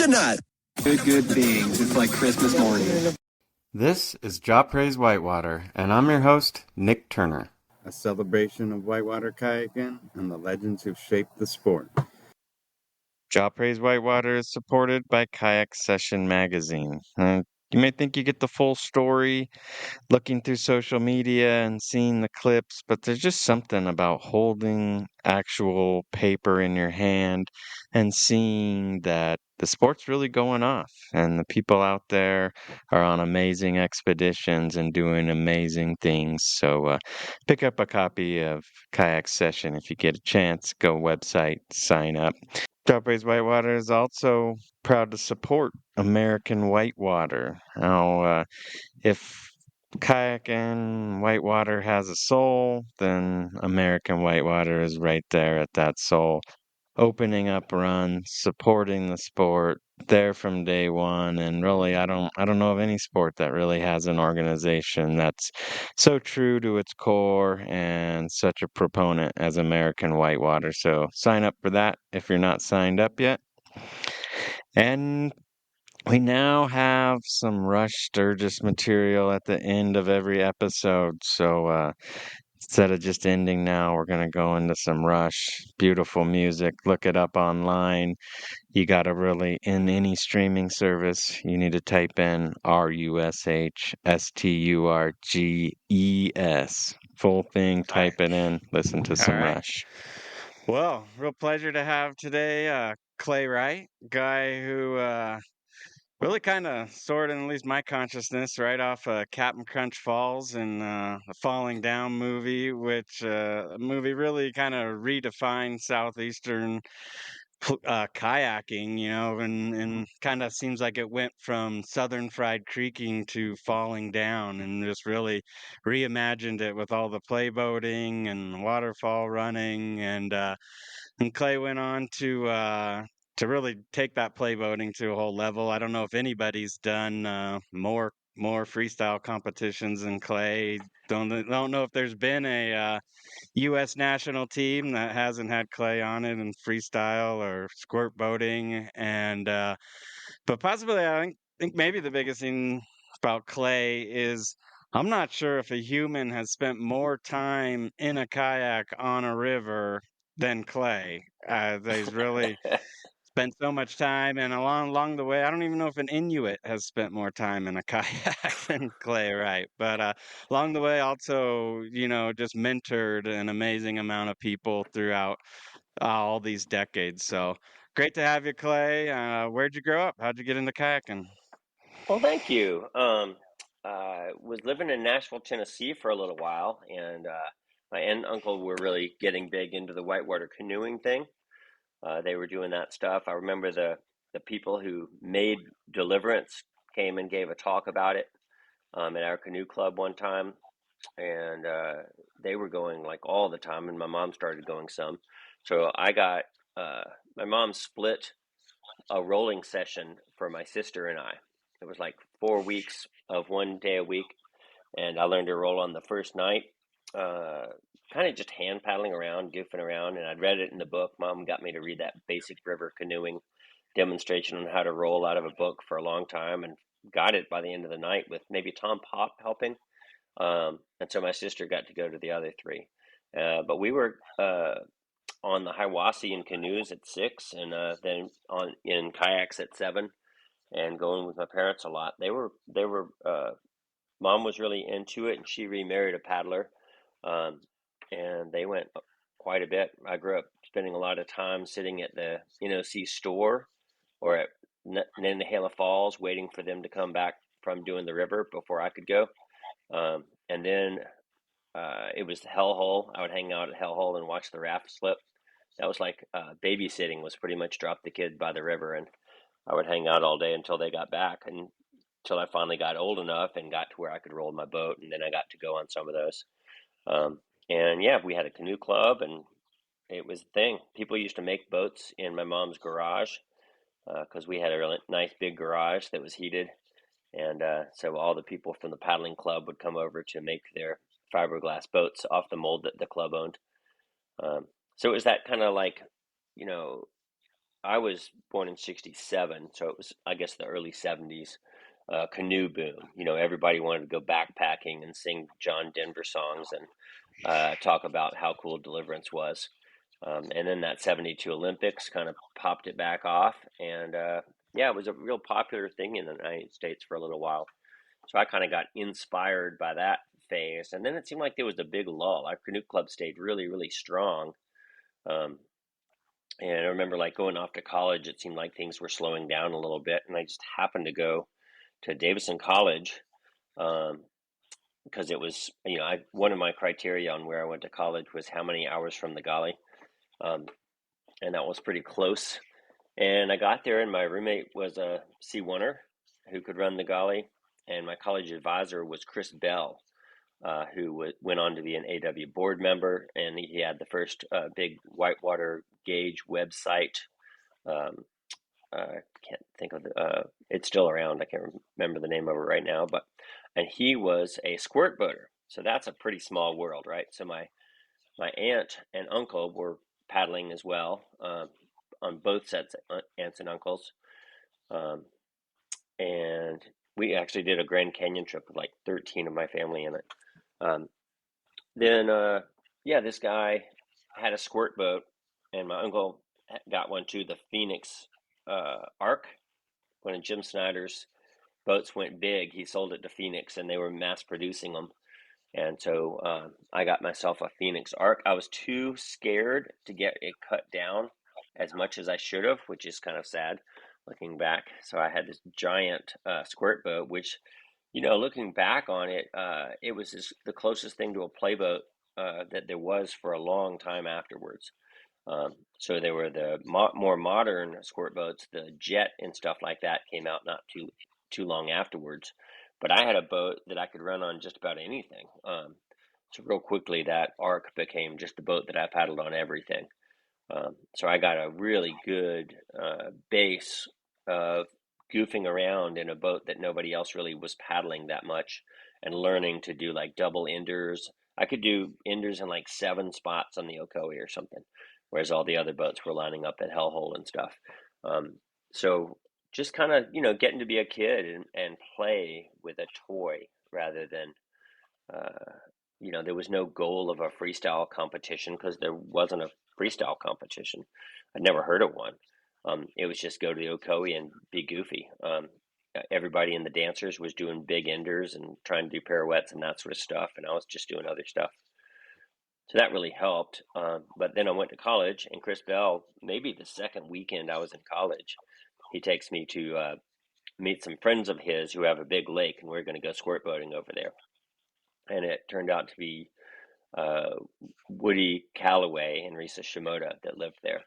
Coconut. Good things. It's like Christmas morning. This is Jaw Praise Whitewater, and I'm your host, Nick Turner. A celebration of whitewater kayaking and the legends who've shaped the sport. Jaw Praise Whitewater is supported by Kayak Session Magazine. You may think you get the full story looking through social media and seeing the clips, but there's just something about holding actual paper in your hand and seeing that the sport's really going off and the people out there are on amazing expeditions and doing amazing things. So pick up a copy of Kayak Session if you get a chance. Go website, sign up. Strawberries Whitewater is also proud to support American Whitewater. Now, if kayaking whitewater has a soul, then American Whitewater is right there at that soul, opening up runs, supporting the sport, there from day one. And really, I don't know of any sport that really has an organization that's so true to its core and such a proponent as American Whitewater. So sign up for that if you're not signed up yet. And we now have some Rush Sturgis material at the end of every episode. So instead of just ending now, we're going to go into some Rush. Beautiful music. Look it up online. You got to really, in any streaming service, you need to type in RUSHSTURGES. Full thing, type it in, listen to some Rush. Well, real pleasure to have today Clay Wright, guy who really kind of soared in at least my consciousness right off Captain Crunch Falls and the Falling Down movie, which movie really kind of redefined southeastern kayaking, and kind of seems like it went from southern fried creeking to falling down, and just really reimagined it with all the playboating and waterfall running, and Clay went on to really take that playboating to a whole level. I don't know if anybody's done more freestyle competitions than Clay. Don't know if there's been a U.S. national team that hasn't had Clay on it in freestyle or squirt boating, and but possibly I think maybe the biggest thing about Clay is I'm not sure if a human has spent more time in a kayak on a river than Clay. He's really spent so much time, and along the way, I don't even know if an Inuit has spent more time in a kayak than Clay, right? But along the way, also, just mentored an amazing amount of people throughout all these decades. So great to have you, Clay. Where'd you grow up? How'd you get into kayaking? Well, thank you. I was living in Nashville, Tennessee for a little while, and my aunt and uncle were really getting big into the whitewater canoeing thing. They were doing that stuff. I remember the people who made Deliverance came and gave a talk about it at our canoe club one time, and they were going like all the time, and my mom started going some. So I got my mom split a rolling session for my sister and I. It was like 4 weeks of one day a week, and I learned to roll on the first night, uh, kind of just hand paddling around, goofing around. And I'd read it in the book. Mom got me to read that basic river canoeing demonstration on how to roll out of a book for a long time, and got it by the end of the night with maybe Tom Pop helping. And so my sister got to go to the other three. But we were on the Hiwassee in canoes at 6, and then on in kayaks at 7, and going with my parents a lot. They were mom was really into it, and she remarried a paddler, um, and they went quite a bit. I grew up spending a lot of time sitting at the NOC store or at Nantahala Falls, waiting for them to come back from doing the river before I could go. And then it was the Hell Hole. I would hang out at Hell Hole and watch the raft slip. That was like babysitting, was pretty much drop the kid by the river, and I would hang out all day until they got back, and until I finally got old enough and got to where I could roll my boat, and then I got to go on some of those. And yeah, we had a canoe club, and it was a thing. People used to make boats in my mom's garage because we had a really nice big garage that was heated, and so all the people from the paddling club would come over to make their fiberglass boats off the mold that the club owned. So it was that kind of like, you know, I was born in '67, so it was, I guess, the early '70s canoe boom. Everybody wanted to go backpacking and sing John Denver songs and talk about how cool Deliverance was. And then that '72 Olympics kind of popped it back off. And yeah, it was a real popular thing in the United States for a little while. So I kind of got inspired by that phase. And then it seemed like there was a big lull. Our canoe club stayed really, really strong. Um, and I remember like going off to college, it seemed like things were slowing down a little bit. And I just happened to go to Davidson College because it was, one of my criteria on where I went to college was how many hours from the galley. And that was pretty close. And I got there, and my roommate was a C1er who could run the galley. And my college advisor was Chris Bell, who went on to be an AW board member. And he had the first big whitewater gauge website. I can't think of it's still around. I can't remember the name of it right now. And he was a squirt boater. So that's a pretty small world, right? So my aunt and uncle were paddling as well, on both sets, aunts and uncles. And we actually did a Grand Canyon trip with like 13 of my family in it. Then, yeah, this guy had a squirt boat, and my uncle got one too, the Phoenix Arc. One of Jim Snyder's boats went big, he sold it to Phoenix, and they were mass producing them. And so I got myself a Phoenix Arc. I was too scared to get it cut down as much as I should have, which is kind of sad looking back. So I had this giant squirt boat, which, looking back on it, it was the closest thing to a playboat that there was for a long time afterwards. So there were the more modern squirt boats, the Jet and stuff like that came out not too long afterwards. But I had a boat that I could run on just about anything. So real quickly, that Arc became just a boat that I paddled on everything. So I got a really good base of goofing around in a boat that nobody else really was paddling that much, and learning to do like double enders. I could do enders in like 7 spots on the Ocoee or something, whereas all the other boats were lining up at Hellhole and stuff. So just kind of, getting to be a kid and play with a toy rather than, there was no goal of a freestyle competition because there wasn't a freestyle competition. I'd never heard of one. It was just go to the Ocoee and be goofy. Everybody in the dancers was doing big enders and trying to do pirouettes and that sort of stuff, and I was just doing other stuff. So that really helped. But then I went to college, and Chris Bell, maybe the second weekend I was in college, he takes me to meet some friends of his who have a big lake, and we're going to go squirt boating over there. And it turned out to be Woody Calloway and Risa Shimoda that lived there.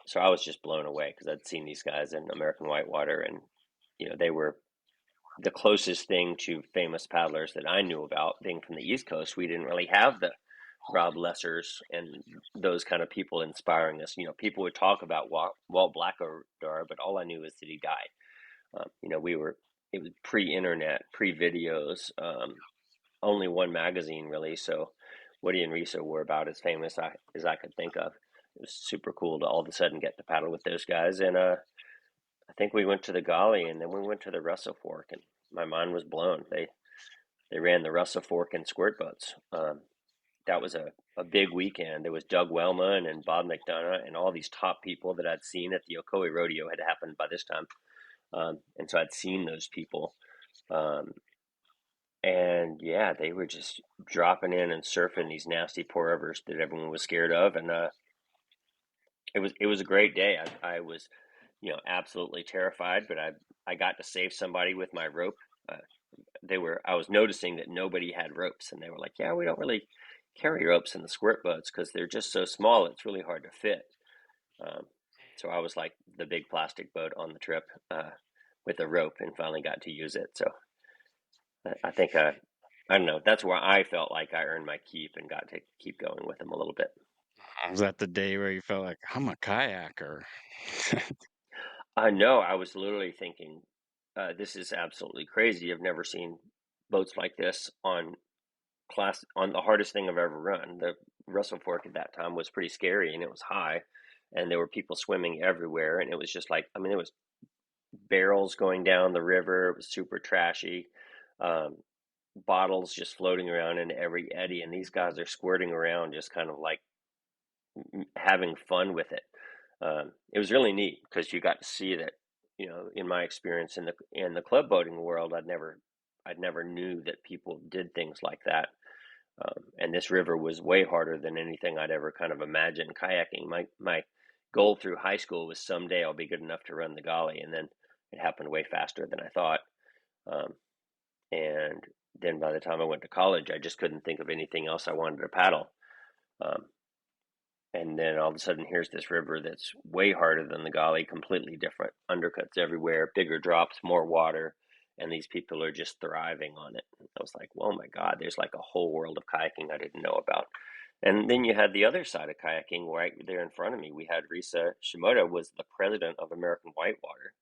So I was just blown away because I'd seen these guys in American Whitewater, and they were the closest thing to famous paddlers that I knew about. Being from the East Coast, we didn't really have the Rob Lessers and those kind of people inspiring us. People would talk about Walt Blackadar, but all I knew was that he died. It was pre-internet, pre-videos, only one magazine really. So Woody and Risa were about as famous as I could think of. It was super cool to all of a sudden get to paddle with those guys. And I think we went to the Golly, and then we went to the Russell Fork, and my mind was blown. They ran the Russell Fork and squirt boats. That was a big weekend. There was Doug Wellman and Bob McDonough and all these top people that I'd seen at the Ocoee Rodeo had happened by this time. And so I'd seen those people. And yeah, they were just dropping in and surfing these nasty pour overs that everyone was scared of. And it was a great day. I was, absolutely terrified, but I got to save somebody with my rope. I was noticing that nobody had ropes, and they were like, yeah, we don't really carry ropes in the squirt boats because they're just so small. It's really hard to fit. So I was like the big plastic boat on the trip with a rope, and finally got to use it. So I think, I don't know, that's where I felt like I earned my keep and got to keep going with them a little bit. Was that the day where you felt like, I'm a kayaker? No, I was literally thinking, this is absolutely crazy. I've never seen boats like this on the hardest thing I've ever run. The Russell Fork at that time was pretty scary, and it was high, and there were people swimming everywhere, and it was just like, I mean, there was barrels going down the river. It was super trashy. Um, Bottles just floating around in every eddy, and these guys are squirting around, just kind of like having fun with it. It was really neat because you got to see that, in my experience in the club boating world, I'd never knew that people did things like that. And this river was way harder than anything I'd ever kind of imagined kayaking. My goal through high school was someday I'll be good enough to run the galley, and then it happened way faster than I thought. Um, and then by the time I went to college, I just couldn't think of anything else I wanted to paddle. Um, and then all of a sudden, here's this river that's way harder than the galley, completely different, undercuts everywhere, bigger drops, more water, and these people are just thriving on it. I was like, oh my God, there's like a whole world of kayaking I didn't know about. And then you had the other side of kayaking right there in front of me. We had Risa Shimoda was the president of American Whitewater.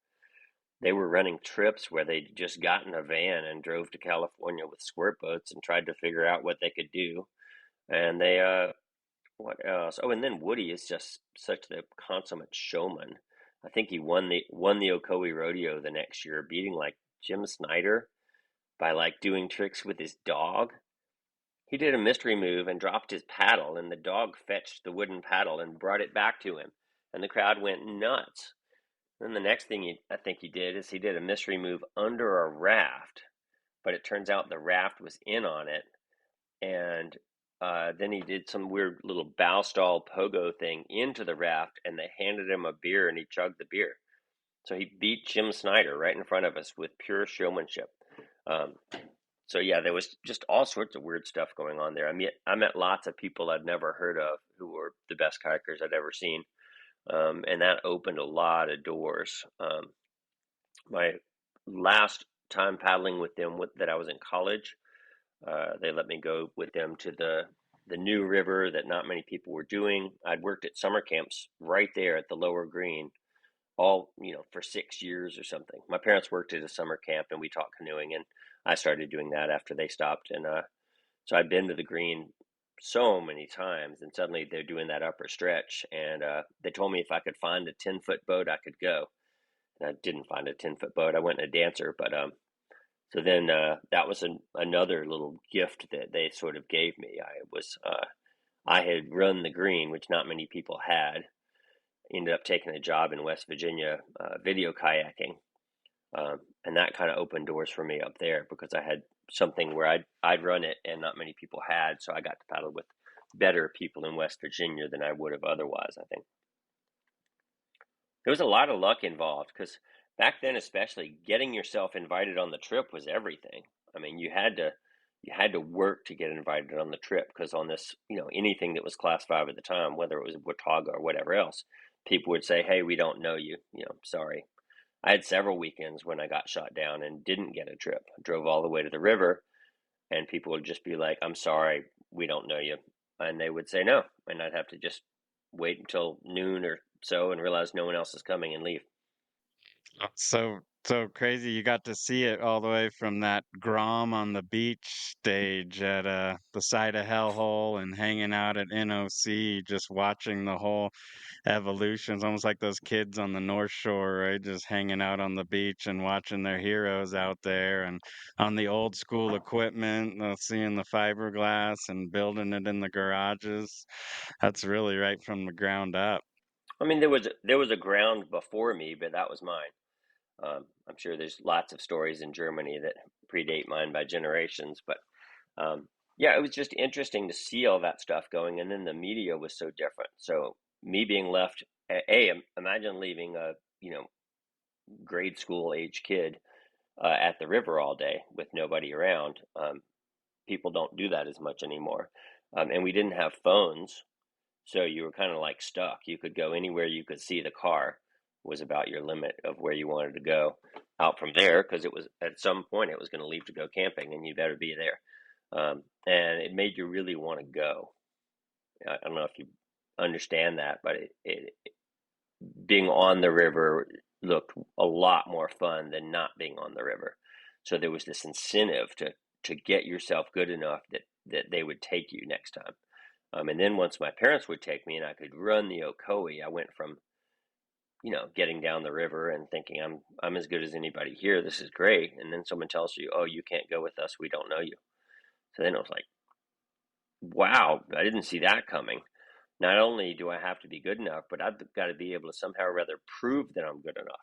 They were running trips where they'd just got in a van and drove to California with squirt boats and tried to figure out what they could do. And what else? Oh, and then Woody is just such the consummate showman. I think he won the Ocoee Rodeo the next year, beating like Jim Snyder by like doing tricks with his dog. He did a mystery move and dropped his paddle, and the dog fetched the wooden paddle and brought it back to him, and the crowd went nuts. Then the next thing I think he did is he did a mystery move under a raft, but it turns out the raft was in on it, and then he did some weird little bow stall pogo thing into the raft, and they handed him a beer, and he chugged the beer. So he beat Jim Snyder right in front of us with pure showmanship. Um, so yeah, there was just all sorts of weird stuff going on there. I met lots of people I'd never heard of who were the best kayakers I'd ever seen, and that opened a lot of doors. My last time paddling with them that I was in college, they let me go with them to the new river that not many people were doing. I'd worked at summer camps right there at the Lower Green, all for 6 years or something. My parents worked at a summer camp, and we taught canoeing, and I started doing that after they stopped. And so I'd been to the Green so many times, and suddenly they're doing that upper stretch, and they told me if I could find a 10-foot boat, I could go. And I didn't find a 10-foot boat. I went in a dancer, but so then that was another little gift that they sort of gave me. I had run the Green, which not many people had. Ended up taking a job in West Virginia, video kayaking, and that kind of opened doors for me up there because I had something where I'd run it and not many people had, so I got to paddle with better people in West Virginia than I would have otherwise. I think there was a lot of luck involved because back then, especially, getting yourself invited on the trip was everything. I mean, you had to work to get invited on the trip because on this, anything that was class 5 at the time, whether it was Watauga or whatever else, people would say, "Hey, we don't know you. Sorry." I had several weekends when I got shot down and didn't get a trip. I drove all the way to the river, and people would just be like, "I'm sorry, we don't know you," and they would say no, and I'd have to just wait until noon or so and realize no one else is coming and leave. So crazy. You got to see it all the way from that Grom on the beach stage at the side of Hellhole and hanging out at NOC, just watching the whole evolution. It's almost like those kids on the North Shore, right? Just hanging out on the beach and watching their heroes out there and on the old school equipment, seeing the fiberglass and building it in the garages. That's really right from the ground up. I mean, there was a ground before me, but that was mine. I'm sure there's lots of stories in Germany that predate mine by generations, but yeah, it was just interesting to see all that stuff going, and then the media was so different. So me being left, imagine leaving a grade school age kid at the river all day with nobody around. People don't do that as much anymore, and we didn't have phones, so you were kind of like stuck. You could go anywhere you could see the car was about your limit of where you wanted to go out from there because it was at some point it was going to leave to go camping and you better be there. And it made you really want to go. I don't know if you understand that, but being on the river looked a lot more fun than not being on the river. So there was this incentive to get yourself good enough that they would take you next time. And then once my parents would take me and I could run the Ocoee, I went from, getting down the river and thinking I'm as good as anybody here. This is great. And then someone tells you, oh, you can't go with us. We don't know you. So then it was like, wow, I didn't see that coming. Not only do I have to be good enough, but I've got to be able to somehow or other prove that I'm good enough.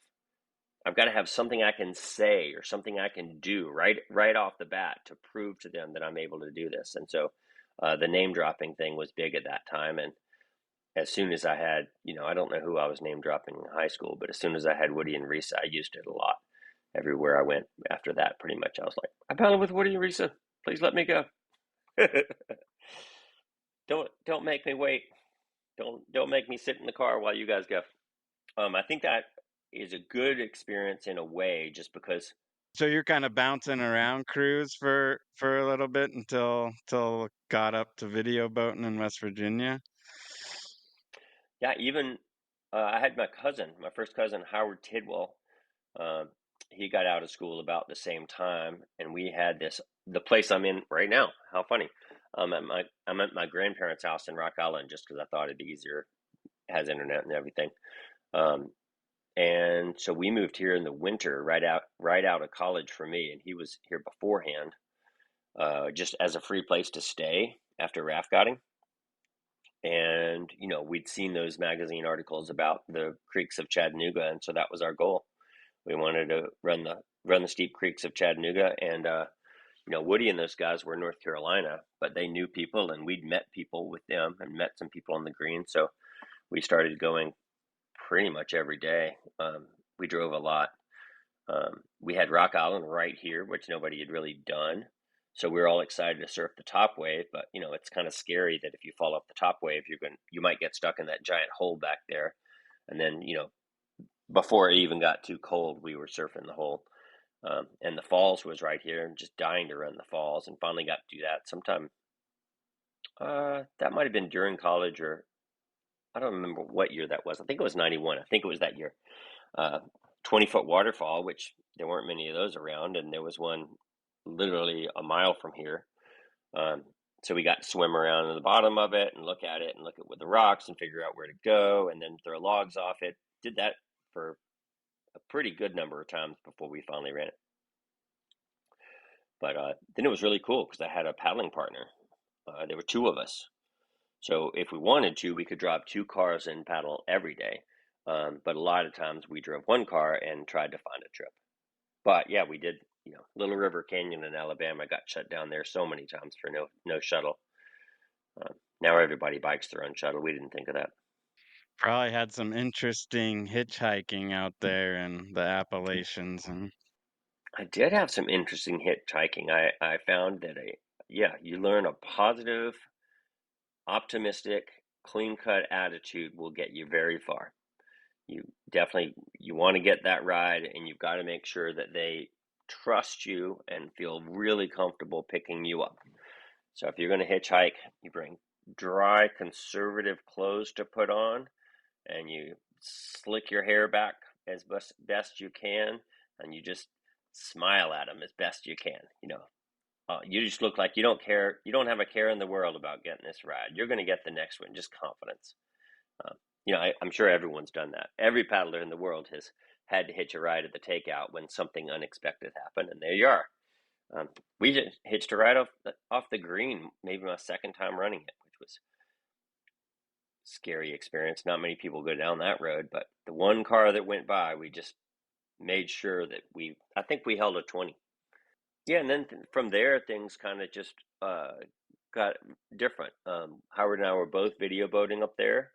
I've got to have something I can say or something I can do right off the bat to prove to them that I'm able to do this. And so the name dropping thing was big at that time. And as soon as I had, I don't know who I was name dropping in high school, but as soon as I had Woody and Risa, I used it a lot. Everywhere I went after that, pretty much, I was like, I paddled with Woody and Risa. Please let me go. Don't make me wait. Don't make me sit in the car while you guys go. I think that is a good experience in a way, just because. So you're kind of bouncing around crews for a little bit until got up to video boating in West Virginia. Yeah, even I had my first cousin, Howard Tidwell. Uh, he got out of school about the same time, and we had the place I'm in right now. How funny! I'm at my grandparents' house in Rock Island just because I thought it'd be easier. It has internet and everything. Um, and so we moved here in the winter, right out of college for me, and he was here beforehand, just as a free place to stay after raft guiding. And we'd seen those magazine articles about the creeks of Chattanooga, and so that was our goal. We wanted to run the steep creeks of Chattanooga, and Woody and those guys were in North Carolina, but they knew people, and we'd met people with them and met some people on the green. So we started going pretty much every day. We drove a lot. We had Rock Island right here, which nobody had really done. So we were all excited to surf the top wave, but it's kind of scary that if you fall off the top wave, you might get stuck in that giant hole back there. And then, before it even got too cold, we were surfing the hole. And the falls was right here, and just dying to run the falls, and finally got to do that sometime. That might have been during college, or I don't remember what year that was. I think it was 91. I think it was that year. 20-foot waterfall, which there weren't many of those around, and there was one literally a mile from here. So we got to swim around in the bottom of it and look at with the rocks and figure out where to go, and then throw logs off it. Did that for a pretty good number of times before we finally ran it. But then it was really cool because I had a paddling partner. There were two of us. So if we wanted to, we could drop two cars and paddle every day. But a lot of times we drove one car and tried to find a trip. But yeah, we did, Little River Canyon in Alabama got shut down there so many times for no shuttle. Now everybody bikes their own shuttle. We didn't think of that. Probably had some interesting hitchhiking out there in the Appalachians. And I did have some interesting hitchhiking. I found that you learn a positive, optimistic, clean-cut attitude will get you very far. You want to get that ride, and you've got to make sure that they trust you and feel really comfortable picking you up. So if you're going to hitchhike, you bring dry, conservative clothes to put on, and you slick your hair back as best you can, and you just smile at them as best you can. You just look like you don't care. You don't have a care in the world about getting this ride. You're going to get the next one. Just confidence. I'm sure everyone's done that. Every paddler in the world has had to hitch a ride at the takeout when something unexpected happened, and there you are. We just hitched a ride off the green, maybe my second time running it, which was a scary experience. Not many people go down that road, but the one car that went by, we just made sure that I think we held a 20. Yeah, and then from there, things kind of just got different. Howard and I were both video boating up there.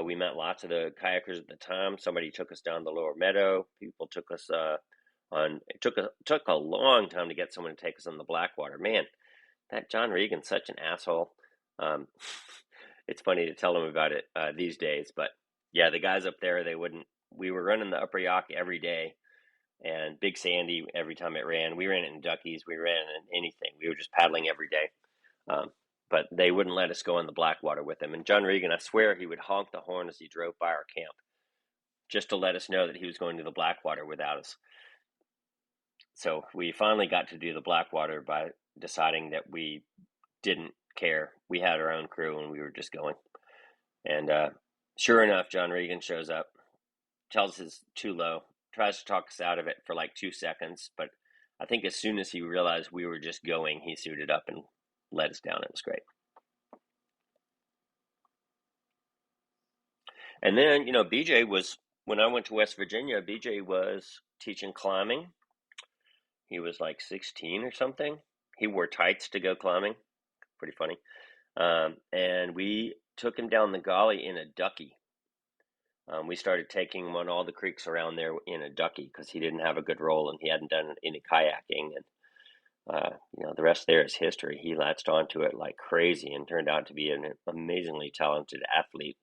We met lots of the kayakers at the time. Somebody took us down the Lower Meadow. People took us on. It took a long time to get someone to take us on the Blackwater. Man, that John Regan's such an asshole. It's funny to tell him about it these days, but yeah, the guys up there, they wouldn't. We were running the Upper Yock every day, and Big Sandy every time it ran. We ran it in Duckies. We ran it in anything. We were just paddling every day. But they wouldn't let us go in the Blackwater with him. And John Regan, I swear, he would honk the horn as he drove by our camp just to let us know that he was going to the Blackwater without us. So we finally got to do the Blackwater by deciding that we didn't care. We had our own crew and we were just going. And sure enough, John Regan shows up, tells us it's too low, tries to talk us out of it for like 2 seconds. But I think as soon as he realized we were just going, he suited up and let us down. It was great. And then, BJ was, when I went to West Virginia, BJ was teaching climbing. He was like 16 or something. He wore tights to go climbing. Pretty funny. And we took him down the gully in a ducky. We started taking him on all the creeks around there in a ducky because he didn't have a good roll and he hadn't done any kayaking. And, the rest there is history. He latched onto it like crazy and turned out to be an amazingly talented athlete.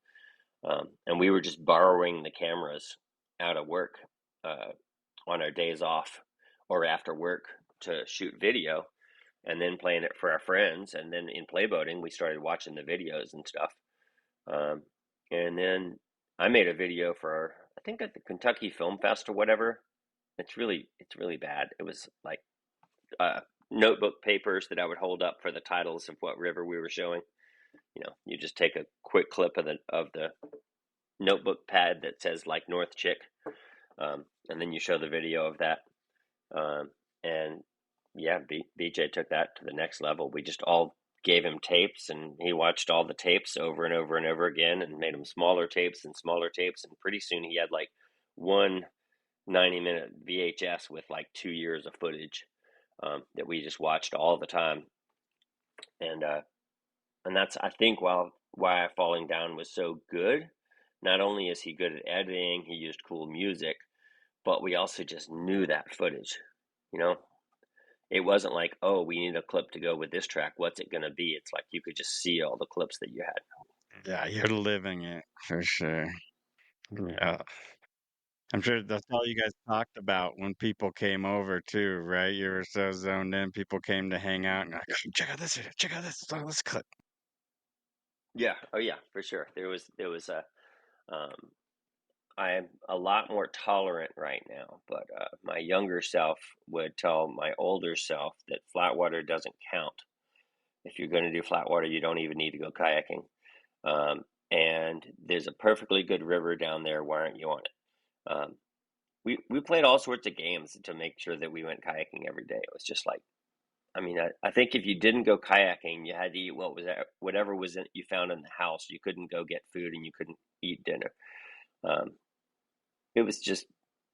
And we were just borrowing the cameras out of work on our days off or after work to shoot video and then playing it for our friends. And then in playboating, we started watching the videos and stuff. And then I made a video for, I think at the Kentucky Film Fest or whatever. It's really bad. It was like notebook papers that I would hold up for the titles of what river we were showing. You just take a quick clip of the notebook pad that says like North Chick, and then you show the video of that. And yeah, BJ took that to the next level. We just all gave him tapes and he watched all the tapes over and over and over again and made them smaller tapes and smaller tapes. And pretty soon he had like one 90-minute VHS with like 2 years of footage that we just watched all the time. And that's, I think, why Falling Down was so good. Not only is he good at editing, he used cool music, but we also just knew that footage, It wasn't like, oh, we need a clip to go with this track. What's it going to be? It's like you could just see all the clips that you had. Yeah, you're living it for sure. Yeah. I'm sure that's all you guys talked about when people came over too, right? You were so zoned in, people came to hang out and like, check out this video, check out this clip. Yeah. Oh, yeah, for sure. There was I'm a lot more tolerant right now, but my younger self would tell my older self that flat water doesn't count. If you're going to do flat water, you don't even need to go kayaking. And there's a perfectly good river down there. Why aren't you on it? We played all sorts of games to make sure that we went kayaking every day. It was just like, I think if you didn't go kayaking, you had to eat whatever was you found in the house. You couldn't go get food and you couldn't eat dinner. It was just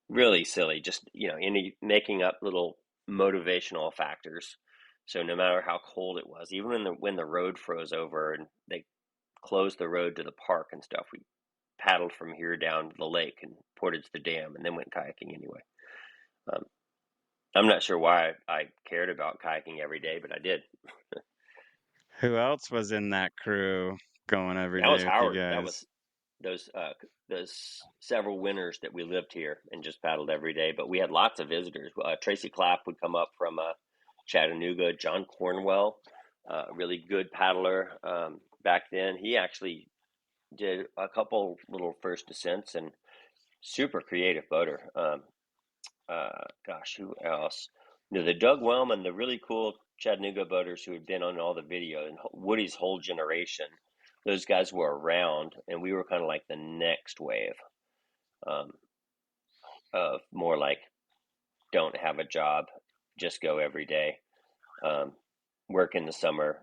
really silly, just making up little motivational factors. So no matter how cold it was, even when the road froze over and they closed the road to the park and stuff, we paddled from here down to the lake and portaged the dam and then went kayaking anyway. I'm not sure why I cared about kayaking every day, but I did. Who else was in that crew going every That was day with you Howard. That guys? was those several winters that we lived here and just paddled every day. But we had lots of visitors. Tracy Clapp would come up from Chattanooga. John Cornwell, really good paddler back then. He actually did a couple little first descents and super creative boater. Gosh, who else? The Doug Wellman, the really cool Chattanooga boaters who had been on all the video, and Woody's whole generation. Those guys were around, and we were kind of like the next wave of more like don't have a job, just go every day, work in the summer,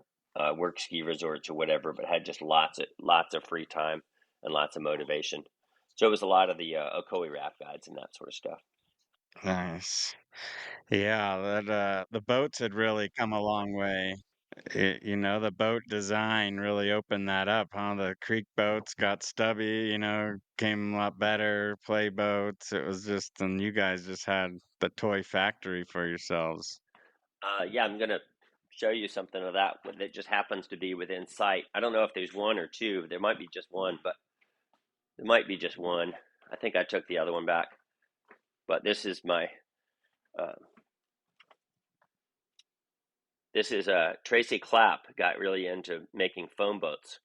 work ski resorts or whatever, but had just lots of free time and lots of motivation. So it was a lot of the Ocoee raft guides and that sort of stuff. Nice. Yeah, the boats had really come a long way. The boat design really opened that up, huh? The creek boats got stubby, came a lot better, play boats. It was just, and you guys just had the toy factory for yourselves. Yeah, I'm gonna show you something of that just happens to be within sight. I don't know if there's one or two. There might be just one, but there might be just one. I think I took the other one back. But this is Tracy Clapp got really into making foam boats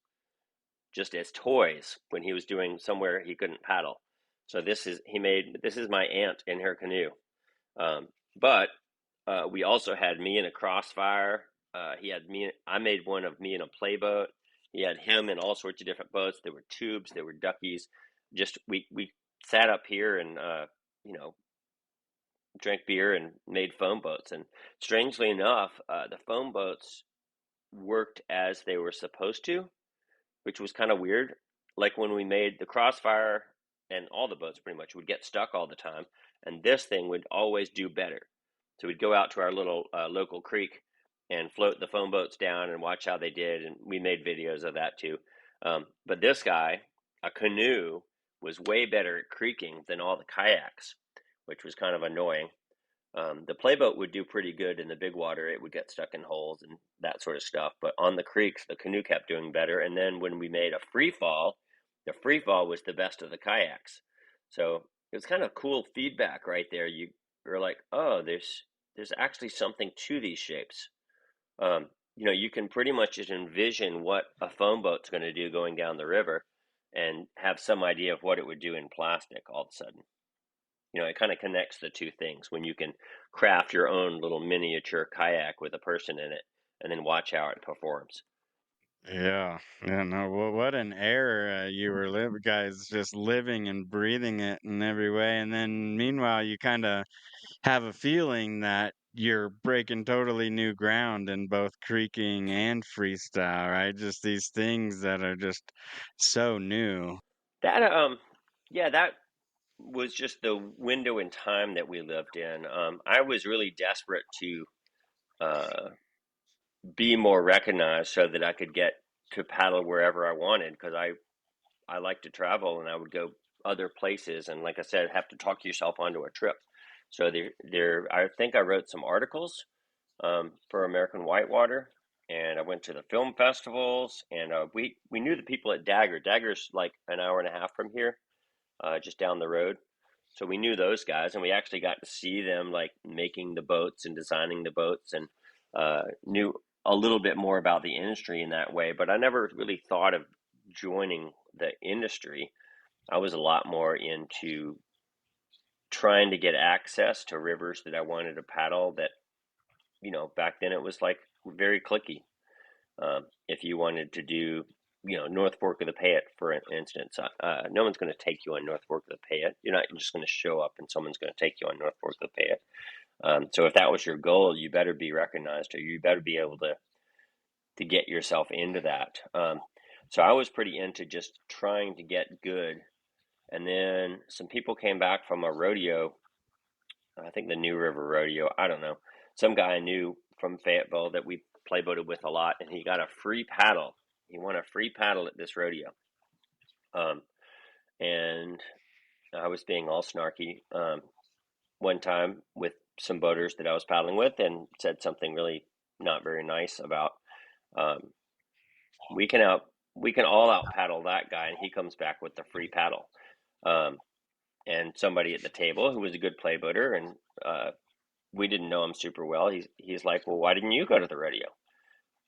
just as toys when he was doing somewhere he couldn't paddle. So this is my aunt in her canoe. But we also had me in a Crossfire, he had me. I made one of me in a playboat. He had him in all sorts of different boats. There were tubes. There were duckies. Just we sat up here and you know, drank beer and made foam boats. And strangely enough, the foam boats worked as they were supposed to, which was kind of weird. Like when we made the Crossfire, and all the boats pretty much would get stuck all the time, and this thing would always do better. So we'd go out to our little local creek and float the foam boats down and watch how they did, and we made videos of that too. But this guy, a canoe, was way better at creeking than all the kayaks, which was kind of annoying. The playboat would do pretty good in the big water. It would get stuck in holes and that sort of stuff. But on the creeks, the canoe kept doing better. And then when we made a free fall, the free fall was the best of the kayaks. So it was kind of cool feedback right there. You were like, oh, there's actually something to these shapes. You know, you can pretty much just envision what a foam boat's going to do going down the river and have some idea of what it would do in plastic all of a sudden. You know, it kind of connects the two things when you can craft your own little miniature kayak with a person in it and then watch how it performs. Yeah, yeah, no, what an era you were guys just living and breathing it in every way. And then meanwhile, you kind of have a feeling that you're breaking totally new ground in both creaking and freestyle, right? Just these things that are just so new. That yeah, that was just the window in time that we lived in. I was really desperate to uh, be more recognized so that I could get to paddle wherever I wanted, because I like to travel and I would go other places, and like I said, have to talk yourself onto a trip. So there I think I wrote some articles for American Whitewater, and I went to the film festivals, and we knew the people at Dagger. Dagger's like an hour and a half from here, just down the road. So we knew those guys, and we actually got to see them like making the boats and designing the boats, and knew a little bit more about the industry in that way. But I never really thought of joining the industry. I was a lot more into trying to get access to rivers that I wanted to paddle. That, you know, back then it was like very clicky. If you wanted to do, you know, North Fork of the Payette, for instance, no one's going to take you on North Fork of the Payette. You're not just going to show up and someone's going to take you on North Fork of the Payette. So if that was your goal, you better be recognized, or you better be able to get yourself into that. So I was pretty into just trying to get good. And then some people came back from a rodeo, I think the New River Rodeo, I don't know. Some guy I knew from Fayetteville that we playboated with a lot, and he got a free paddle. He won a free paddle at this rodeo. Um, and I was being all snarky one time with some boaters that I was paddling with, and said something really not very nice about um, we can out we can all out paddle that guy, and he comes back with the free paddle. Um, and somebody at the table who was a good playboater, and we didn't know him super well. He's like, well, why didn't you go to the rodeo?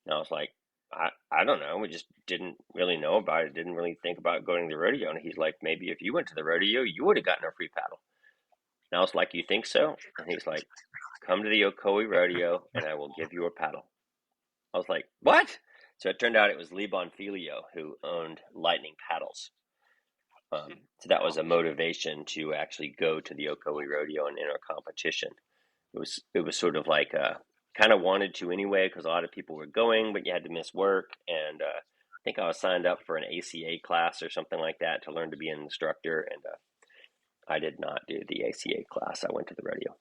And I was like, I don't know. We just didn't really know about it. Didn't really think about going to the rodeo. And he's like, maybe if you went to the rodeo, you would have gotten a free paddle. And I was like, you think so? And he's like, come to the Ocoee rodeo and I will give you a paddle. I was like, what? So it turned out it was Lee Bonfilio who owned Lightning Paddles. So that was a motivation to actually go to the Ocoee rodeo and enter a competition. It was sort of like kind of wanted to anyway, because a lot of people were going, but you had to miss work. And I think I was signed up for an ACA class or something like that to learn to be an instructor, and I did not do the ACA class. I went to the rodeo.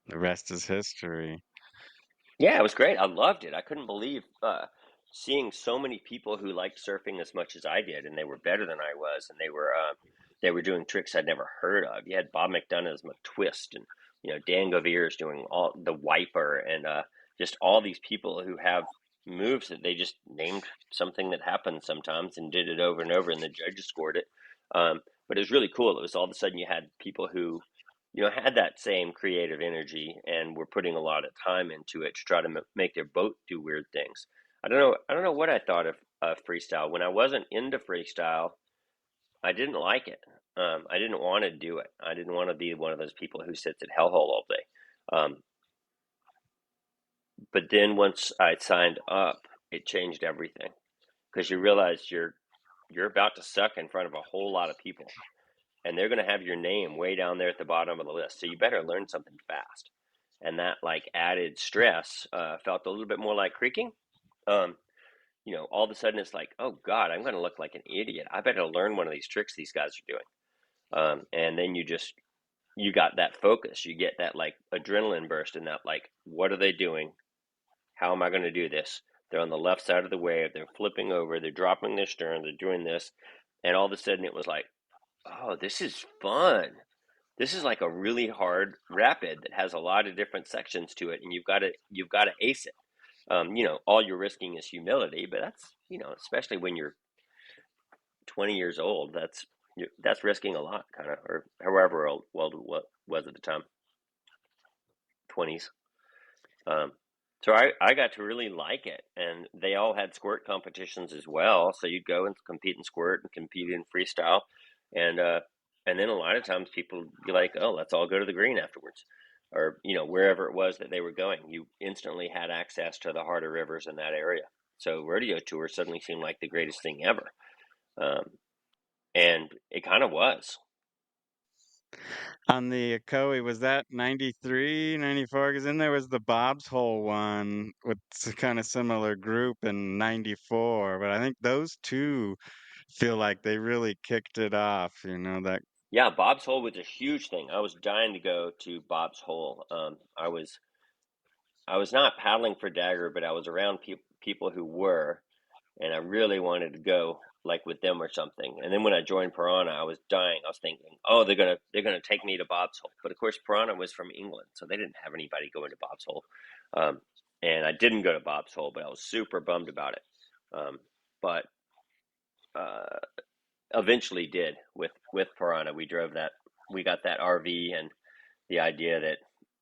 The rest is history. Yeah, it was great. I loved it. I couldn't believe seeing so many people who liked surfing as much as I did, and they were better than I was, and they were doing tricks I'd never heard of. You had Bob McDonough's McTwist, and you know, Dan Govier's doing all the Wiper, and just all these people who have moves that they just named something that happens sometimes and did it over and over, and the judges scored it. But it was really cool. It was all of a sudden you had people who, you know, had that same creative energy and were putting a lot of time into it to try to make their boat do weird things. I don't know what I thought of freestyle. When I wasn't into freestyle, I didn't like it. I didn't want to do it. I didn't want to be one of those people who sits at hellhole all day. Um, But then once I signed up, it changed everything because you realize you're about to suck in front of a whole lot of people, and they're going to have your name way down there at the bottom of the list. So you better learn something fast. And that like added stress felt a little bit more like creaking. Um, all of a sudden it's like, oh God, I'm going to look like an idiot. I better learn one of these tricks these guys are doing. And then you got that focus. You get that like adrenaline burst and that like, what are they doing? How am I going to do this? They're on the left side of the wave. They're flipping over. They're dropping their stern. They're doing this. And all of a sudden it was like, oh, this is fun. This is like a really hard rapid that has a lot of different sections to it, and you've got to ace it. All you're risking is humility, but that's especially when you're 20 years old, that's risking a lot, kind of, or however old what was at the time, 20s. So I got to really like it, and they all had squirt competitions as well. So you'd go and compete in squirt and compete in freestyle, and then a lot of times people would be like, "Oh, let's all go to the green afterwards," or wherever it was that they were going. You instantly had access to the harder rivers in that area. So rodeo tours suddenly seemed like the greatest thing ever, um, and it kind of was. On the Akoi, was that 93, 94? Because then there was the Bob's Hole one with kind of similar group in 94. But I think those two feel like they really kicked it off, that. Yeah, Bob's Hole was a huge thing. I was dying to go to Bob's Hole. I was not paddling for Dagger, but I was around people who were, and I really wanted to go like with them or something. And then when I joined Piranha, I was dying. I was thinking, oh, they're gonna take me to Bob's Hole. But of course, Piranha was from England, so they didn't have anybody going to Bob's Hole. Um, and I didn't go to Bob's Hole, but I was super bummed about it. But uh, Eventually did with Piranha. We got that RV, and the idea that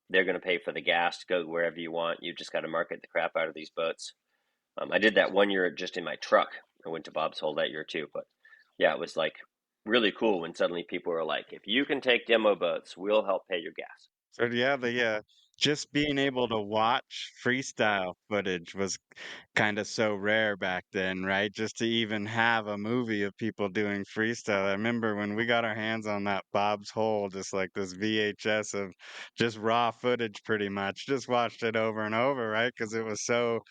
they're going to pay for the gas to go wherever you want. You just got to market the crap out of these boats. I did that one year just in my truck. I went to Bob's Hole that year too, but yeah, it was like really cool when suddenly people were like, "If you can take demo boats, we'll help pay your gas." So yeah, just being able to watch freestyle footage was kind of so rare back then, right? Just to even have a movie of people doing freestyle. I remember when we got our hands on that Bob's Hole, just like this VHS of just raw footage pretty much. Just watched it over and over, right? Because it was so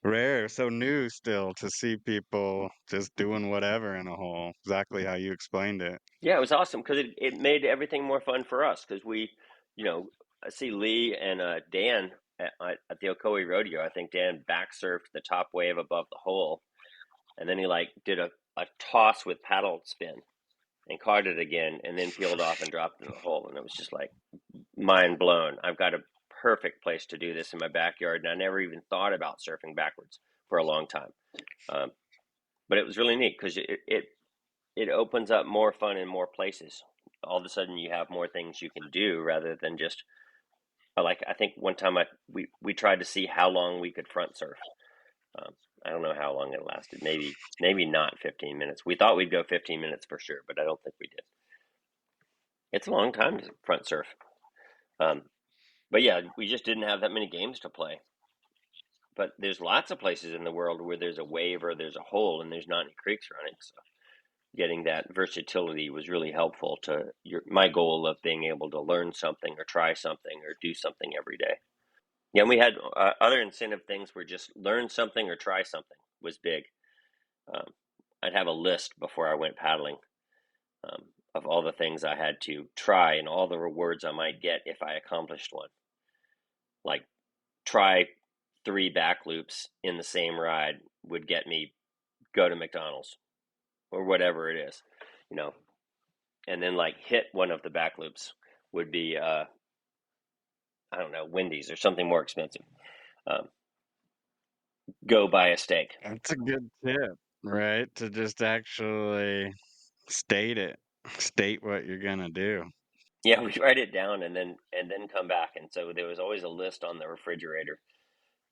rare, so new still to see people just doing whatever in a hole. Exactly how you explained it. Yeah, it was awesome because it made everything more fun for us because you know, I see Lee and Dan at the Ocoee Rodeo. I think Dan back surfed the top wave above the hole, and then he like did a toss with paddle spin and caught it again, and then peeled off and dropped it in the hole. And it was just like mind blown. I've got a perfect place to do this in my backyard, and I never even thought about surfing backwards for a long time. Um, but it was really neat because it opens up more fun in more places. All of a sudden, you have more things you can do rather than just like I think one time we tried to see how long we could front surf. Um, I don't know how long it lasted. Maybe not 15 minutes. We thought we'd go 15 minutes for sure, but I don't think we did. It's a long time to front surf. Um, but yeah, we just didn't have that many games to play. But there's lots of places in the world where there's a wave or there's a hole and there's not any creeks running. So getting that versatility was really helpful to my goal of being able to learn something or try something or do something every day. Yeah, and we had other incentive things where just learn something or try something was big. Um, I'd have a list before I went paddling of all the things I had to try and all the rewards I might get if I accomplished one. Like try 3 back loops in the same ride would get me go to McDonald's or whatever it is, you know. And then like hit one of the back loops would be I don't know, Wendy's or something more expensive. Um, go buy a steak. That's a good tip, right? To just actually state it. State what you're gonna do. Yeah, we write it down and then come back. And so there was always a list on the refrigerator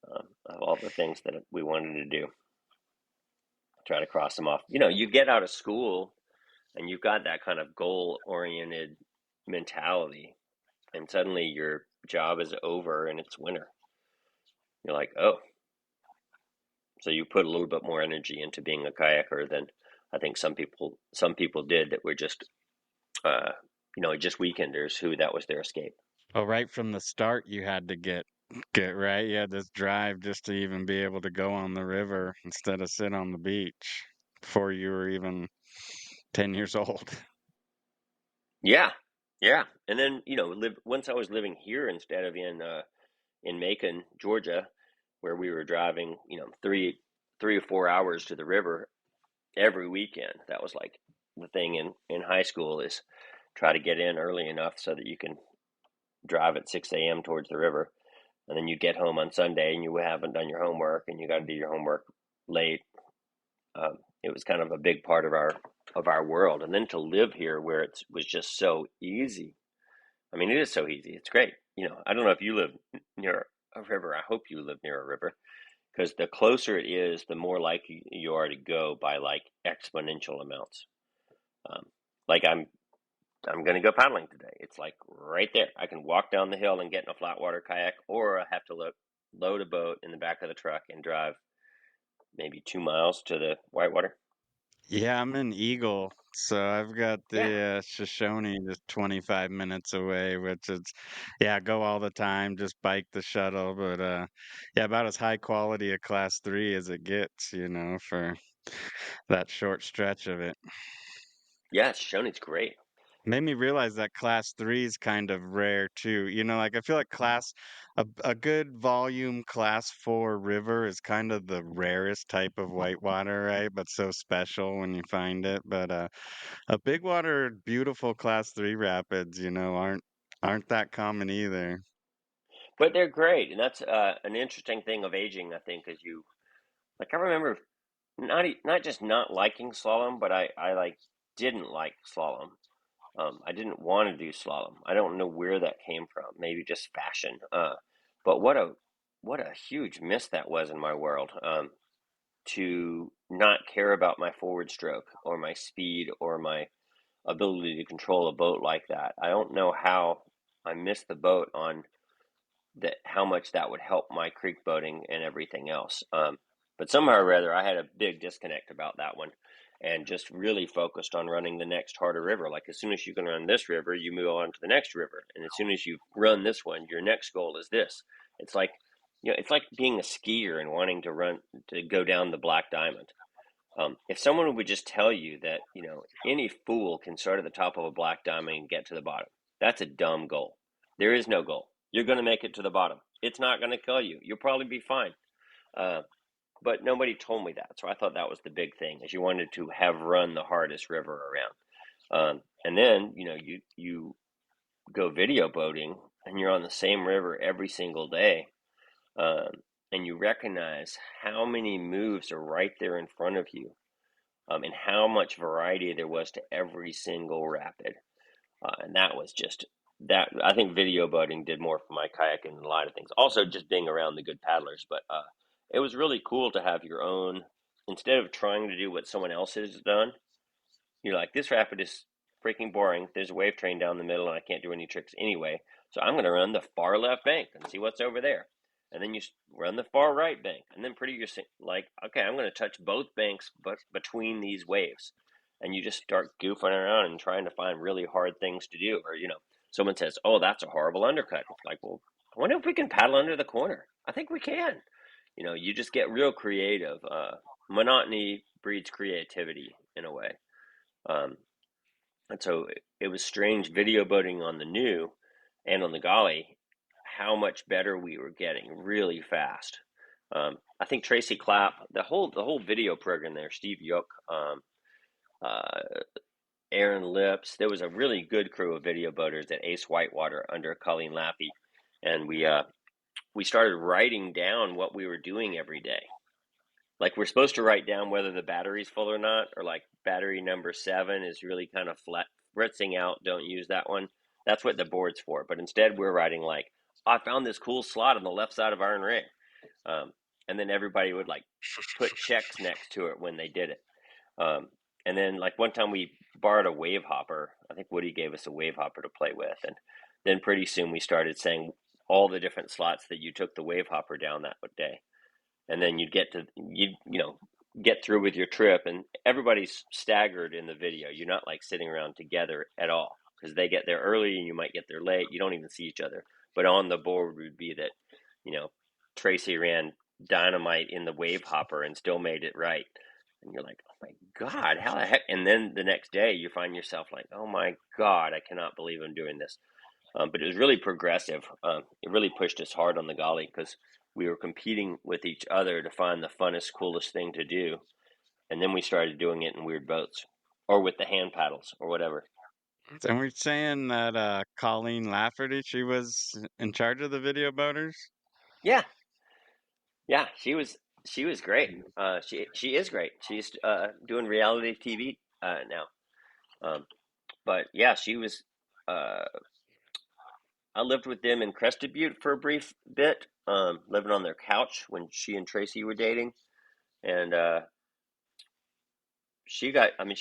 of all the things that we wanted to do. Try to cross them off. You get out of school and you've got that kind of goal oriented mentality, and suddenly your job is over and it's winter. You're like, oh, so you put a little bit more energy into being a kayaker than I think some people did that were just uh, just weekenders who that was their escape. Oh, right from the start, you had to get right. You had this drive just to even be able to go on the river instead of sit on the beach before you were even 10 years old. Yeah, yeah. And then once I was living here instead of in Macon, Georgia, where we were driving 3 or 4 hours to the river every weekend. That was like the thing in high school is try to get in early enough so that you can drive at 6 a.m. towards the river, and then you get home on Sunday and you haven't done your homework and you got to do your homework late. It was kind of a big part of our world, and then to live here where it was just so easy. I mean, it is so easy. It's great. I don't know if you live near a river. I hope you live near a river because the closer it is, the more likely you are to go by like exponential amounts. Um, like I'm going to go paddling today. It's like right there. I can walk down the hill and get in a flat water kayak, or I have to load a boat in the back of the truck and drive maybe 2 miles to the whitewater. Yeah, I'm in Eagle, so I've got Yeah, the Shoshone just 25 minutes away, which is, yeah, go all the time, just bike the shuttle, but yeah, about as high quality a class 3 as it gets, for that short stretch of it. yeah, Shoney's great. Made me realize that class 3 is kind of rare too. Like I feel like a good volume class 4 river is kind of the rarest type of whitewater, right? But so special when you find it. But a big water, beautiful class 3 rapids, aren't that common either. But they're great, and that's an interesting thing of aging. I think, as you like, I remember not just not liking slalom, but I like didn't like slalom. I didn't want to do slalom. I don't know where that came from. Maybe just fashion. But what a huge miss that was in my world. To not care about my forward stroke or my speed or my ability to control a boat like that. I don't know how I missed the boat on that, how much that would help my creek boating and everything else. But somehow or other, I had a big disconnect about that one and just really focused on running the next harder river. Like as soon as you can run this river, you move on to the next river. And as soon as you run this one, your next goal is this. It's like, it's like being a skier and wanting to go down the Black Diamond. If someone would just tell you that, any fool can start at the top of a black diamond and get to the bottom, that's a dumb goal. There is no goal. You're going to make it to the bottom. It's not going to kill you. You'll probably be fine. Uh, but nobody told me that. So I thought that was the big thing, is you wanted to have run the hardest river around. And then, you go video boating and you're on the same river every single day. Um, and you recognize how many moves are right there in front of you, and how much variety there was to every single rapid. And that was just that. I think video boating did more for my kayaking than a lot of things. Also, just being around the good paddlers. But it was really cool to have your own, instead of trying to do what someone else has done. You're like, this rapid is freaking boring. There's a wave train down the middle, and I can't do any tricks anyway. So I'm going to run the far left bank and see what's over there. And then you run the far right bank, and then you're like, okay, I'm going to touch both banks, but between these waves, and you just start goofing around and trying to find really hard things to do. Or someone says, "Oh, that's a horrible undercut." It's like, well, I wonder if we can paddle under the corner. I think we can. You just get real creative. Monotony breeds creativity in a way. Um, and so it was strange video boating on the new and on the Golly, how much better we were getting really fast. I think Tracy Clapp, the whole video program there, Steve Yook, uh, Aaron Lips, there was a really good crew of video boaters at Ace Whitewater under Colleen Lappy, and we started writing down what we were doing every day. Like we're supposed to write down whether the battery's full or not, or like battery number 7 is really kind of flat, fritzing out. Don't use that one. That's what the board's for. But instead, we're writing like, I found this cool slot on the left side of Iron Ring, and then everybody would like put checks next to it when they did it. Um, and then like one time we borrowed a wave hopper. I think Woody gave us a wave hopper to play with, and then pretty soon we started saying all the different slots that you took the wave hopper down that day. And then you'd get through with your trip, and everybody's staggered in the video. You're not like sitting around together at all, because they get there early and you might get there late. You don't even see each other. But on the board would be that, Tracy ran dynamite in the wave hopper and still made it right. And you're like, oh my God, how the heck? And then the next day you find yourself like, oh my God, I cannot believe I'm doing this. But it was really progressive. It really pushed us hard on the Golly, because we were competing with each other to find the funnest, coolest thing to do. And then we started doing it in weird boats or with the hand paddles or whatever. And we're saying that Colleen Lafferty, she was in charge of the video boaters. Yeah. Yeah. She was great. She is great. She's doing reality TV now. But yeah, she was, uh, I lived with them in Crested Butte for a brief bit, living on their couch when she and Tracy were dating. And she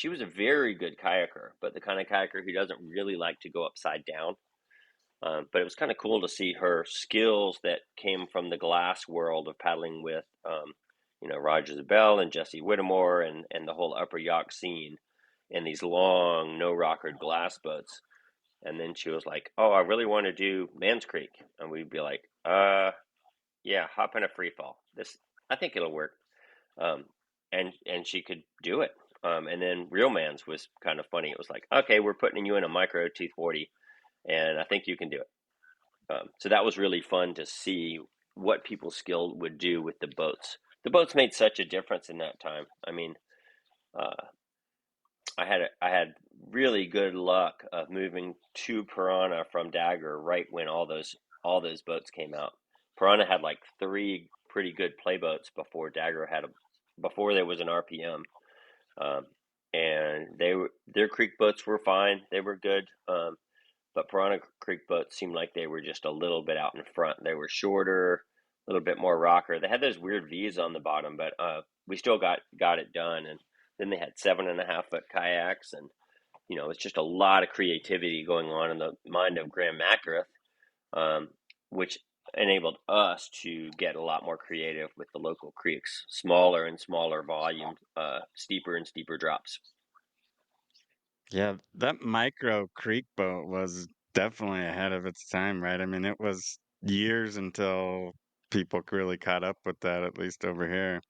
was a very good kayaker, but the kind of kayaker who doesn't really like to go upside down. But it was kind of cool to see her skills that came from the glass world of paddling with, Roger Zabel and Jesse Whittemore and the whole upper yacht scene in these long, no rockered glass boats. And then she was like, "Oh, I really want to do Mans Creek," and we'd be like, yeah, hop in a free fall. I think it'll work." Um, and she could do it. And then Real Man's was kind of funny. It was like, "Okay, we're putting you in a micro T40, and I think you can do it." So that was really fun to see what people's skill would do with the boats. The boats made such a difference in that time. I mean, uh, I had really good luck of moving to Piranha from Dagger right when all those boats came out. Piranha had like three pretty good playboats before Dagger before there was an RPM. Um, and their creek boats were fine. They were good. But Piranha Creek boats seemed like they were just a little bit out in front. They were shorter, a little bit more rocker. They had those weird V's on the bottom, but we still got it done. And then they had 7.5 foot kayaks, and it's just a lot of creativity going on in the mind of Graham McGrath, which enabled us to get a lot more creative with the local creeks, smaller and smaller volume, steeper and steeper drops. Yeah, that micro creek boat was definitely ahead of its time, right? I mean, it was years until people really caught up with that, at least over here.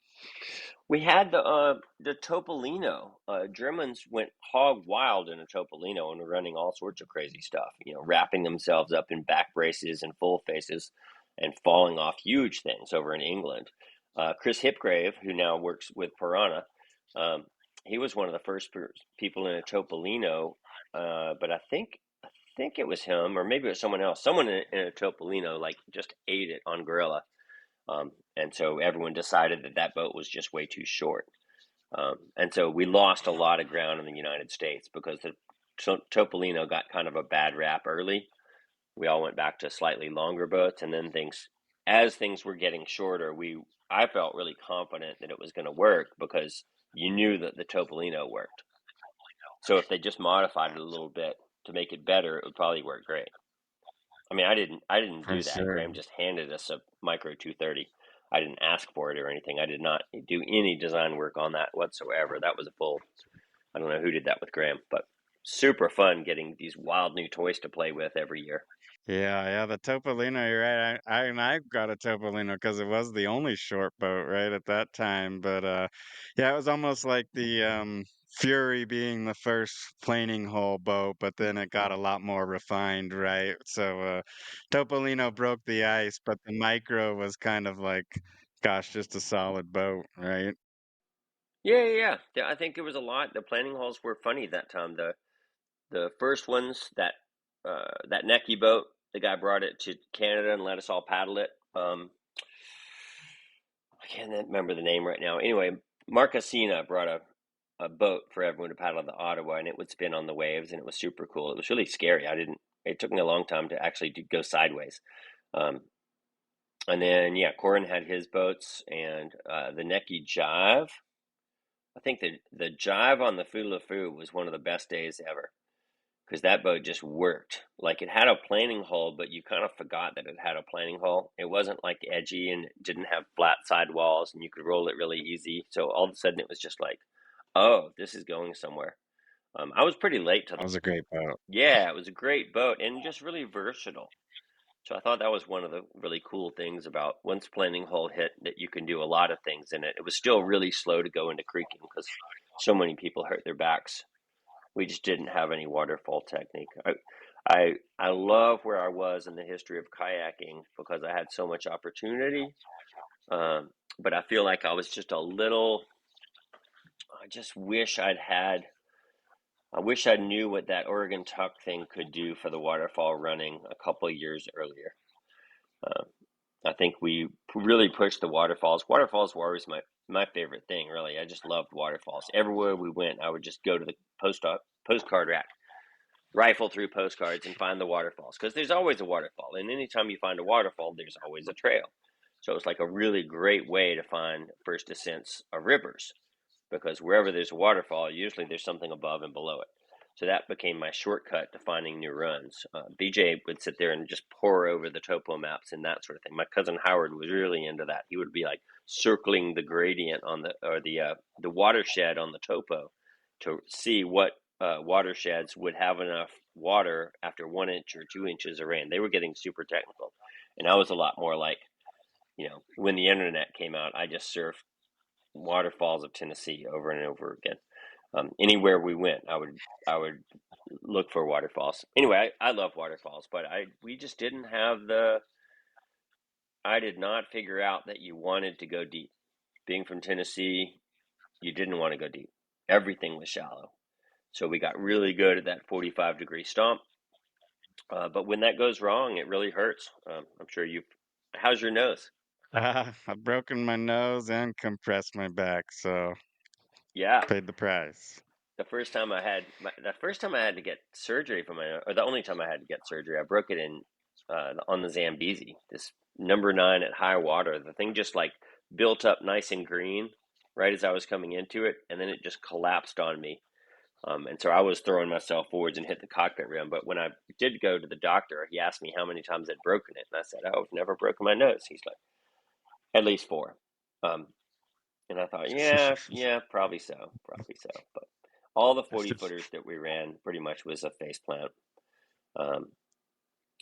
We had the Topolino. Germans went hog wild in a Topolino and were running all sorts of crazy stuff. Wrapping themselves up in back braces and full faces, and falling off huge things over in England. Chris Hipgrave, who now works with Piranha, he was one of the first people in a Topolino. But I think it was him, or maybe it was someone else. Someone in a Topolino like just ate it on Gorilla. And so everyone decided that boat was just way too short. And so we lost a lot of ground in the United States because the Topolino got kind of a bad rap early. We all went back to slightly longer boats, and then as things were getting shorter, I felt really confident that it was going to work because you knew that the Topolino worked. So if they just modified it a little bit to make it better, it would probably work great. I mean, I didn't For do that. sure. Graham just handed us a micro 230. I didn't ask for it or anything. I did not do any design work on that whatsoever. That was a full, I don't know who did that with Graham, but super fun getting these wild new toys to play with every year. Yeah, the Topolino, you're right. I got a Topolino because it was the only short boat, right, at that time. But yeah, it was almost like the Fury being the first planing hull boat, but then it got a lot more refined, right? So Topolino broke the ice, but the Micro was kind of like, gosh, just a solid boat, right? Yeah. I think there was a lot. The planning halls were funny that time. The first ones, that Necky boat, the guy brought it to Canada and let us all paddle it. I can't remember the name right now. Anyway, Marcasina brought a boat for everyone to paddle the Ottawa, and it would spin on the waves, and it was super cool. It was really scary. It took me a long time to actually go sideways. Um, and then, yeah, Corin had his boats, and the Necky Jive. I think the Jive on the Foo was one of the best days ever, because that boat just worked. Like, it had a planing hull, but you kind of forgot that it had a planing hull. It wasn't like edgy, and it didn't have flat sidewalls, and you could roll it really easy. So all of a sudden it was just like, oh, this is going somewhere. I was pretty late to That the, was a great boat. yeah, it was a great boat and just really versatile. So I thought that was one of the really cool things about once planing hull hit, that you can do a lot of things in it. It was still really slow to go into creeking because so many people hurt their backs. We just didn't have any waterfall technique. I love where I was in the history of kayaking because I had so much opportunity. But I feel like I was just a little. I just wish I'd had. I wish I knew what that Oregon Tuck thing could do for the waterfall running a couple of years earlier. Uh, I think we really pushed the waterfalls. Waterfalls were always my favorite thing, really. I just loved waterfalls. Everywhere we went, I would just go to the postcard rack, rifle through postcards, and find the waterfalls because there's always a waterfall. And anytime you find a waterfall, there's always a trail. So it's like a really great way to find first descents of rivers because wherever there's a waterfall, usually there's something above and below it. So that became my shortcut to finding new runs. BJ would sit there and just pore over the topo maps and that sort of thing. My cousin Howard was really into that. He would be like circling the gradient on the watershed on the topo to see what watersheds would have enough water after 1 inch or 2 inches of rain. They were getting super technical, and I was a lot more like, when the internet came out, I just surfed waterfalls of Tennessee over and over again. Anywhere we went, I would look for waterfalls. Anyway, I love waterfalls, but we just didn't have the. I did not figure out that you wanted to go deep. Being from Tennessee, you didn't want to go deep. Everything was shallow, so we got really good at that 45-degree stomp. But when that goes wrong, it really hurts. I'm sure you. How's your nose? I've broken my nose and compressed my back, so Yeah, paid the price. the first time I had to get surgery for or the only time I had to get surgery, I broke it in on the Zambezi, this number 9 at high water. The thing just like built up nice and green right as I was coming into it, and then it just collapsed on me. And so I was throwing myself forwards and hit the cockpit rim. But when I did go to the doctor, he asked me how many times I'd broken it, and I said, "Oh, I've never broken my nose." He's like, "At least 4." Um, and I thought, yeah, probably so, probably so. But all the 40-footers that we ran pretty much was a face plant, um,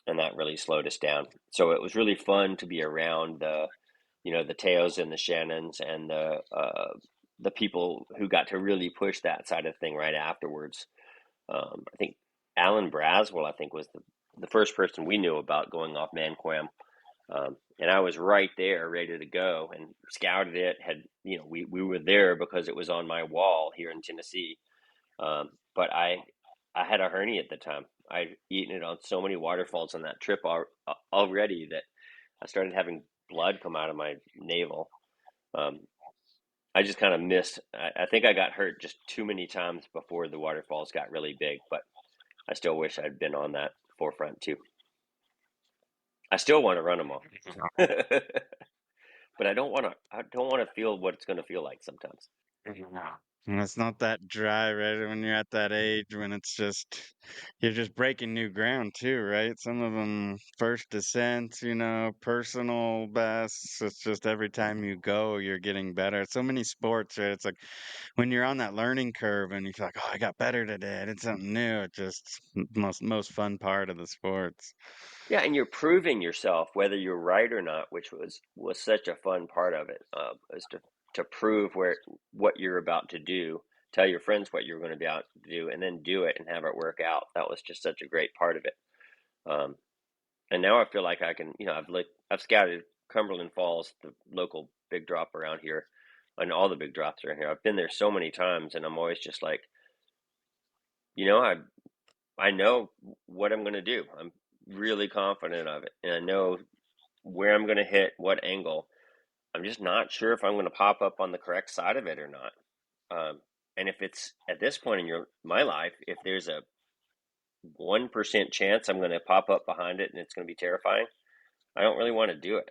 and that really slowed us down. So it was really fun to be around the Teos and the Shannons and the people who got to really push that side of thing right afterwards. I think Alan Braswell, I think, was the first person we knew about going off Manquam. And I was right there, ready to go, and scouted it. We were there because it was on my wall here in Tennessee. But I had a hernia at the time. I'd eaten it on so many waterfalls on that trip already that I started having blood come out of my navel. Um, I just kind of missed. I think I got hurt just too many times before the waterfalls got really big, but I still wish I'd been on that forefront too. I still want to run them all, but I don't want to. I don't want to feel what it's going to feel like sometimes. And it's not that dry, right? When you're at that age, when you're just breaking new ground too, right? Some of them first descents, personal bests. It's just every time you go, you're getting better. So many sports, right? It's like when you're on that learning curve and you feel like, oh, I got better today. I did something new. It's just most fun part of the sports. Yeah, and you're proving yourself whether you're right or not, which was such a fun part of it. Is to prove what you're about to do, tell your friends what you're going to be out to do, and then do it and have it work out. That was just such a great part of it. Um, and now I feel like I can, I've scouted Cumberland Falls, the local big drop around here, and all the big drops around here. I've been there so many times, and I'm always just like, I know what I'm going to do. I'm really confident of it, and I know where I'm going to hit, what angle. I'm just not sure if I'm going to pop up on the correct side of it or not. And if it's at this point in my life, if there's a 1% chance I'm going to pop up behind it and it's going to be terrifying, I don't really want to do it.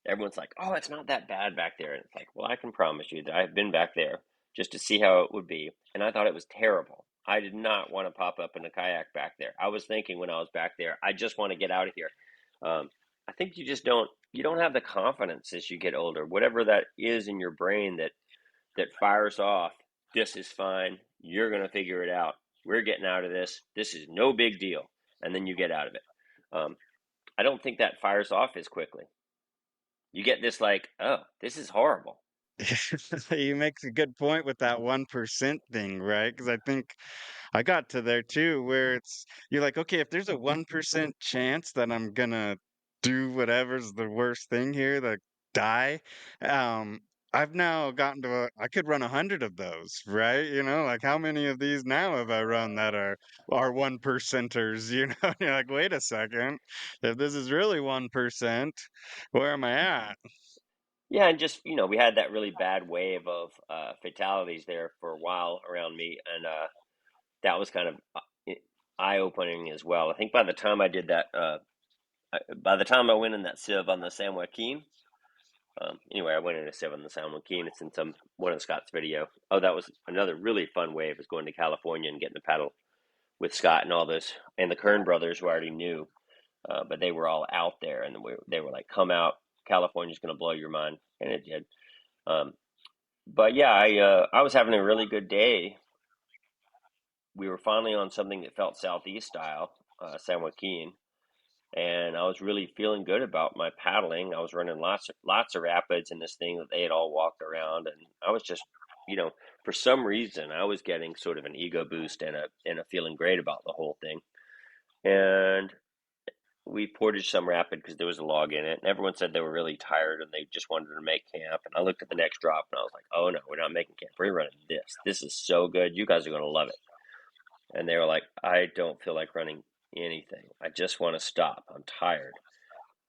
Everyone's like, "Oh, it's not that bad back there." And it's like, well, I can promise you that I've been back there just to see how it would be. And I thought it was terrible. I did not want to pop up in a kayak back there. I was thinking when I was back there, I just want to get out of here. I think you don't have the confidence as you get older, whatever that is in your brain that fires off. This is fine. You're going to figure it out. We're getting out of this. This is no big deal. And then you get out of it. I don't think that fires off as quickly. You get this like, oh, this is horrible. You make a good point with that 1% thing, right? Because I think I got to there too, where it's you're like, okay, if there's a 1% chance that I'm gonna do whatever's the worst thing here, like die, um, I've now gotten to I could run 100 of those, right? Like how many of these now have I run that are 1%ers, And you're like, wait a second, if this is really 1%, where am I at? Yeah, and just we had that really bad wave of fatalities there for a while around me, and that was kind of eye-opening as well. I think by the time I did that, by the time I went in that sieve on the San Joaquin, anyway, I went in a sieve on the San Joaquin. It's in one of Scott's video. Oh, that was another really fun wave, was going to California and getting to paddle with Scott and all those, and the Kern brothers who I already knew, but they were all out there, and they were like, "Come out, California's going to blow your mind," and it did. Um, but yeah, I was having a really good day. We were finally on something that felt southeast style, San Joaquin, and I was really feeling good about my paddling. I was running lots of rapids in this thing that they had all walked around, and I was just, for some reason, I was getting sort of an ego boost and a feeling great about the whole thing. And we portaged some rapid because there was a log in it, and everyone said they were really tired and they just wanted to make camp. And I looked at the next drop and I was like, "Oh no, we're not making camp. We're running this. This is so good. You guys are going to love it." And they were like, "I don't feel like running anything. I just want to stop. I'm tired."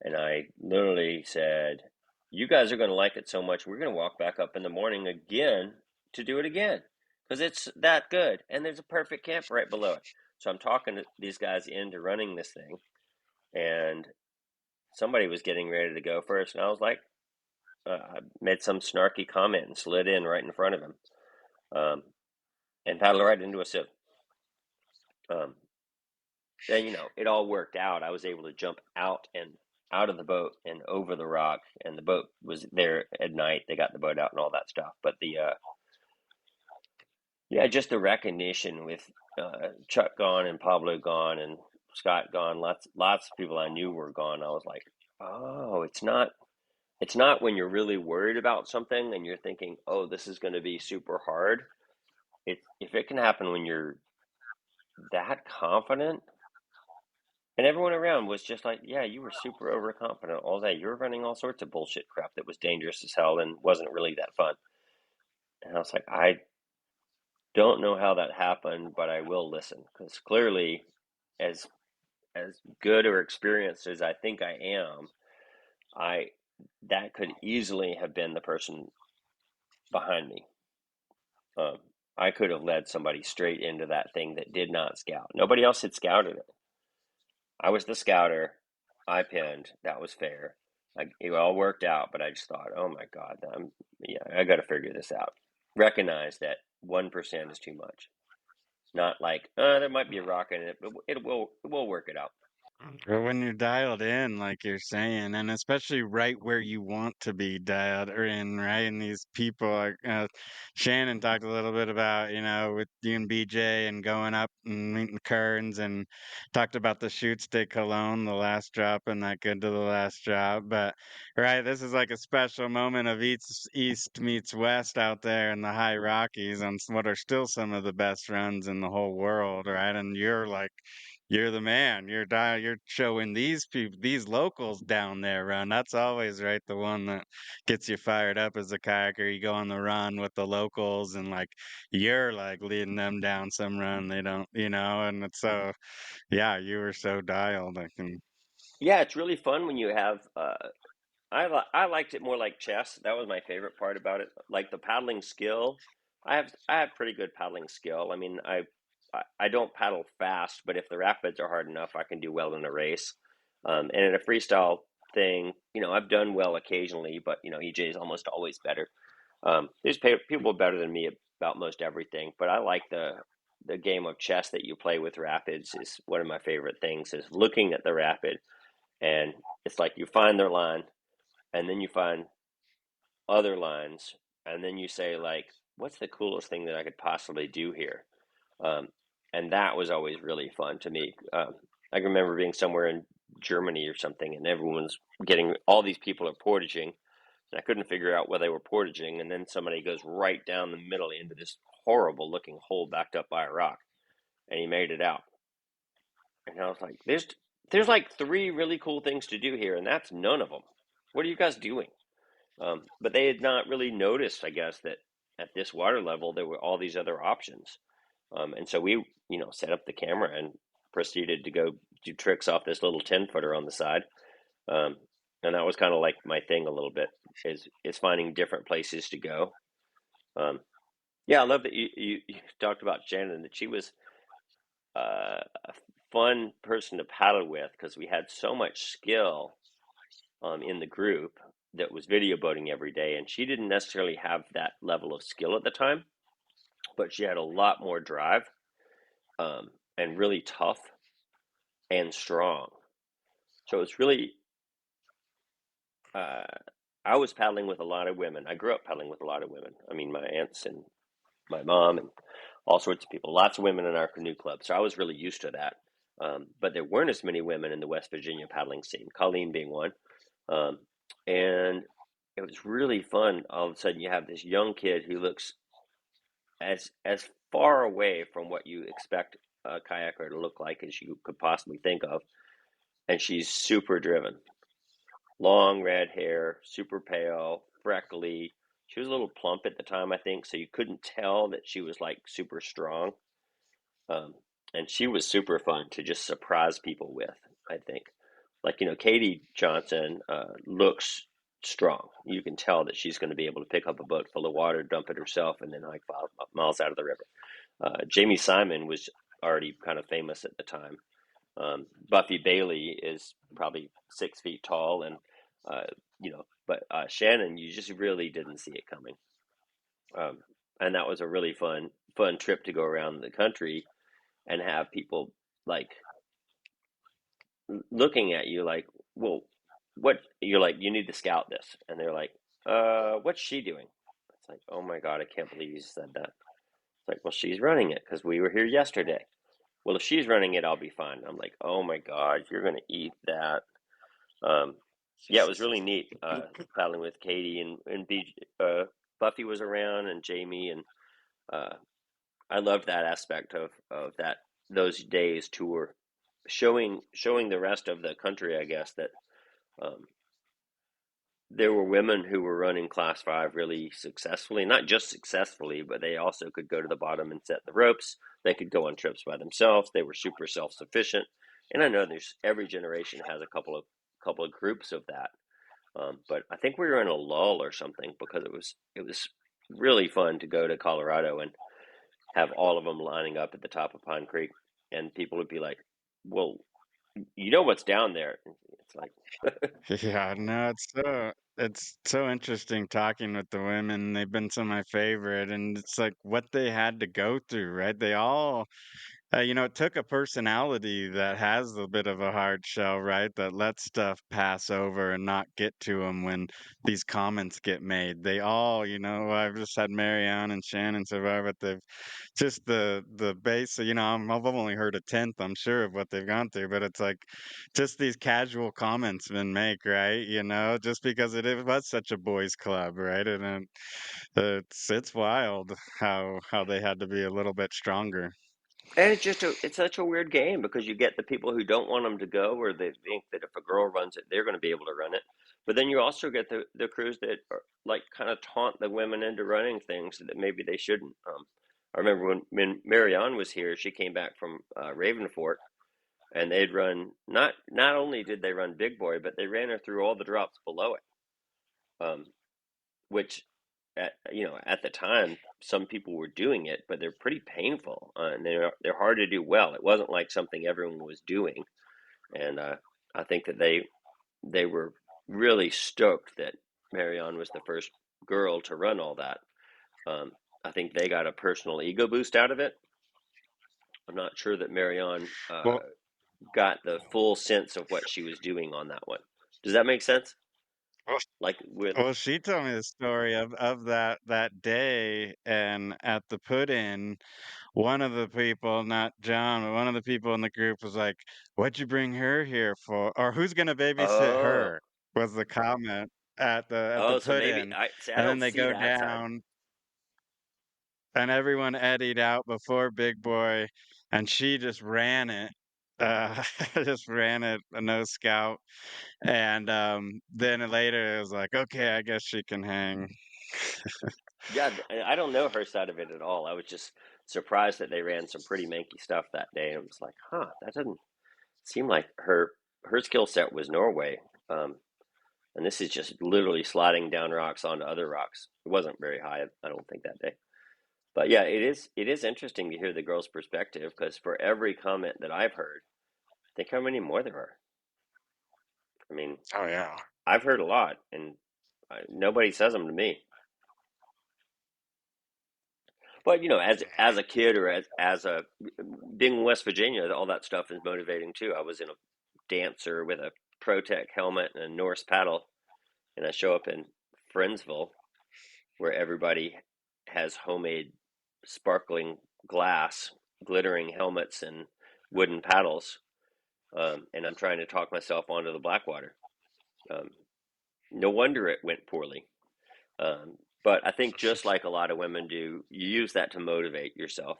And I literally said, "You guys are going to like it so much, we're going to walk back up in the morning again to do it again because it's that good. And there's a perfect camp right below it." So I'm talking to these guys into running this thing, and somebody was getting ready to go first, and I was like, I made some snarky comment and slid in right in front of him, and paddled right into a sieve. And it all worked out. I was able to jump out of the boat and over the rock, and the boat was there at night. They got the boat out and all that stuff. But yeah, just the recognition with Chuck gone and Pablo gone and Scott gone, lots of people I knew were gone. I was like, oh, it's not when you're really worried about something and you're thinking, oh, this is going to be super hard. If it can happen when you're that confident, and everyone around was just like, yeah, you were super overconfident all day. You were running all sorts of bullshit crap that was dangerous as hell and wasn't really that fun. And I was like, I don't know how that happened, but I will listen, because clearly, as good or experienced as I think I am, that could easily have been the person behind me. I could have led somebody straight into that thing that did not scout. Nobody else had scouted it. I was the scouter. I pinned. That was fair. It all worked out, but I just thought, oh my God, I got to figure this out. Recognize that 1% is too much. Not like, there might be a rock in it, but we'll work it out. Or when you're dialed in, like you're saying, and especially right where you want to be dialed or in, right? And these people, like Shannon talked a little bit about, with you and BJ and going up and meeting Kearns, and talked about the shoot stick cologne, the last drop, and that good to the last drop. But right, this is like a special moment of East meets West out there in the high Rockies on what are still some of the best runs in the whole world, right? And you're the man. You're showing these people, these locals down there run. That's always right, the one that gets you fired up as a kayaker. You go on the run with the locals, and like you're like leading them down some run they don't, and it's so yeah, you were so dialed. I can. Yeah, it's really fun when you have. I liked it more like chess. That was my favorite part about it. Like the paddling skill, I have pretty good paddling skill. I mean, I don't paddle fast, but if the rapids are hard enough, I can do well in a race. And in a freestyle thing, I've done well occasionally, but EJ is almost always better. There's people better than me about most everything, but I like the game of chess that you play with rapids is one of my favorite things, is looking at the rapid, and it's like you find their line, and then you find other lines, and then you say, like, what's the coolest thing that I could possibly do here? Um, and that was always really fun to me. I can remember being somewhere in Germany or something, and everyone's getting, all these people are portaging, and I couldn't figure out where they were portaging, and then somebody goes right down the middle into this horrible looking hole backed up by a rock, and he made it out. And I was like, there's like three really cool things to do here, and that's none of them. What are you guys doing? But they had not really noticed, I guess, that at this water level there were all these other options. And so we, set up the camera and proceeded to go do tricks off this little 10-footer on the side. Um, and that was kind of like my thing a little bit, is finding different places to go. Yeah, I love that you talked about Shannon, that she was a fun person to paddle with, because we had so much skill in the group that was video boating every day, and she didn't necessarily have that level of skill at the time, but she had a lot more drive, and really tough and strong. So it's really, I was paddling with a lot of women. I grew up paddling with a lot of women. I mean, my aunts and my mom and all sorts of people, lots of women in our canoe club. So I was really used to that. But there weren't as many women in the West Virginia paddling scene, Colleen being one. Um, and it was really fun. All of a sudden, you have this young kid who looks as far away from what you expect a kayaker to look like as you could possibly think of, and she's super driven. Long red hair, super pale, freckly. She was a little plump at the time, I think, so you couldn't tell that she was like super strong. Um, and she was super fun to just surprise people with, I think. Like, Katie Johnson looks strong. You can tell that she's going to be able to pick up a boat full of water, dump it herself, and then hike 5 miles out of the river. Jamie Simon was already kind of famous at the time. Buffy Bailey is probably 6 feet tall, and but Shannon, you just really didn't see it coming. And that was a really fun trip to go around the country and have people like looking at you like, well, what, you're like, you need to scout this, and they're like, what's she doing? It's like, oh my God, I can't believe you said that. It's like, well, she's running it because we were here yesterday. Well, if she's running it, I'll be fine. I'm like, oh my God, you're gonna eat that. Yeah, it was really neat paddling with Katie, and Buffy was around, and Jamie, and I loved that aspect of those days tour, showing the rest of the country, I guess, that um, there were women who were running Class 5 really successfully. Not just successfully, but they also could go to the bottom and set the ropes. They could go on trips by themselves. They were super self-sufficient. And I know there's every generation has a couple of groups of that. But I think we were in a lull or something, because it was really fun to go to Colorado and have all of them lining up at the top of Pine Creek, and people would be like, "Well, you know what's down there?" It's like, Yeah, no, it's so interesting talking with the women. They've been some of my favorite, and it's like what they had to go through, right? They all it took a personality that has a bit of a hard shell, right? That lets stuff pass over and not get to them when these comments get made. They all, I've just had Marianne and Shannon survive, but they've just the base. I've only heard a tenth, I'm sure, of what they've gone through, but it's like just these casual comments been make, right? Just because it was such a boys' club, right? And it's wild how they had to be a little bit stronger. and it's such a weird game, because you get the people who don't want them to go, or they think that if a girl runs it, they're going to be able to run it. But then you also get the crews that are, like, kind of taunt the women into running things that maybe they shouldn't. I remember when Marianne was here, she came back from Ravenfort, and they'd run, not only did they run Big Boy, but they ran her through all the drops below it, um, which at the time some people were doing it, but they're pretty painful, and they're hard to do well. It wasn't like something everyone was doing, and I think that they were really stoked that Marianne was the first girl to run all that. I think they got a personal ego boost out of it, I'm not sure that Marianne Well, got the full sense of what she was doing on that one. Does that make sense? well, Like with well, she told me the story of that day, and at the put-in, one of the people, not John, but one of the people in the group was like, "What'd you bring her here for?" Or "Who's gonna babysit oh her?" was the comment at the oh, so maybe put-in, I see. I and then don't they see go that side. down, and everyone eddied out before Big Boy, and she just ran it, uh, just ran it, no scout, and then later it was like, okay, I guess she can hang. Yeah, I don't know her side of it at all. I was just surprised that they ran some pretty manky stuff that day, and I was like, huh, that doesn't seem like her skill set was Norway. Um, and this is just literally sliding down rocks onto other rocks. It wasn't very high, I don't think that day. But yeah, it is interesting to hear the girl's perspective because for every comment that I've heard, think how many more there are. I mean, Oh yeah. I've heard a lot, and nobody says them to me. But as a kid or as a being in West Virginia, all that stuff is motivating too. I was in a dancer with a ProTech helmet and a Norse paddle, and I show up in Friendsville where everybody has homemade sparkling glass, glittering helmets, and wooden paddles, and I'm trying to talk myself onto the Blackwater. Um, no wonder it went poorly. But I think just like a lot of women do, you use that to motivate yourself.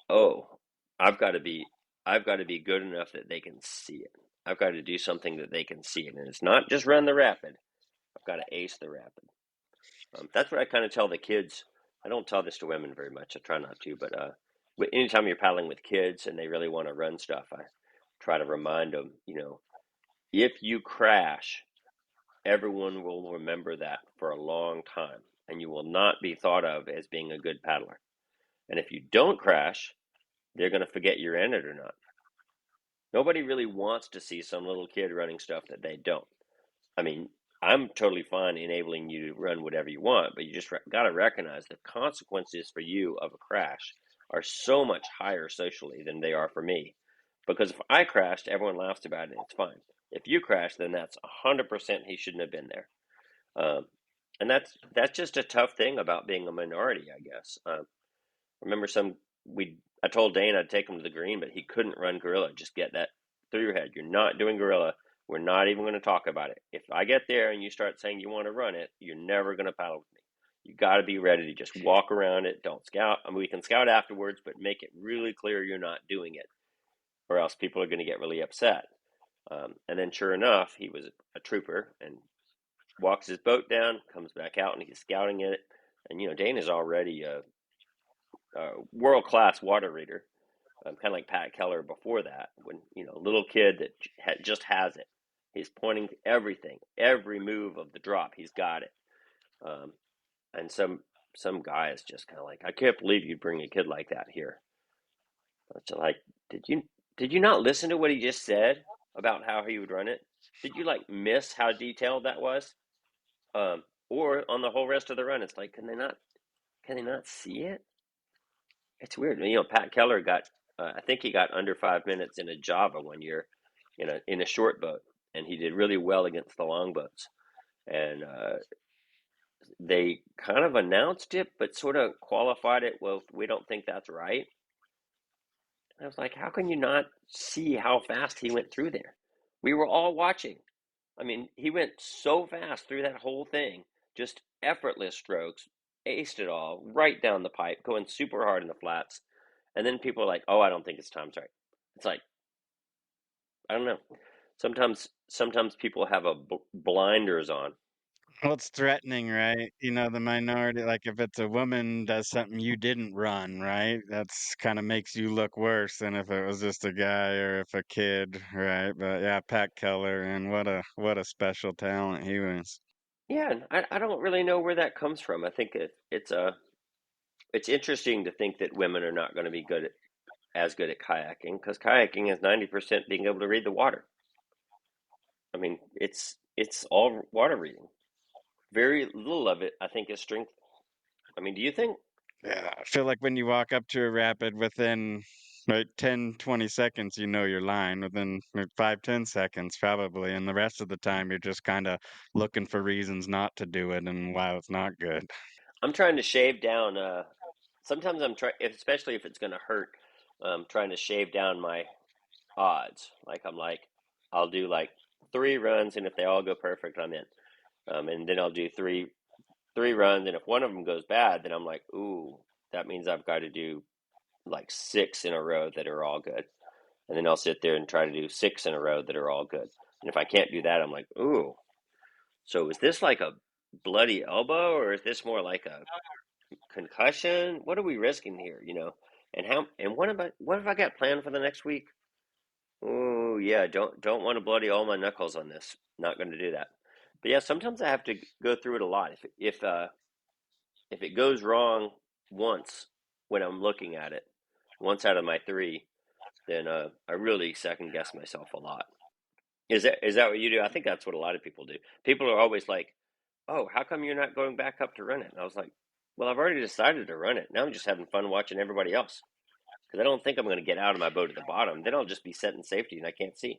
Oh, I've got to be, I've got to be good enough that they can see it. I've got to do something that they can see it, and it's not just run the rapid. I've got to ace the rapid. That's what I kind of tell the kids. I don't tell this to women very much. I try not to, but anytime you're paddling with kids and they really want to run stuff, I try to remind them, if you crash, everyone will remember that for a long time, and you will not be thought of as being a good paddler. And if you don't crash, they're going to forget you're in it or not. Nobody really wants to see some little kid running stuff that they don't. I mean, I'm totally fine enabling you to run whatever you want, but you just got to recognize the consequences for you of a crash are so much higher socially than they are for me. Because if I crashed, everyone laughs about it and it's fine. If you crash, then that's 100% he shouldn't have been there. Um, and that's just a tough thing about being a minority, I guess. Remember I told Dane I'd take him to the green, but he couldn't run gorilla. Just get that through your head. You're not doing gorilla. We're not even going to talk about it. If I get there and you start saying you want to run it, you're never going to paddle with me. You got to be ready to just walk around it. Don't scout. I mean, we can scout afterwards, but make it really clear you're not doing it, or else people are going to get really upset. And then, sure enough, he was a trooper and walks his boat down, comes back out, and he's scouting it. And Dane is already a world class water reader, kind of like Pat Keller before that. When little kid that just has it, he's pointing to everything, every move of the drop, he's got it. Um, and some guy is just kind of like, I can't believe you'd bring a kid like that here. It's like, did you not listen to what he just said about how he would run it? Did you like miss how detailed that was? Or on the whole rest of the run, it's like, can they not see it? It's weird. Pat Keller got, I think he got under 5 minutes in a Java one year, in a short boat, and he did really well against the long boats. And they kind of announced it, but sort of qualified it. Well, we don't think that's right. And I was like, how can you not see how fast he went through there? We were all watching. I mean, he went so fast through that whole thing, just effortless strokes, aced it all, right down the pipe, going super hard in the flats. And then people are like, "Oh, I don't think his time's right." It's like, I don't know. Sometimes people have a blinders on. Well, it's threatening, right? The minority, like if it's a woman does something you didn't run, right? That's kind of makes you look worse than if it was just a guy or if a kid, right? But yeah, Pat Keller, and what a special talent he was. Yeah, and I don't really know where that comes from. I think it's interesting to think that women are not going to be as good at kayaking because kayaking is 90% being able to read the water. I mean, it's all water reading. Very little of it, I think, is strength. I mean, do you think? Yeah, I feel like when you walk up to a rapid within like 10, 20 seconds, you know your line within like 5, 10 seconds probably. And the rest of the time, you're just kind of looking for reasons not to do it and why it's not good. I'm trying to shave down. Sometimes I'm trying, especially if it's going to hurt. Trying to shave down my odds. I'll do like 3 runs, and if they all go perfect, I'm in. And then I'll do three runs, and if one of them goes bad, then I'm like, ooh, that means I've got to do like 6 in a row that are all good. And then I'll sit there and try to do 6 in a row that are all good. And if I can't do that, I'm like, ooh, so is this like a bloody elbow, or is this more like a concussion? What are we risking here, And what have I got planned for the next week? Oh yeah, don't want to bloody all my knuckles on this. Not going to do that. But yeah, sometimes I have to go through it a lot. If it goes wrong once when I'm looking at it, once out of my three, then I really second guess myself a lot. Is that what you do? I think that's what a lot of people do. People are always like, "Oh, how come you're not going back up to run it?" And I was like, "Well, I've already decided to run it. Now I'm just having fun watching everybody else because I don't think I'm going to get out of my boat at the bottom. Then I'll just be set in safety and I can't see."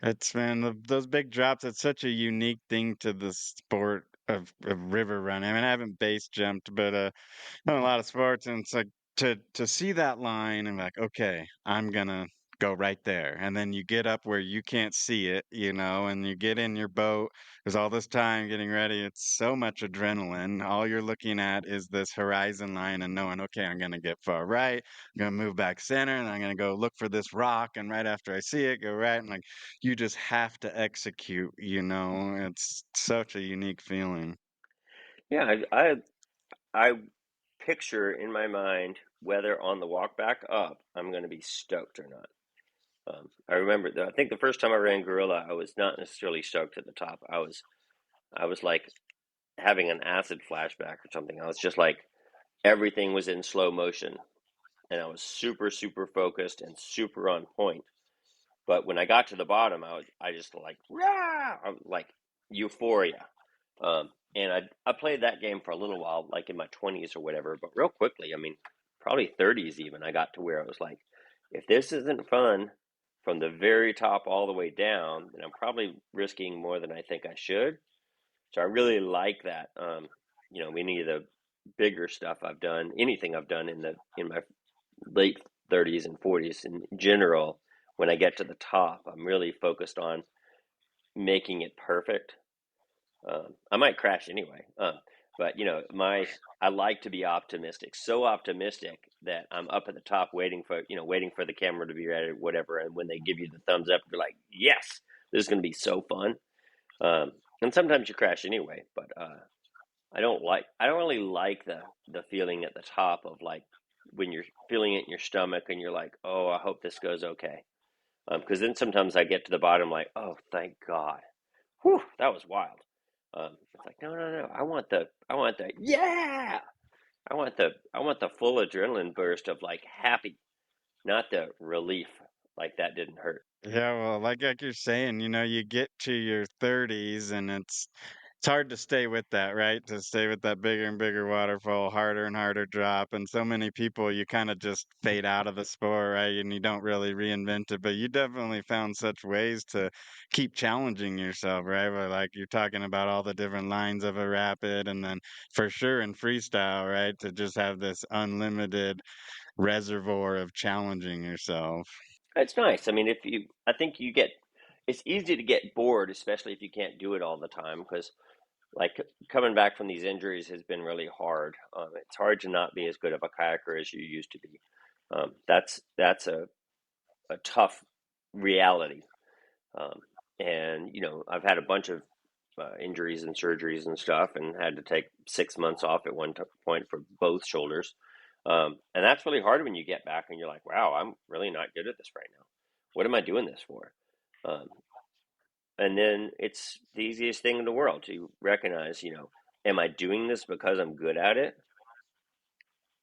It's man, those big drops, it's such a unique thing to the sport of river running. I mean, I haven't base jumped, but done a lot of sports, and it's like to see that line and like, okay, I'm gonna go right there, and then you get up where you can't see it, and you get in your boat. There's all this time getting ready. It's so much adrenaline. All you're looking at is this horizon line and knowing, okay, I'm gonna get far right, I'm gonna move back center, and I'm gonna go look for this rock, and right after I see it, go right, and like you just have to execute. It's such a unique feeling. Yeah, I picture in my mind whether on the walk back up I'm going to be stoked or not. I remember I think the first time I ran gorilla, I was not necessarily stoked at the top. I was like having an acid flashback or something. I was just like everything was in slow motion, and I was super super focused and super on point. But when I got to the bottom, I just like rah, I was like euphoria. And I played that game for a little while, like in my 20s or whatever. But real quickly, I mean, probably 30s even, I got to where I was like, if this isn't fun from the very top all the way down, then I'm probably risking more than I think I should. So I really like that. Any of the bigger stuff I've done, anything I've done in my late 30s and 40s in general, when I get to the top, I'm really focused on making it perfect. I might crash anyway, but I like to be optimistic, so optimistic that I'm up at the top waiting for the camera to be ready, whatever. And when they give you the thumbs up, you're like, yes, this is going to be so fun. And sometimes you crash anyway, but I don't really like the feeling at the top of like when you're feeling it in your stomach and you're like, oh, I hope this goes okay. Because then sometimes I get to the bottom like, oh, thank God. Whew, that was wild. It's like, no, no, no. Yeah. I want the full adrenaline burst of like happy, not the relief. Like that didn't hurt. Yeah, well, like you're saying, you get to your 30s and it's hard to stay with that, right? To stay with that bigger and bigger waterfall, harder and harder drop. And so many people, you kind of just fade out of the sport, right? And you don't really reinvent it. But you definitely found such ways to keep challenging yourself, right? Where like you're talking about all the different lines of a rapid, and then for sure in freestyle, right? To just have this unlimited reservoir of challenging yourself. It's nice. I mean, I think it's easy to get bored, especially if you can't do it all the time, because like coming back from these injuries has been really hard. It's hard to not be as good of a kayaker as you used to be. That's a tough reality. Um, and I've had a bunch of injuries and surgeries and stuff, and had to take 6 months off at one point for both shoulders. And that's really hard when you get back and you're like, wow, I'm really not good at this right now. What am I doing this for? Um, and then it's the easiest thing in the world to recognize, am I doing this because I'm good at it?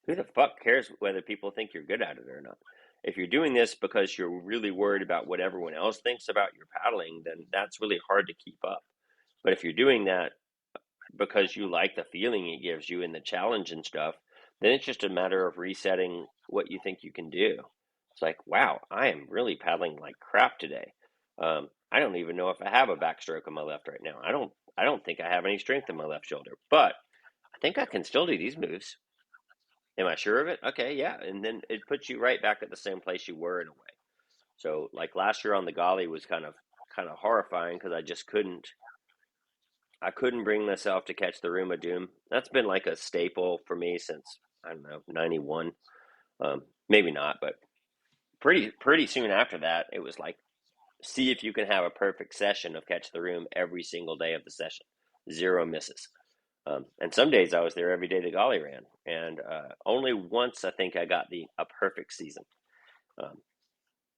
Who the fuck cares whether people think you're good at it or not? If you're doing this because you're really worried about what everyone else thinks about your paddling, then that's really hard to keep up. But if you're doing that because you like the feeling it gives you and the challenge and stuff, Then it's just a matter of resetting what you think you can do. It's like, wow, I am really paddling like crap today. I don't even know if I have a backstroke on my left right now. I don't think I have any strength in my left shoulder, but I think I can still do these moves. Am I sure of it? Okay, yeah. And then it puts you right back at the same place you were in a way. So like last year on the Golly was kind of horrifying because I couldn't bring myself to catch the Room of Doom. That's been like a staple for me since I don't know, 91. Maybe not, but pretty soon after that, it was like see if you can have a perfect session of Catch the Room every single day of the session, zero misses. And some days I was there every day the Golly ran, and only once I think I got a perfect season. Um,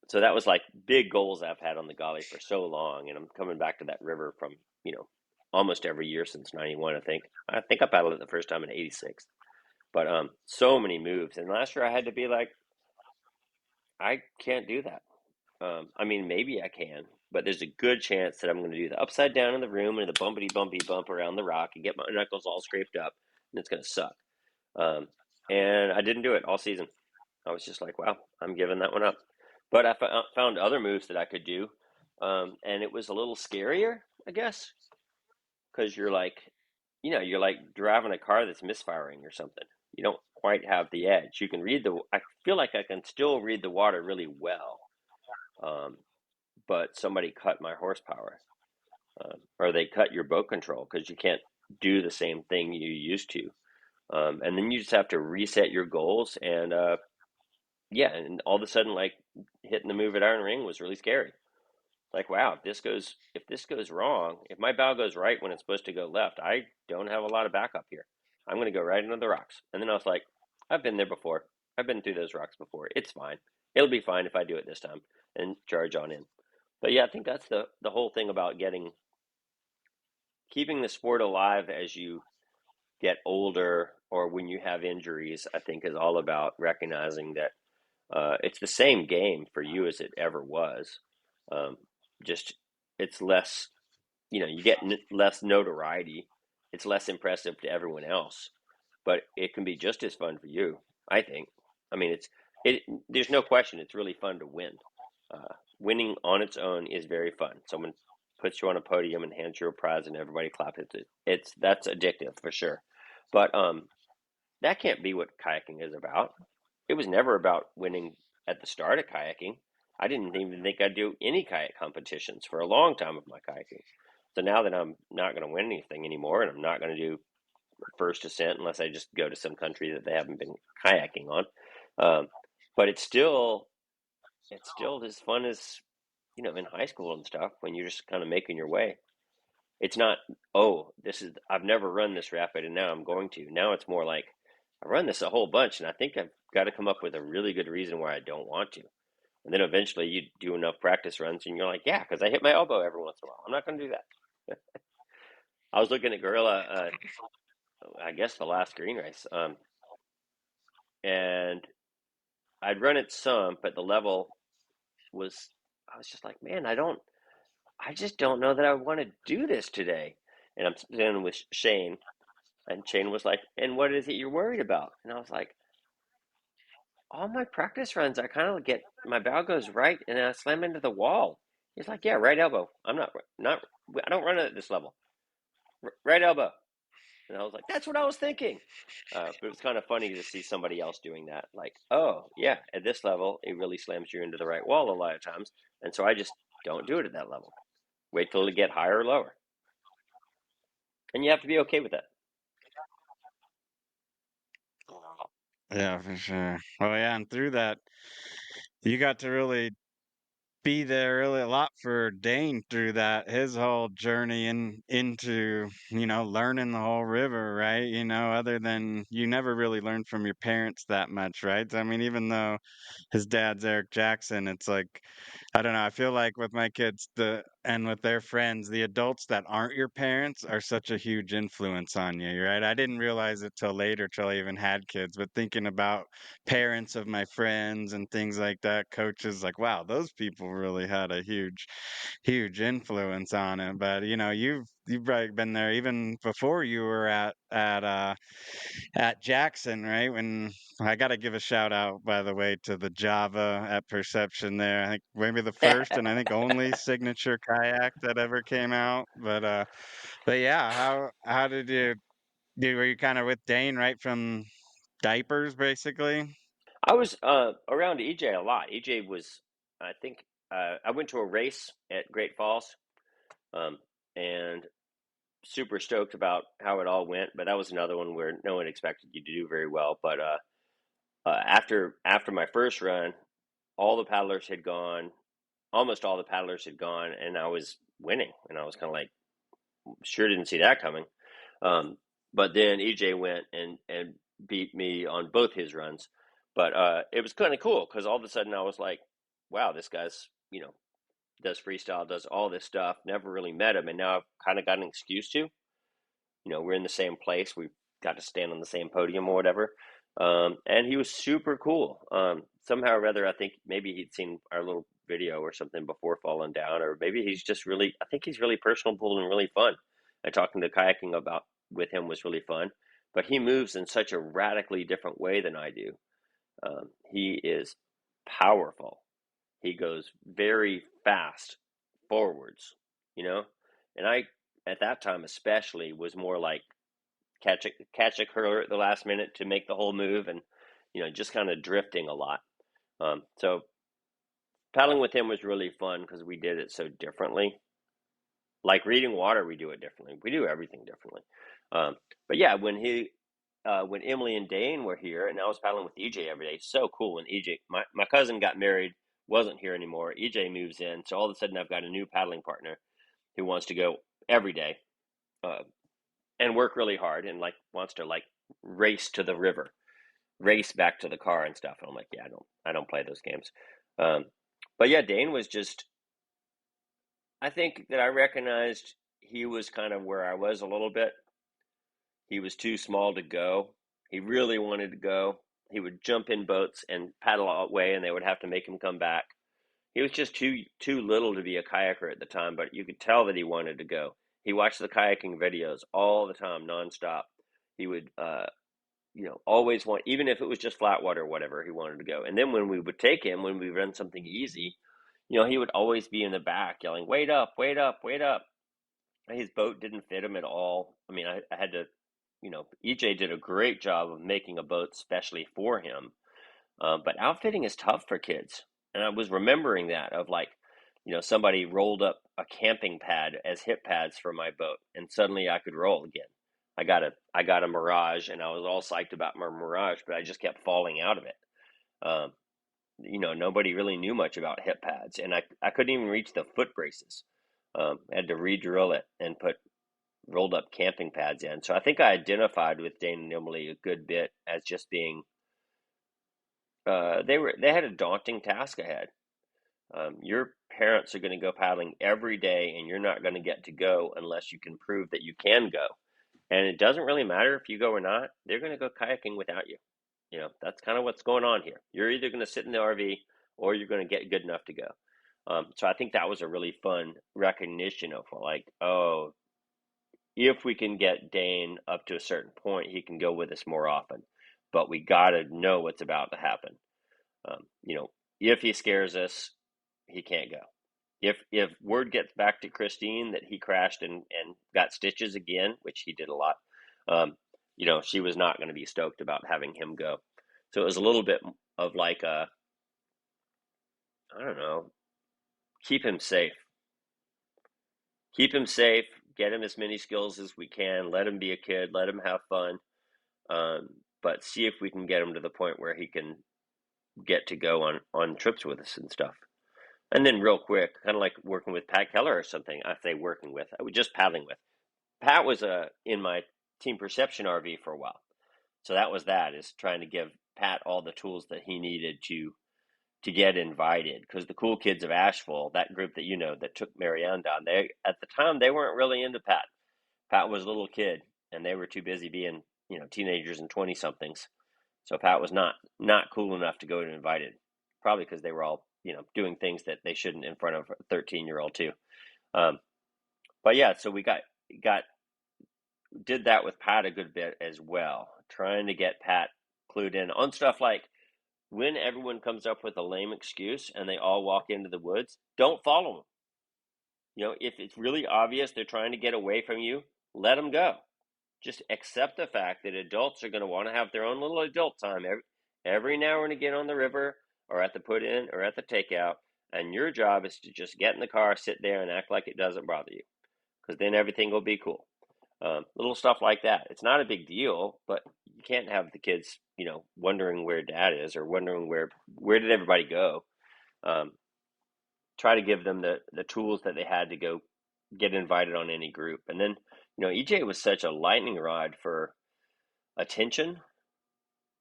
so that was like big goals I've had on the Golly for so long, and I'm coming back to that river from you know almost every year since '91. I think I paddled it the first time in '86, but so many moves, and last year I had to be like, I can't do that. I mean, maybe I can, but there's a good chance that I'm going to do the upside down in the room and the bumpity bumpy bump around the rock and get my knuckles all scraped up, and it's going to suck. Um, and I didn't do it all season. I was just like, wow, I'm giving that one up. But I found other moves that I could do, and it was a little scarier, I guess, because you're like driving a car that's misfiring or something. You don't quite have the edge. You can read I feel like I can still read the water really well, um, but somebody cut my horsepower, or they cut your boat control because you can't do the same thing you used to. And then you just have to reset your goals, and yeah, and all of a sudden, like hitting the move at Iron Ring was really scary. Like, wow, if this goes wrong, if my bow goes right when it's supposed to go left, I don't have a lot of backup here. I'm going to go right into the rocks. And then I was like, I've been there before. I've been through those rocks before. It's fine. It'll be fine if I do it this time and charge on in. But yeah, I think that's the whole thing about keeping the sport alive as you get older or when you have injuries. I think is all about recognizing that it's the same game for you as it ever was. Um, just it's less, you get less notoriety. It's less impressive to everyone else, but it can be just as fun for you. I think. I mean, it. There's no question. It's really fun to win. Winning on its own is very fun. Someone puts you on a podium and hands you a prize, and everybody claps. That's addictive for sure. But that can't be what kayaking is about. It was never about winning at the start of kayaking. I didn't even think I'd do any kayak competitions for a long time of my kayaking. So now that I'm not going to win anything anymore, and I'm not going to do first ascent unless I just go to some country that they haven't been kayaking on, um, but it's still as fun as in high school and stuff when you're just kind of making your way. It's not, oh, I've never run this rapid and now I'm going to. Now it's more like I run this a whole bunch and I think I've got to come up with a really good reason why I don't want to. And then eventually you do enough practice runs and you're like, yeah, because I hit my elbow every once in a while. I'm not going to do that. I was looking at Gorilla, I guess the last green race, and I'd run it some, but the level I was just like, man, I just don't know that I want to do this today. And I'm standing with Shane, and Shane was like, and what is it you're worried about? And I was like, all my practice runs, I kind of get my bow goes right and I slam into the wall. He's like, yeah, right elbow. I don't run it at this level. Right elbow. And I was like, that's what I was thinking. But it was kind of funny to see somebody else doing that. Like, oh, yeah, at this level, it really slams you into the right wall a lot of times. And so I just don't do it at that level. Wait till it get higher or lower. And you have to be okay with that. Yeah, for sure. Oh yeah, and through that, you got to really be there really a lot for Dane through that his whole journey into learning the whole river, right? Other than you never really learned from your parents that much, right? I mean, even though his dad's Eric Jackson, it's like I don't know. I feel like with my kids, and with their friends, the adults that aren't your parents are such a huge influence on you, right? I didn't realize it till later, till I even had kids, but thinking about parents of my friends and things like that, coaches, like, wow, those people really had a huge, huge influence on it. But you've you've probably been there even before you were at Jackson, right? When I got to give a shout out, by the way, to the Java at Perception there. I think maybe the first and I think only signature kayak that ever came out. But yeah, how did were you kind of with Dane right from diapers, basically? I was around EJ a lot. EJ was, I think, I went to a race at Great Falls, um, and super stoked about how it all went. But that was another one where no one expected you to do very well. But after my first run, all the paddlers had gone, almost all the paddlers had gone, and I was winning, and I was kind of like, sure didn't see that coming. Um, but then EJ went and beat me on both his runs. But it was kind of cool because all of a sudden I was like, wow, this guy's, does freestyle, does all this stuff. Never really met him, and now I've kind of got an excuse to. We're in the same place. We've got to stand on the same podium or whatever. And he was super cool. Somehow or other, I think maybe he'd seen our little video or something before falling down, or maybe he's just really, I think he's really personable and really fun. And talking to kayaking about with him was really fun. But he moves in such a radically different way than I do. He is powerful. He goes very fast forwards, you know? And I, at that time especially, was more like catch a curler at the last minute to make the whole move, and just kind of drifting a lot. So paddling with him was really fun because we did it so differently. Like reading water, we do it differently. We do everything differently. But yeah, when Emily and Dane were here, and I was paddling with EJ every day, so cool. When EJ, my cousin got married, wasn't here anymore. EJ moves in, so all of a sudden I've got a new paddling partner who wants to go every day. And work really hard and like wants to like race to the river, race back to the car and stuff. And I'm like, yeah, I don't play those games. But yeah, Dane was just, I think that I recognized he was kind of where I was a little bit. He was too small to go. He really wanted to go. He would jump in boats and paddle away, and they would have to make him come back. He was just too little to be a kayaker at the time, but you could tell that he wanted to go. He watched the kayaking videos all the time, nonstop. He would, always want, even if it was just flat water or whatever, he wanted to go. And then when we would take him, when we run something easy, he would always be in the back yelling, "Wait up, wait up, wait up." His boat didn't fit him at all. I mean, I had to, EJ did a great job of making a boat specially for him. But outfitting is tough for kids. And I was remembering that of like, somebody rolled up a camping pad as hip pads for my boat, and suddenly I could roll again. I got a Mirage, and I was all psyched about my Mirage, but I just kept falling out of it. Um, Nobody really knew much about hip pads, and I couldn't even reach the foot braces. I had to re-drill it and put rolled up camping pads in. So I think I identified with Dane and Emily a good bit as just being they had a daunting task ahead. Your parents are going to go paddling every day, and you're not going to get to go unless you can prove that you can go. And it doesn't really matter if you go or not. They're going to go kayaking without you. That's kind of what's going on here. You're either going to sit in the RV or you're going to get good enough to go. So I think that was a really fun recognition of like, oh, if we can get Dane up to a certain point, he can go with us more often. But we got to know what's about to happen. Um, you know, if he scares us, he can't go. If word gets back to Christine that he crashed and got stitches again, which he did a lot, she was not going to be stoked about having him go. So it was a little bit of like I don't know, keep him safe. Keep him safe, get him as many skills as we can, let him be a kid, let him have fun, but see if we can get him to the point where he can get to go on trips with us and stuff. And then real quick, kind of like working with Pat Keller or something, I say working with, I was just paddling with. Pat was in my Team Perception RV for a while. So that is trying to give Pat all the tools that he needed to get invited. Because the cool kids of Asheville, that group that that took Marianne down, they at the time they weren't really into Pat. Pat was a little kid, and they were too busy being teenagers and 20 somethings. So Pat was not cool enough to go and invited. Probably because they were all doing things that they shouldn't in front of a 13-year-old too. But yeah, so we got did that with Pat a good bit as well, trying to get Pat clued in on stuff like when everyone comes up with a lame excuse and they all walk into the woods, don't follow them. If it's really obvious they're trying to get away from you, let them go. Just accept the fact that adults are going to want to have their own little adult time every now and again on the river or at the put in or at the takeout. And your job is to just get in the car, sit there, and act like it doesn't bother you, because then everything will be cool. Little stuff like that. It's not a big deal, but you can't have the kids, wondering where dad is or wondering where did everybody go. Try to give them the tools that they had to go get invited on any group. And then, EJ was such a lightning rod for attention.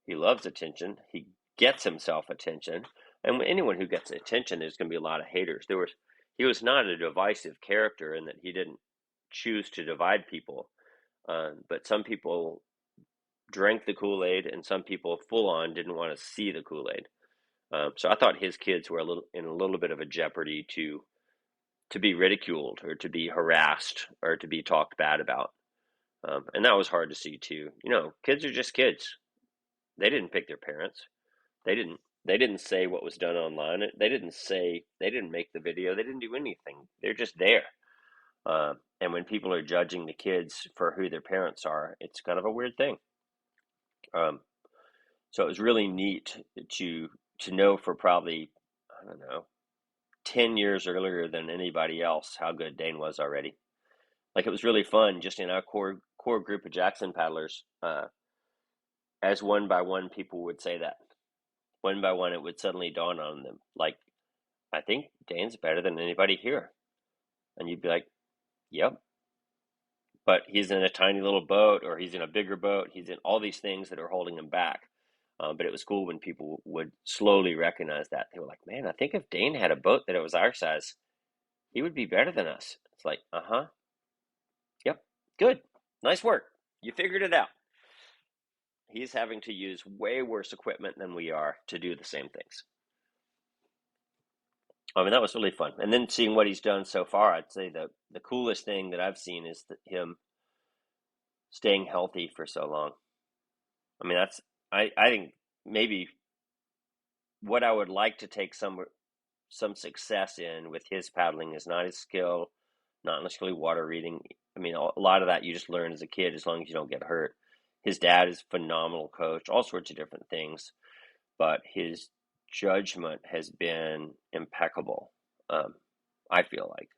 He loves attention. He gets himself attention. And anyone who gets attention, there's going to be a lot of haters. He was not a divisive character in that he didn't choose to divide people. But some people drank the Kool-Aid, and some people full on didn't want to see the Kool-Aid. So I thought his kids were in a little bit of a jeopardy to be ridiculed or to be harassed or to be talked bad about. And that was hard to see too. Kids are just kids. They didn't pick their parents. They didn't say what was done online. They didn't make the video. They didn't do anything. They're just there. And when people are judging the kids for who their parents are, it's kind of a weird thing. So it was really neat to know for probably, I don't know, 10 years earlier than anybody else how good Dane was already. Like, it was really fun just in our core group of Jackson paddlers. As one by one, people would say that. One by one, it would suddenly dawn on them. Like, I think Dane's better than anybody here. And you'd be like, yep. But he's in a tiny little boat, or he's in a bigger boat. He's in all these things that are holding him back. But it was cool when people would slowly recognize that. They were like, man, I think if Dane had a boat that was our size, he would be better than us. It's like, yep, good, nice work. You figured it out. He's having to use way worse equipment than we are to do the same things. I mean, that was really fun. And then seeing what he's done so far, I'd say the coolest thing that I've seen is him staying healthy for so long. I mean, I think maybe what I would like to take some success in with his paddling is not his skill, not necessarily water reading. I mean, a lot of that you just learn as a kid, as long as you don't get hurt. His dad is a phenomenal coach, all sorts of different things, but his judgment has been impeccable. I feel like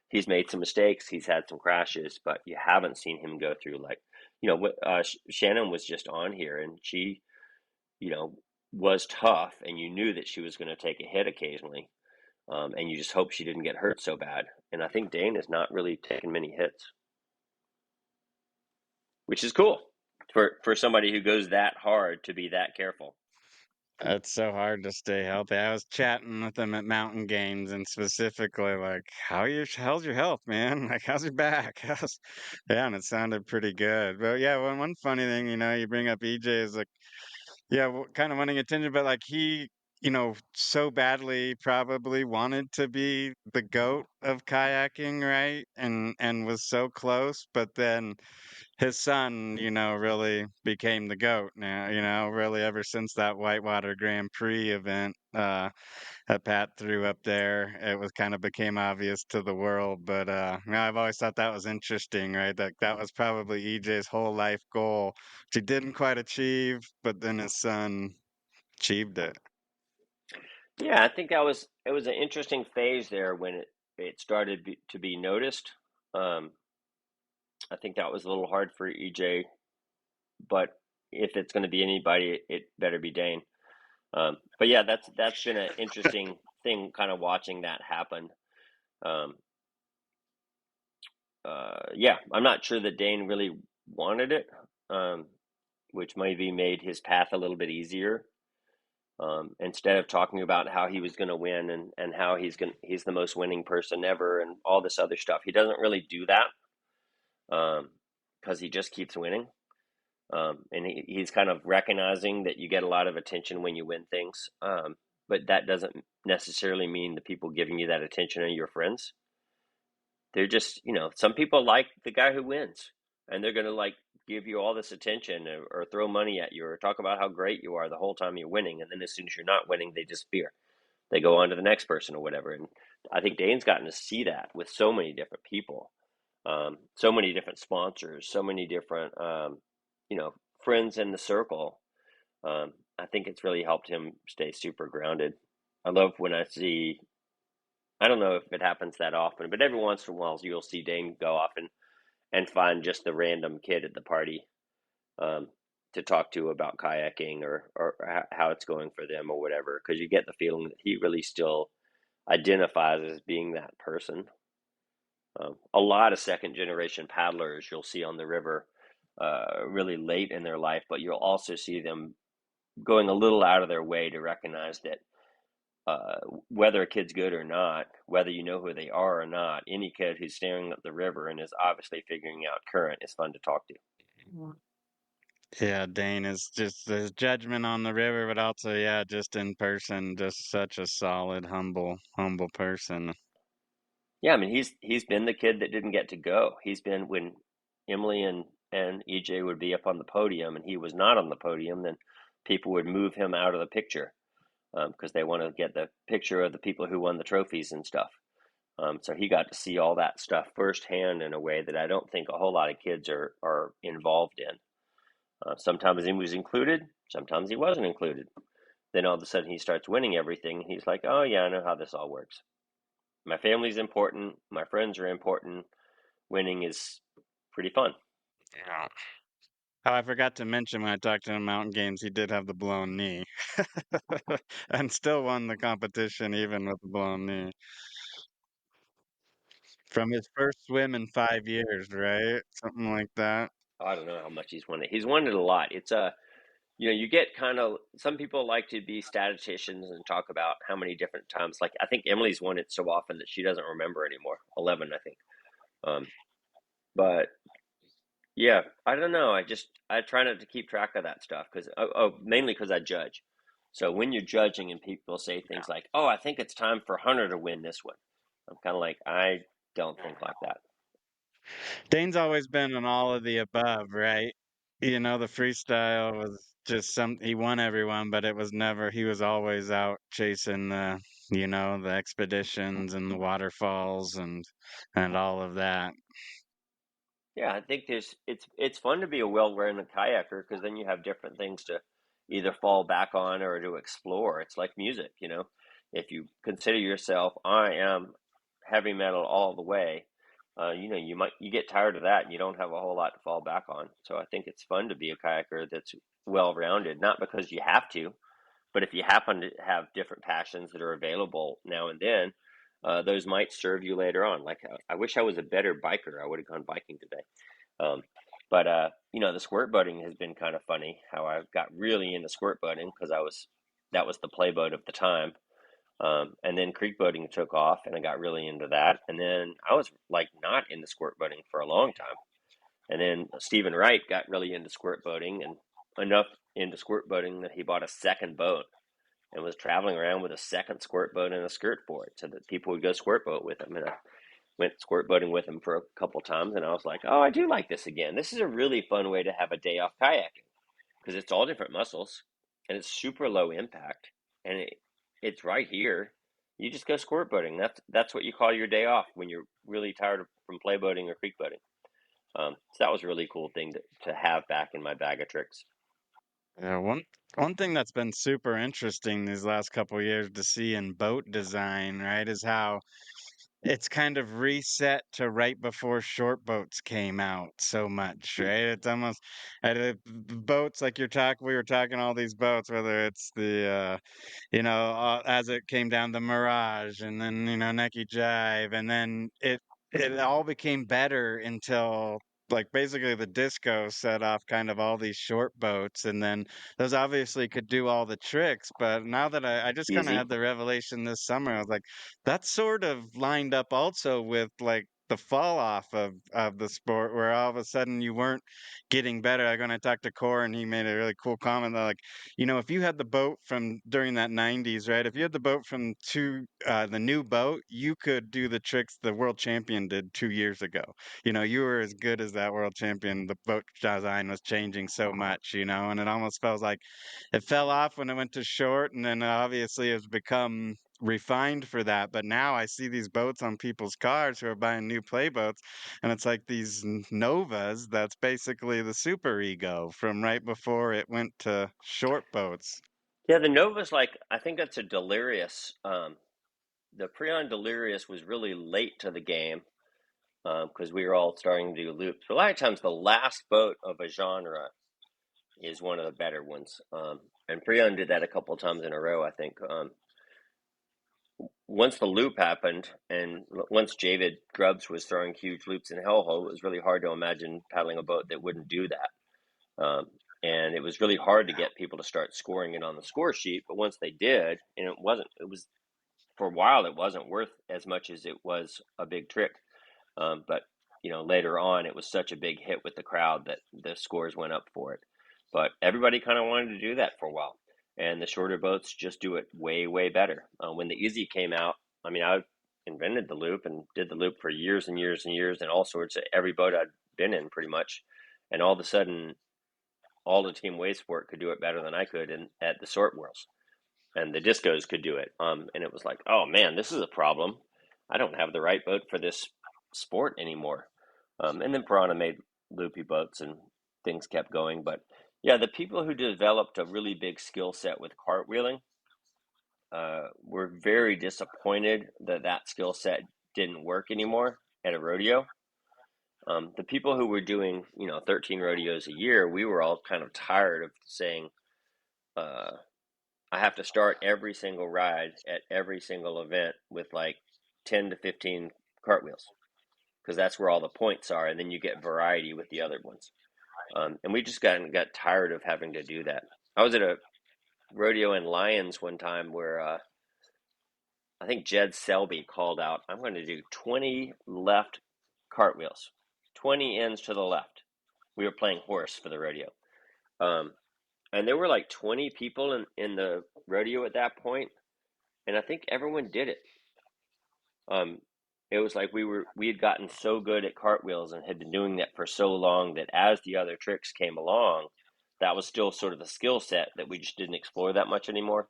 he's made some mistakes, he's had some crashes, but you haven't seen him go through Shannon was just on here, and she, was tough, and you knew that she was going to take a hit occasionally, and you just hope she didn't get hurt so bad. And I think Dane has not really taken many hits, which is cool for somebody who goes that hard to be that careful. It's so hard to stay healthy. I was chatting with him at mountain games, and specifically like, how's your health, man? Like, how's your back? Yeah, and it sounded pretty good. But yeah, one funny thing, you bring up EJ is like, yeah, kind of wanting attention, but like he, so badly probably wanted to be the GOAT of kayaking, right? And was so close, but then his son, really became the GOAT now, really ever since that Whitewater Grand Prix event that Pat threw up there, it was kind of became obvious to the world. But I've always thought that was interesting, right? That was probably EJ's whole life goal, which he didn't quite achieve, but then his son achieved it. Yeah, I think it was an interesting phase there when it started to be noticed. I think that was a little hard for EJ, but if it's going to be anybody, it better be Dane. But yeah, that's been an interesting thing, kind of watching that happen. Yeah, I'm not sure that Dane really wanted it, which maybe made his path a little bit easier. Instead of talking about how he was going to win and how he's the most winning person ever and all this other stuff, he doesn't really do that because he just keeps winning. And he's kind of recognizing that you get a lot of attention when you win things, but that doesn't necessarily mean the people giving you that attention are your friends. they're just, some people like the guy who wins, and they're gonna like give you all this attention, or throw money at you, or talk about how great you are the whole time you're winning, and then as soon as you're not winning, they disappear. They go on to the next person or whatever. And I think Dane's gotten to see that with so many different people, so many different sponsors, so many different, friends in the circle. I think it's really helped him stay super grounded. I love when I see, I don't know if it happens that often, but every once in a while you'll see Dane go off and find just the random kid at the party, um, to talk to about kayaking, or how it's going for them or whatever, because you get the feeling that he really still identifies as being that person. A lot of second generation paddlers you'll see on the river, really late in their life, but you'll also see them going a little out of their way to recognize that, whether a kid's good or not, whether you know who they are or not, any kid who's staring up the river and is obviously figuring out current is fun to talk to. Yeah, Dane is just his judgment on the river, but also, yeah, just in person, just such a solid, humble person. Yeah, I mean he's been the kid that didn't get to go. He's been when Emily and EJ would be up on the podium and he was not on the podium, then people would move him out of the picture, because they want to get the picture of the people who won the trophies and stuff. So he got to see all that stuff firsthand in a way that I don't think a whole lot of kids are involved in. Sometimes he was included, sometimes he wasn't included. Then all of a sudden he starts winning everything. And he's like, oh yeah, I know how this all works. My family's important. My friends are important. Winning is pretty fun. Yeah. Oh, I forgot to mention when I talked to him Mountain Games, he did have the blown knee. And still won the competition even with the blown knee. From his first swim in 5 years, right? Something like that. I don't know how much he's won it. He's won it a lot. It's a, you get kind of, some people like to be statisticians and talk about how many different times. Like I think Emily's won it so often that she doesn't remember anymore. 11, I think. Um, but yeah, I don't know. I try not to keep track of that stuff because, mainly because I judge. So when you're judging and people say things like, "Oh, I think it's time for Hunter to win this one," I'm kind of like, I don't think like that. Dane's always been an all of the above, right? The freestyle was just he won everyone, but it was never, he was always out chasing the expeditions and the waterfalls and all of that. Yeah, I think it's fun to be a well-rounded kayaker because then you have different things to either fall back on or to explore. It's like music. If you consider yourself, I am heavy metal all the way, you get tired of that and you don't have a whole lot to fall back on. So I think it's fun to be a kayaker that's well-rounded, not because you have to, but if you happen to have different passions that are available now and then, those might serve you later on. Like I wish I was a better biker. I would have gone biking today. Um, but the squirt boating has been kind of funny. How I got really into squirt boating because that was the playboat of the time. And then creek boating took off, and I got really into that. And then I was like not into squirt boating for a long time. And then Stephen Wright got really into squirt boating, and enough into squirt boating that he bought a second boat and was traveling around with a second squirt boat and a skirt board so that people would go squirt boat with him. And I went squirt boating with him for a couple times, and I was like, oh, I do like this again. This is a really fun way to have a day off kayaking because it's all different muscles and it's super low impact, and it's right here. You just go squirt boating. That's what you call your day off when you're really tired from play boating or creek boating. So that was a really cool thing to have back in my bag of tricks. Yeah, one thing that's been super interesting these last couple years to see in boat design, right, is how it's kind of reset to right before short boats came out so much, right? It's almost boats like we were talking all these boats, whether it's as it came down the Mirage and then, Necky Jive, and then it all became better until like basically the disco set off kind of all these short boats, and then those obviously could do all the tricks. But now that I just kind of Easy. had the revelation this summer, I was like, that's sort of lined up also with like the fall off of the sport, where all of a sudden you weren't getting better. Like when I talked to Core, and he made a really cool comment that, like, if you had the boat from during that 90s, right? If you had the boat from the new boat, you could do the tricks the world champion did 2 years ago. You were as good as that world champion. The boat design was changing so much, and it almost felt like it fell off when it went to short, and then obviously it's become refined for that. But now I see these boats on people's cars who are buying new playboats, and it's like these Novas. That's basically the super ego from right before it went to short boats. Yeah, the Nova's like, I think that's a Delirious. The Prion Delirious was really late to the game because we were all starting to do loops. But a lot of times, the last boat of a genre is one of the better ones. And Prion did that a couple of times in a row, I think. Once the loop happened, and once David Grubbs was throwing huge loops in Hellhole, it was really hard to imagine paddling a boat that wouldn't do that. And it was really hard to get people to start scoring it on the score sheet. But once they did, and it was for a while, it wasn't worth as much as it was a big trick. But later on, it was such a big hit with the crowd that the scores went up for it. But everybody kind of wanted to do that for a while, and the shorter boats just do it way, way better. When the Easy came out, I mean, I invented the loop and did the loop for years and years and years, and all sorts of every boat I'd been in pretty much. And all of a sudden, all the Team Wave Sport could do it better than I could at the Sort Worlds, and the Discos could do it. And it was like, oh man, this is a problem. I don't have the right boat for this sport anymore. And then Piranha made loopy boats and things kept going. But yeah, the people who developed a really big skill set with cartwheeling were very disappointed that skill set didn't work anymore at a rodeo. The people who were doing, 13 rodeos a year, we were all kind of tired of saying, I have to start every single ride at every single event with like 10 to 15 cartwheels, because that's where all the points are, and then you get variety with the other ones. And we just got tired of having to do that. I was at a rodeo in Lyons one time where I think Jed Selby called out, I'm going to do 20 left cartwheels, 20 ends to the left. We were playing horse for the rodeo. And there were like 20 people in the rodeo at that point, and I think everyone did it. It was like we had gotten so good at cartwheels and had been doing that for so long that as the other tricks came along, that was still sort of a skill set that we just didn't explore that much anymore.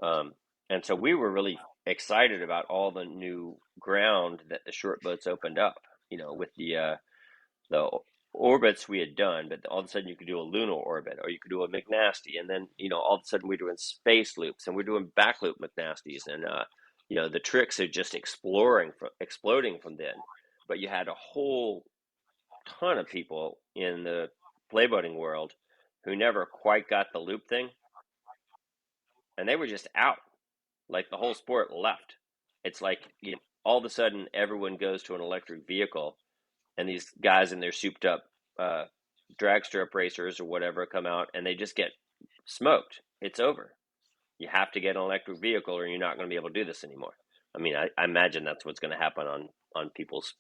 And so we were really excited about all the new ground that the short boats opened up, with the orbits we had done, but all of a sudden you could do a lunar orbit, or you could do a McNasty, and then all of a sudden we're doing space loops, and we're doing back loop McNasties, and the tricks are just exploding from then. But you had a whole ton of people in the playboating world who never quite got the loop thing, and they were just out. Like the whole sport left. It's like all of a sudden everyone goes to an electric vehicle, and these guys in their souped up drag strip racers or whatever come out, and they just get smoked. It's over. You have to get an electric vehicle, or you're not going to be able to do this anymore. I mean, I imagine that's what's going to happen on people's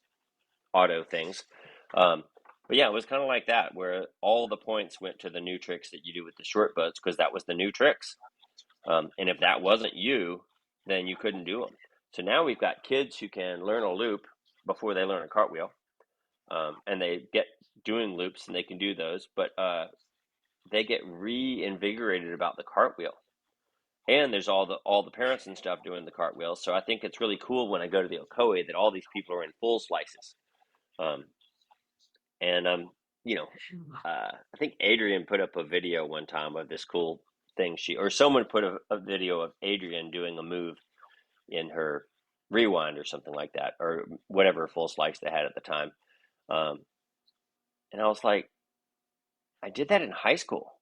auto things. But yeah, it was kind of like that, where all the points went to the new tricks that you do with the short boats, because that was the new tricks. And if that wasn't you, then you couldn't do them. So now we've got kids who can learn a loop before they learn a cartwheel. And they get doing loops, and they can do those, but they get reinvigorated about the cartwheel. And there's all the parents and stuff doing the cartwheel. So I think it's really cool when I go to the Ocoee that all these people are in full slices. I think Adrian put up a video one time of this cool thing someone put a video of Adrian doing a move in her rewind or something like that, or whatever full slice they had at the time. And I was like, I did that in high school.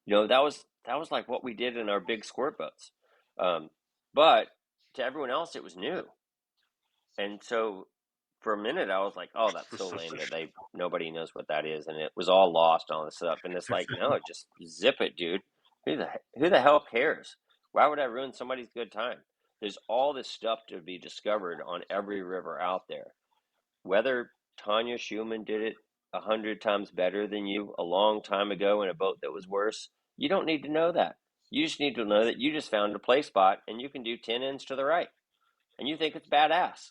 That was like what we did in our big squirt boats. But to everyone else, it was new. And so for a minute, I was like, oh, that's so lame that nobody knows what that is. And it was all lost on this stuff. And it's like, no, just zip it, dude. Who the hell cares? Why would I ruin somebody's good time? there's all this stuff to be discovered on every river out there. Whether Tanya Schumann did it 100 times better than you a long time ago in a boat that was worse, you don't need to know that. You just need to know that you just found a play spot and you can do 10 ends to the right, and you think it's badass.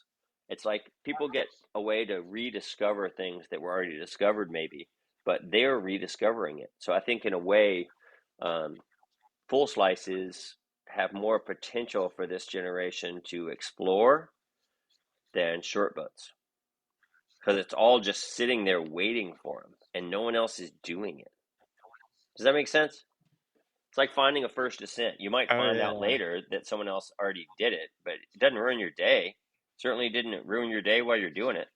It's like people get a way to rediscover things that were already discovered, maybe, but they're rediscovering it. So I think, in a way, full slices have more potential for this generation to explore than short boats, because it's all just sitting there waiting for them and no one else is doing it. Does that make sense? It's like finding a first descent. You might Oh find out yeah. later that someone else already did it, but it doesn't ruin your day. Certainly didn't ruin your day while you're doing it.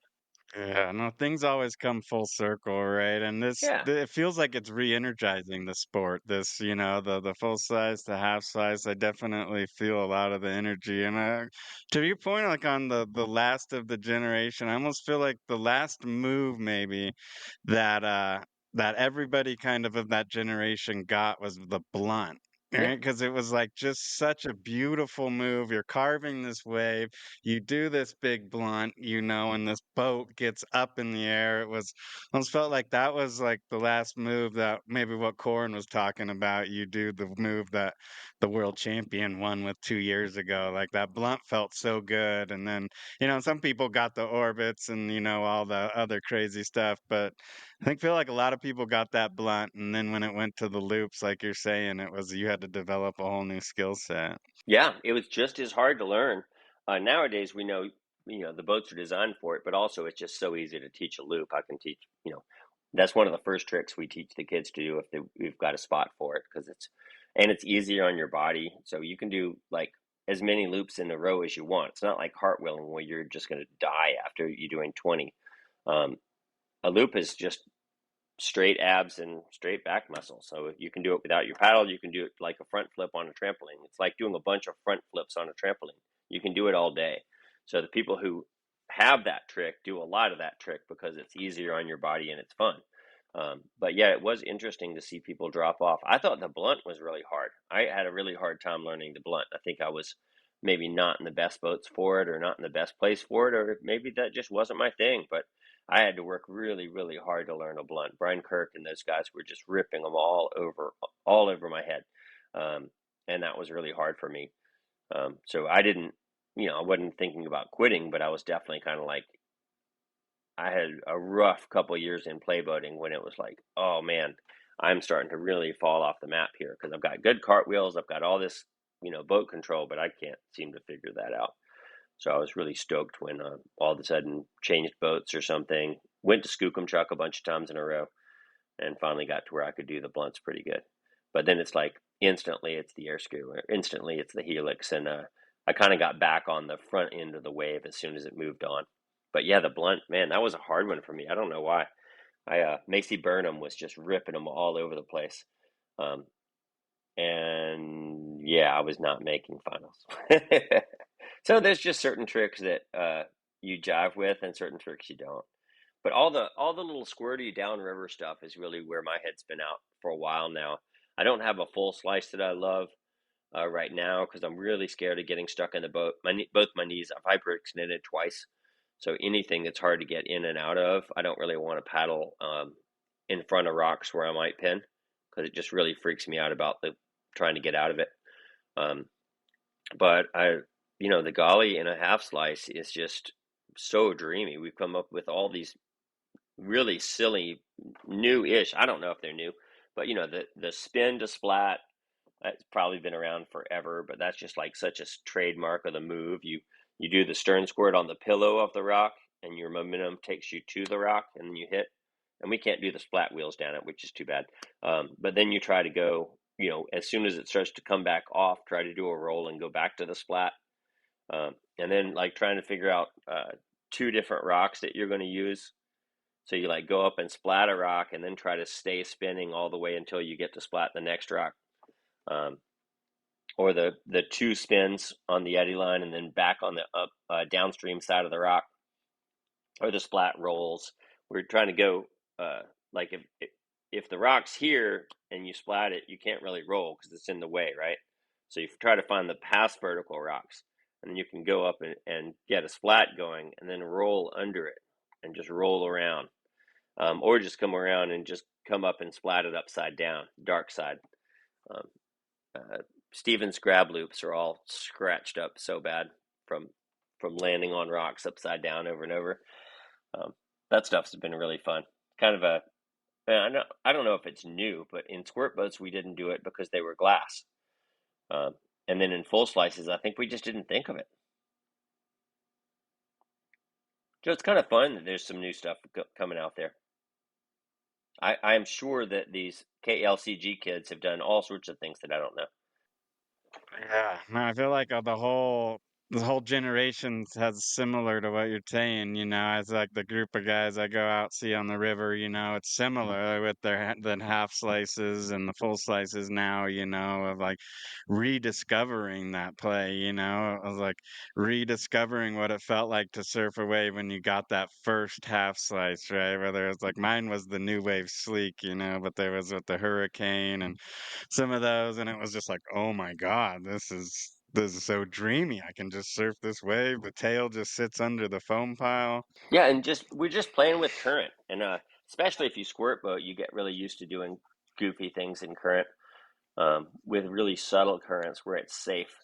Yeah, no, things always come full circle, right? And Yeah. it feels like it's re-energizing the sport. This, the full size, the half size. I definitely feel a lot of the energy. And to your point, like on the last of the generation, I almost feel like the last move maybe that that everybody kind of that generation got was the blunt. Yeah. Right, because it was like just such a beautiful move. You're carving this wave, you do this big blunt, and this boat gets up in the air. It was almost felt like that was like the last move that maybe what Corin was talking about. You do the move that the world champion won with 2 years ago. Like that blunt felt so good. And then, some people got the orbits and, all the other crazy stuff. But feel like a lot of people got that blunt. And then when it went to the loops, like you're saying, you had to develop a whole new skill set. Yeah, it was just as hard to learn. Nowadays, we know, the boats are designed for it, but also it's just so easy to teach a loop. I can teach, that's one of the first tricks we teach the kids to do if we've got a spot for it, because it's easier on your body. So you can do like as many loops in a row as you want. It's not like cartwheeling where you're just going to die after you're doing 20. Um, a loop is just straight abs and straight back muscles. So you can do it without your paddle. You can do it like a front flip on a trampoline. It's like doing a bunch of front flips on a trampoline. You can do it all day. So the people who have that trick do a lot of that trick because it's easier on your body and it's fun. But yeah, it was interesting to see people drop off. I thought the blunt was really hard. I had a really hard time learning the blunt. I think I was maybe not in the best boats for it, or not in the best place for it, or maybe that just wasn't my thing. But I had to work really, really hard to learn a blunt. Brian Kirk and those guys were just ripping them all over my head, and that was really hard for me. So I didn't, I wasn't thinking about quitting, but I was definitely kind of like, I had a rough couple of years in playboating when it was like, oh man, I'm starting to really fall off the map here, because I've got good cartwheels, I've got all this, boat control, but I can't seem to figure that out. So I was really stoked when all of a sudden changed boats or something, went to Skookumchuck a bunch of times in a row, and finally got to where I could do the blunts pretty good. But then it's like instantly it's the air screw, or instantly it's the helix, and I kind of got back on the front end of the wave as soon as it moved on. But yeah, the blunt, man, that was a hard one for me. I don't know why. Macy Burnham was just ripping them all over the place. Um, and yeah, I was not making finals. So there's just certain tricks that you jive with, and certain tricks you don't. But all the little squirty downriver stuff is really where my head's been out for a while now. I don't have a full slice that I love right now, because I'm really scared of getting stuck in the boat. Both my knees, I've hyperextended twice, so anything that's hard to get in and out of, I don't really want to paddle in front of rocks where I might pin, because it just really freaks me out about the trying to get out of it. Um, but the golly in a half slice is just so dreamy. We've come up with all these really silly, new-ish. I don't know if they're new, but the spin to splat, that's probably been around forever. But that's just like such a trademark of the move. You do the stern squirt on the pillow of the rock, and your momentum takes you to the rock, and then you hit. And we can't do the splat wheels down it, which is too bad. But then you try to go, as soon as it starts to come back off, try to do a roll and go back to the splat. And then like trying to figure out two different rocks that you're going to use. So you like go up and splat a rock, and then try to stay spinning all the way until you get to splat the next rock. Or the two spins on the eddy line and then back on the downstream side of the rock, or the splat rolls. We're trying to go like if the rock's here and you splat it, you can't really roll because it's in the way, right? So you try to find the past vertical rocks. and then you can go up and get a splat going, and then roll under it and just roll around, or just come around and just come up and splat it upside down, dark side. Um, Steven's grab loops are all scratched up so bad from landing on rocks upside down over and over. That stuff's been really fun. Kind of a, I don't know if it's new, but in squirt boats we didn't do it because they were glass. And then in full slices, I think we just didn't think of it. So it's kind of fun that there's some new stuff coming out there. I am sure that these KLCG kids have done all sorts of things that I don't know. Yeah, no, I feel like the whole generation has similar to what you're saying, as like the group of guys I go out see on the river, it's similar with the half slices and the full slices now, of like rediscovering that play, of like rediscovering what it felt like to surf a wave when you got that first half slice, right? Whether it's like mine was the New Wave Sleek, but there was with the Hurricane and some of those, and it was just like, oh my God, this is so dreamy. I can just surf this wave. The tail just sits under the foam pile. Yeah, and we're just playing with current, and especially if you squirt boat, you get really used to doing goofy things in current, with really subtle currents where it's safe,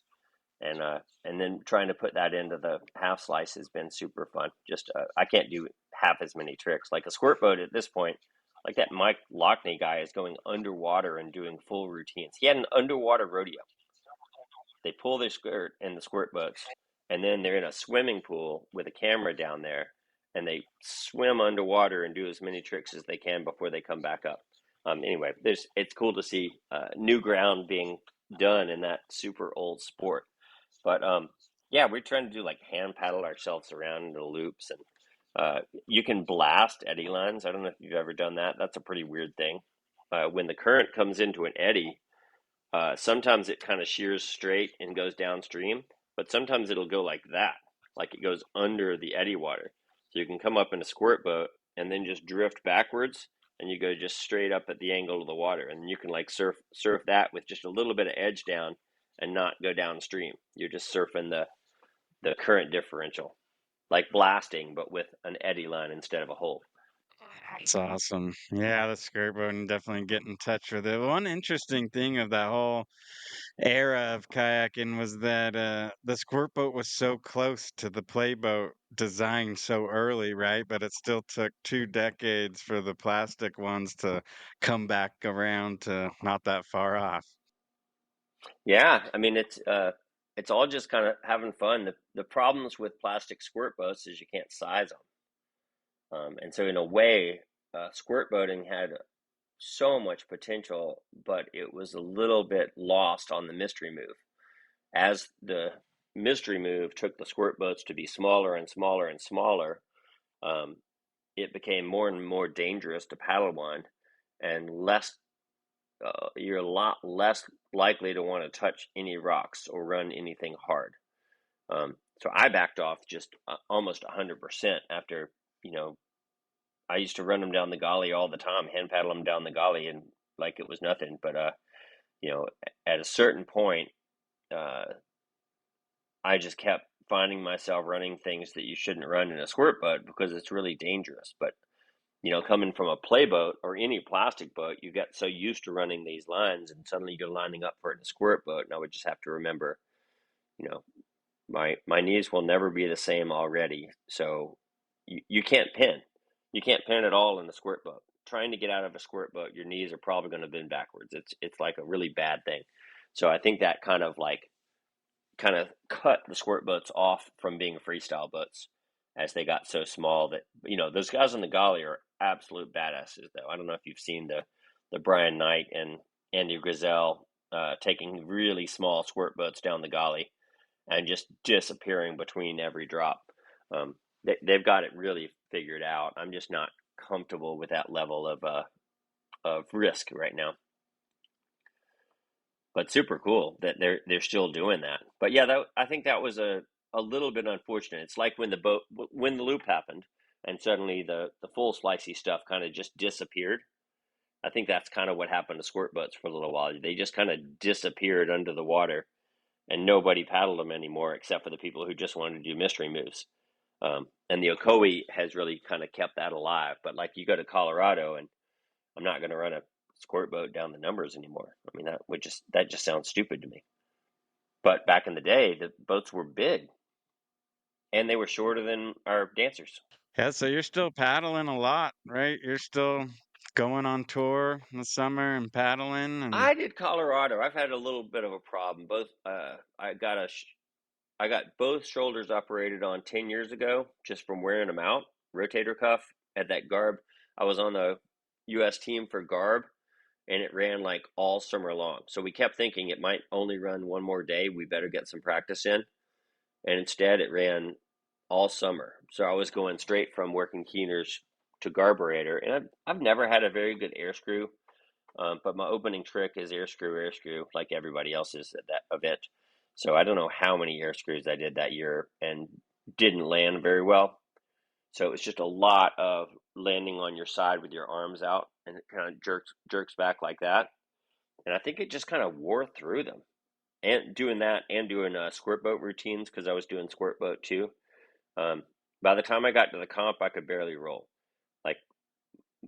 and then trying to put that into the half slice has been super fun. Just I can't do half as many tricks like a squirt boat at this point. Like that Mike Lockney guy is going underwater and doing full routines. He had an underwater rodeo. They pull their skirt in the squirt boats, and then they're in a swimming pool with a camera down there, and they swim underwater and do as many tricks as they can before they come back up. Anyway, it's cool to see new ground being done in that super old sport. But yeah, we're trying to do like hand paddle ourselves around into loops, and you can blast eddy lines. I don't know if you've ever done that. That's a pretty weird thing. When the current comes into an eddy, sometimes it kind of shears straight and goes downstream, but sometimes it'll go like that, like it goes under the eddy water. So you can come up in a squirt boat and then just drift backwards, and you go just straight up at the angle of the water, and you can like surf that with just a little bit of edge down and not go downstream. You're just surfing the current differential, like blasting, but with an eddy line instead of a hole. That's awesome. Yeah, the skirt and definitely get in touch with it. One interesting thing of that whole era of kayaking was that the squirt boat was so close to the playboat design so early, right? But it still took 2 decades for the plastic ones to come back around to not that far off. Yeah, I mean it's all just kind of having fun. The problems with plastic squirt boats is you can't size them. And so, in a way, squirt boating had so much potential, but it was a little bit lost on the mystery move. As the mystery move took the squirt boats to be smaller and smaller and smaller, um, it became more and more dangerous to paddle one, and less. You're a lot less likely to want to touch any rocks or run anything hard. So I backed off just almost 100% after, you know, I used to run them down the gully all the time, hand paddle them down the gully, and like it was nothing. But you know, at a certain point, uh, I just kept finding myself running things that you shouldn't run in a squirt boat because it's really dangerous. But you know, coming from a play boat or any plastic boat, you get so used to running these lines, and suddenly you're lining up for it in a squirt boat. And I would just have to remember, you know, my knees will never be the same already. So you can't pin. You can't pin at all in the squirt boat. Trying to get out of a squirt boat, your knees are probably going to bend backwards. It's like a really bad thing. So I think that kind of cut the squirt boats off from being freestyle boats as they got so small that, you know, those guys on the galley are absolute badasses though. I don't know if you've seen the Brian Knight and Andy Grizel taking really small squirt boats down the galley and just disappearing between every drop. They've got it really figured out. I'm just not comfortable with that level of risk right now. But super cool that they're still doing that. But yeah, I think that was a little bit unfortunate. It's like when the loop happened and suddenly the full slicey stuff kind of just disappeared. I think that's kind of what happened to squirt boats for a little while. They just kind of disappeared under the water, and nobody paddled them anymore except for the people who just wanted to do mystery moves. And the Ocoee has really kind of kept that alive. But like you go to Colorado, and I'm not going to run a squirt boat down the numbers anymore. I mean, that just sounds stupid to me. But back in the day, the boats were big, and they were shorter than our dancers. Yeah, so you're still paddling a lot, right? You're still going on tour in the summer and paddling and I did Colorado. I've had a little bit of a problem. I got both shoulders operated on 10 years ago just from wearing them out. Rotator cuff at that Garb. I was on the U.S. team for Garb, and it ran like all summer long. So we kept thinking it might only run one more day. We better get some practice in. And instead, it ran all summer. So I was going straight from working keeners to carburetor, and I've never had a very good air screw. But my opening trick is air screw, like everybody else's at that event. So I don't know how many air screws I did that year and didn't land very well. So it's just a lot of landing on your side with your arms out, and it kind of jerks back like that. And I think it just kind of wore through them. And doing that and doing squirt boat routines, because I was doing squirt boat too. By the time I got to the comp, I could barely roll. Like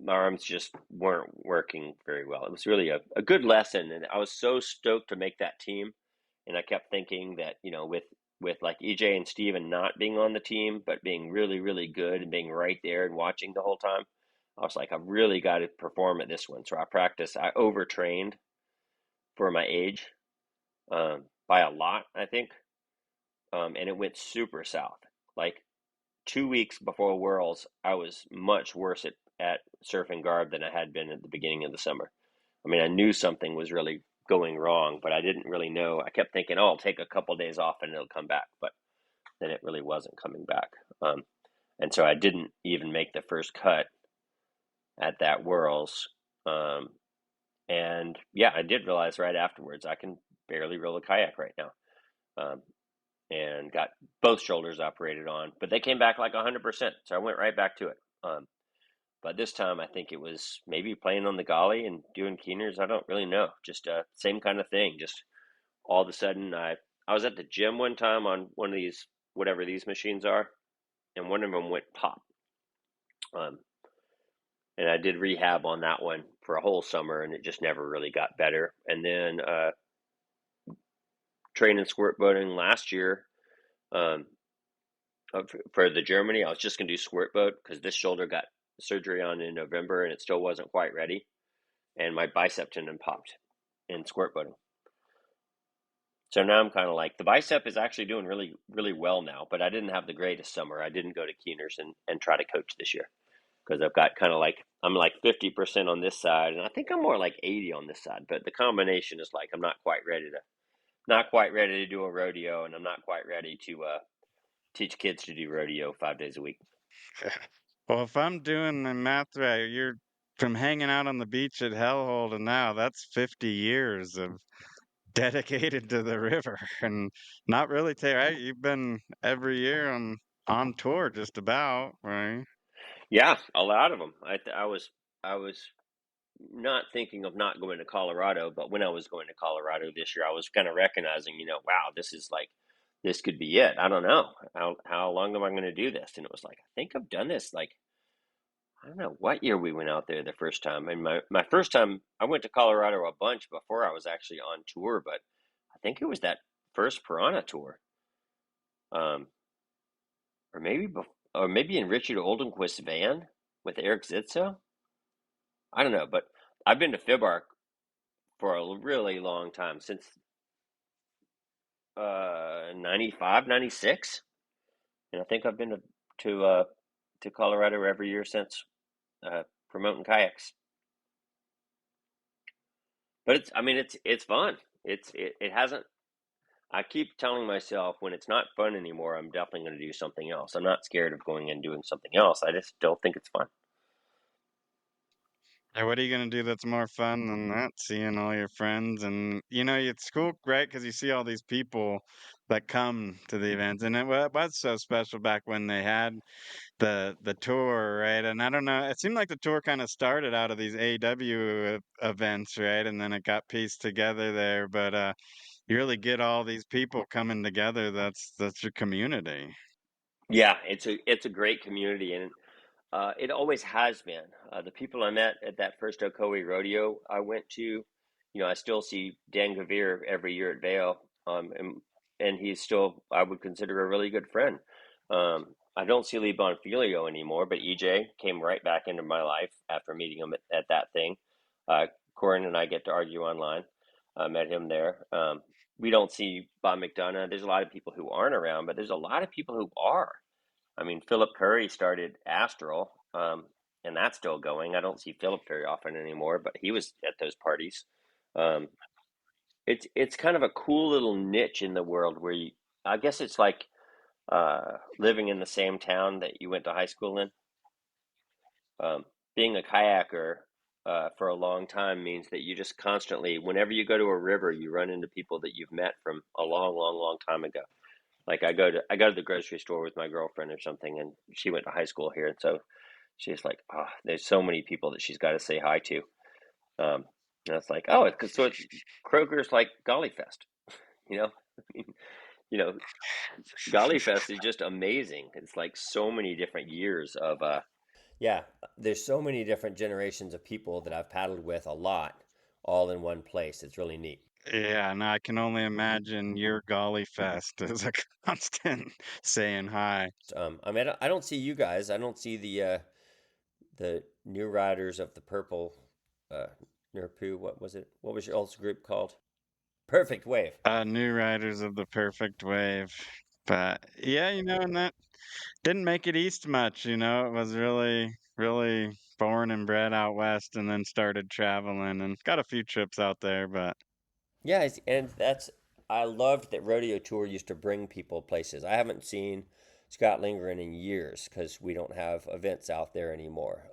my arms just weren't working very well. It was really a good lesson, and I was so stoked to make that team. And I kept thinking that, with like EJ and Steven not being on the team, but being really, really good and being right there and watching the whole time, I was like, I've really got to perform at this one. So I overtrained for my age, by a lot, I think. And it went super south. Like 2 weeks before Worlds, I was much worse at surfing Garb than I had been at the beginning of the summer. I mean, I knew something was really going wrong, but I didn't really know. I kept thinking, oh, I'll take a couple days off and it'll come back, but then it really wasn't coming back. And so I didn't even make the first cut at that Worlds. And yeah, I did realize right afterwards I can barely roll a kayak right now. And got both shoulders operated on, but they came back like 100%. So I went right back to it. But this time I think it was maybe playing on the golly and doing keeners. I don't really know. Just same kind of thing. Just all of a sudden I was at the gym one time on one of these, whatever these machines are, and one of them went pop. And I did rehab on that one for a whole summer, and it just never really got better. And then training squirt boating last year, for the Germany, I was just going to do squirt boat because this shoulder got surgery on in November and it still wasn't quite ready. And my bicep tendon popped in squirt boating. So now I'm kind of like, the bicep is actually doing really, really well now, but I didn't have the greatest summer. I didn't go to Keeners and try to coach this year because I've got kind of like, I'm like 50% on this side, and I think I'm more like 80 on this side, but the combination is like, I'm not quite ready to do a rodeo, and I'm not quite ready to teach kids to do rodeo 5 days a week. well, if I'm doing the math right, you're from hanging out on the beach at Hellhole to now, that's 50 years of dedicated to the river and not really right? You've been every year on tour just about, right? Yeah, a lot of them. I was not thinking of not going to Colorado, but when I was going to Colorado this year, I was kind of recognizing, wow, this could be it. I don't know how long am I going to do this, and it was like, I think I've done this like, I don't know what year we went out there the first time. And my first time, I went to Colorado a bunch before I was actually on tour, but I think it was that first Piranha tour, um, or maybe in Richard Oldenquist's van with Eric Zitzo. I don't know, but I've been to Fibark for a really long time, since 95, 96. And I think I've been to Colorado every year since, promoting kayaks. But it's fun. It hasn't. I keep telling myself when it's not fun anymore, I'm definitely going to do something else. I'm not scared of going and doing something else. I just don't think it's fun. Yeah, what are you gonna do that's more fun than that? Seeing all your friends and it's cool, right? Because you see all these people that come to the events, and it was so special back when they had the tour, right? And I don't know, it seemed like the tour kind of started out of these AW events, right? And then it got pieced together there, but you really get all these people coming together. That's your community. Yeah, it's a great community, and it always has been. The people I met at that first Ocoee rodeo I went to, I still see Dan Gavir every year at Vail, and he's still, I would consider, a really good friend. I don't see Lee Bonfilio anymore, but EJ came right back into my life after meeting him at that thing. Corin and I get to argue online. I met him there. We don't see Bob McDonough. There's a lot of people who aren't around, but there's a lot of people who are. I mean, Philip Curry started Astral, and that's still going. I don't see Philip very often anymore, but he was at those parties. Um, it's kind of a cool little niche in the world where I guess it's like living in the same town that you went to high school in. Being a kayaker for a long time means that you just constantly, whenever you go to a river, you run into people that you've met from a long, long, long time ago. Like I go to the grocery store with my girlfriend or something, and she went to high school here, and so she's like, oh, there's so many people that she's got to say hi to. And it's like, oh, it's Kroger's like Golly Fest, you know, you know, Golly Fest is just amazing. It's like so many different years of Yeah, there's so many different generations of people that I've paddled with a lot, all in one place. It's really neat. Yeah, and I can only imagine your Golly Fest is a constant saying hi. I mean, I don't see you guys. I don't see the new riders of the purple uh, Nurpu. What was it? What was your old group called? Perfect Wave. New riders of the perfect wave. But yeah, and that didn't make it east much, It was really, really born and bred out west and then started traveling and got a few trips out there, but Yeah, and I loved that Rodeo Tour used to bring people places. I haven't seen Scott Lindgren in years because we don't have events out there anymore.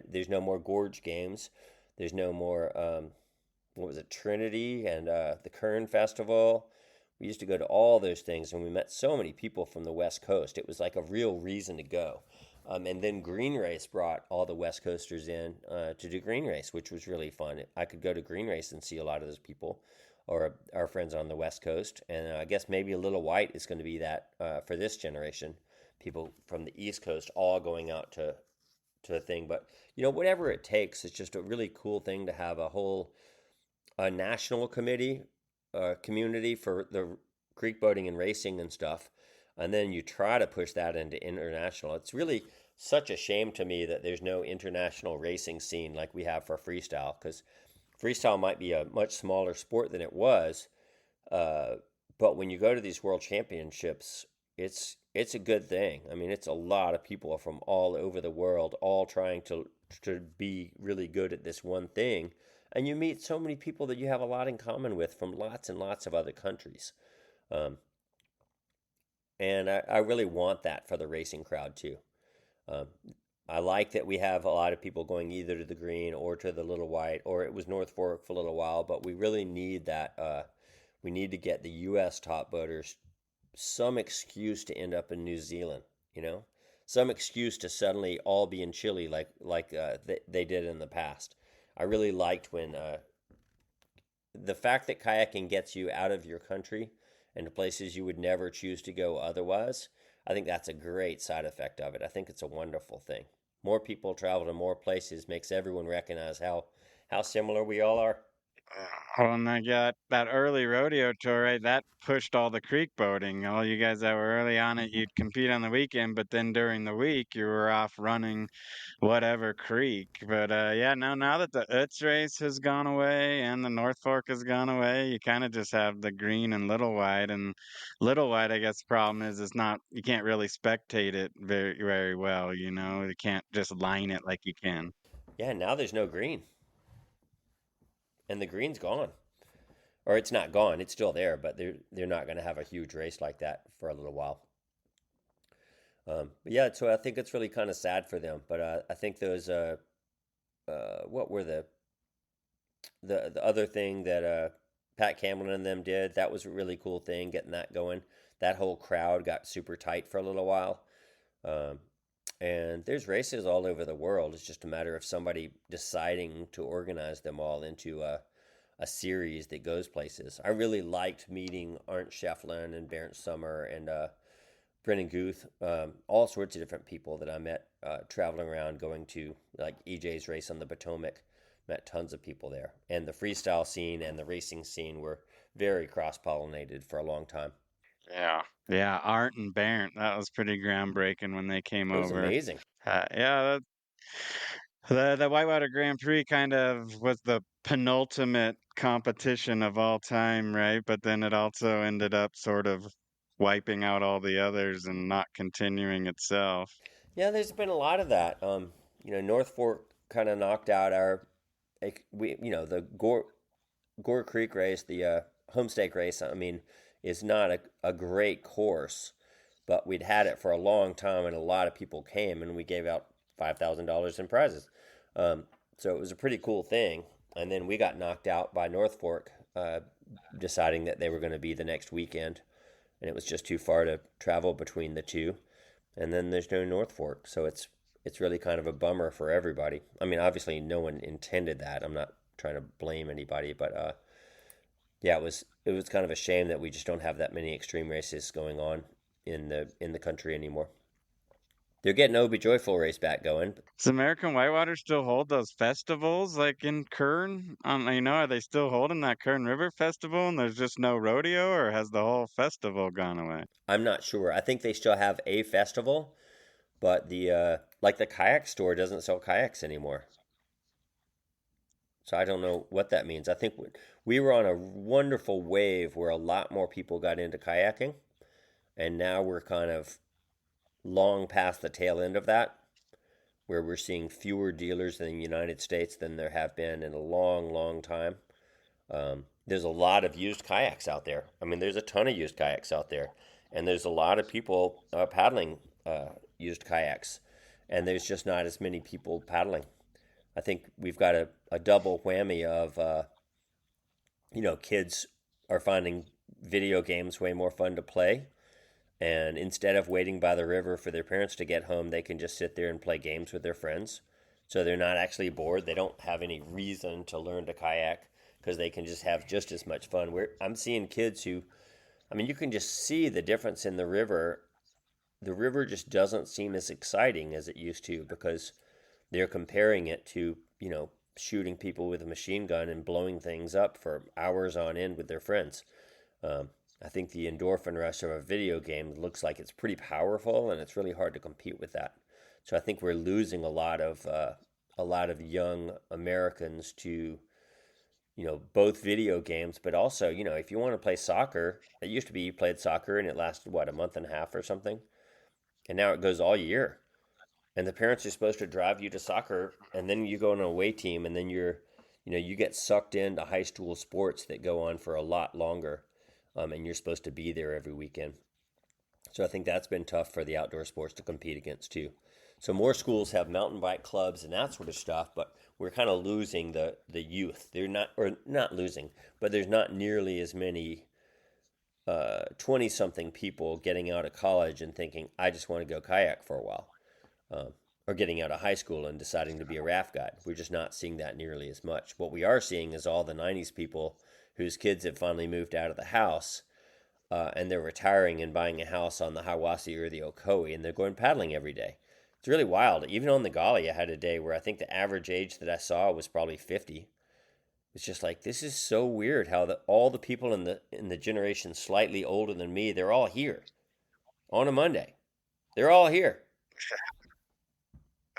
There's no more Gorge games. There's no more, what was it, Trinity and the Kern Festival. We used to go to all those things, and we met so many people from the West Coast. It was like a real reason to go. And then Green Race brought all the West Coasters in to do Green Race, which was really fun. I could go to Green Race and see a lot of those people, or our friends on the West Coast. And I guess maybe a little White is going to be that for this generation. People from the East Coast all going out to a thing. But whatever it takes, it's just a really cool thing to have a national community for the creek boating and racing and stuff, and then you try to push that into international. It's really such a shame to me that there's no international racing scene like we have for freestyle, because freestyle might be a much smaller sport than it was, but when you go to these world championships, it's a good thing. I mean, it's a lot of people from all over the world all trying to be really good at this one thing, and you meet so many people that you have a lot in common with from lots and lots of other countries. Um, and I really want that for the racing crowd too. Um, I like that we have a lot of people going either to the Green or to the Little White, or it was North Fork for a little while, but we really need that. We need to get the U.S. top boaters some excuse to end up in New Zealand, some excuse to suddenly all be in Chile like they did in the past. I really liked when the fact that kayaking gets you out of your country and to places you would never choose to go otherwise. I think that's a great side effect of it. I think it's a wonderful thing. More people travel to more places makes everyone recognize how similar we all are. oh, and I got that early rodeo tour, right? That pushed all the creek boating. All you guys that were early on it, you'd compete on the weekend, but then during the week you were off running whatever creek. But yeah, now that the Utz race has gone away and the North Fork has gone away, you kind of just have the Green and Little White. And Little White, I guess the problem is it's not, you can't really spectate it very, very well, You can't just line it like you can. Yeah, now there's no Green, and the Green's gone. Or it's not gone, it's still there, but they're not going to have a huge race like that for a little while. But yeah, so I think it's really kind of sad for them. But I think those what were the other thing that Pat Cameron and them did? That was a really cool thing, getting that going. That whole crowd got super tight for a little while. Um, and there's races all over the world. It's just a matter of somebody deciding to organize them all into a series that goes places. I really liked meeting Arndt Schefflin and Barrett Summer and Brennan Guth, all sorts of different people that I met traveling around, going to like EJ's race on the Potomac. Met tons of people there, and the freestyle scene and the racing scene were very cross pollinated for a long time. Yeah. Yeah, Art and Barrett, that was pretty groundbreaking when they came It was over. amazing. Yeah, the Whitewater Grand Prix kind of was the penultimate competition of all time, right? But then it also ended up sort of wiping out all the others and not continuing itself. Yeah, there's been a lot of that. North Fork kind of knocked out our, the Gore Creek race, the Homestake race. I mean, is not a great course, but we'd had it for a long time, and a lot of people came, and we gave out $5,000 in prizes. Um, so it was a pretty cool thing. And then we got knocked out by North Fork, deciding that they were going to be the next weekend, and it was just too far to travel between the two. And then there's no North Fork, so it's really kind of a bummer for everybody. I mean, obviously, no one intended that. I'm not trying to blame anybody, but yeah, it was kind of a shame that we just don't have that many extreme races going on in the country anymore. They're getting Obie Joyful race back going. Does American Whitewater still hold those festivals like in Kern? Are they still holding that Kern River Festival and there's just no rodeo, or has the whole festival gone away? I'm not sure. I think they still have a festival, but the kayak store doesn't sell kayaks anymore. So I don't know what that means. I think we were on a wonderful wave where a lot more people got into kayaking, and now we're kind of long past the tail end of that, where we're seeing fewer dealers in the United States than there have been in a long, long time. There's a lot of used kayaks out there. I mean, there's a ton of used kayaks out there, and there's a lot of people paddling used kayaks, and there's just not as many people paddling. I think we've got a double whammy of, kids are finding video games way more fun to play. And instead of waiting by the river for their parents to get home, they can just sit there and play games with their friends. So they're not actually bored. They don't have any reason to learn to kayak because they can just have just as much fun. I'm seeing kids who, I mean, you can just see the difference in the river. The river just doesn't seem as exciting as it used to because they're comparing it to, shooting people with a machine gun and blowing things up for hours on end with their friends. I think the endorphin rush of a video game looks like it's pretty powerful, and it's really hard to compete with that. So I think we're losing a lot of young Americans to, both video games, but also, if you want to play soccer, it used to be you played soccer and it lasted what, a month and a half or something, and now it goes all year. And the parents are supposed to drive you to soccer, and then you go on an away team, and then you get sucked into high school sports that go on for a lot longer, and you're supposed to be there every weekend. So I think that's been tough for the outdoor sports to compete against too. So more schools have mountain bike clubs and that sort of stuff, but we're kind of losing the youth. They're not, or not losing, but there's not nearly as many 20 something people getting out of college and thinking, I just want to go kayak for a while, um, or getting out of high school and deciding to be a raft guide. We're just not seeing that nearly as much. What we are seeing is all the 90s people whose kids have finally moved out of the house, and they're retiring and buying a house on the Hiwassee or the Ocoee, and they're going paddling every day. It's really wild. Even on the Golly, I had a day where I think the average age that I saw was probably 50. It's just like, this is so weird how all the people in the generation slightly older than me, they're all here on a Monday. They're all here.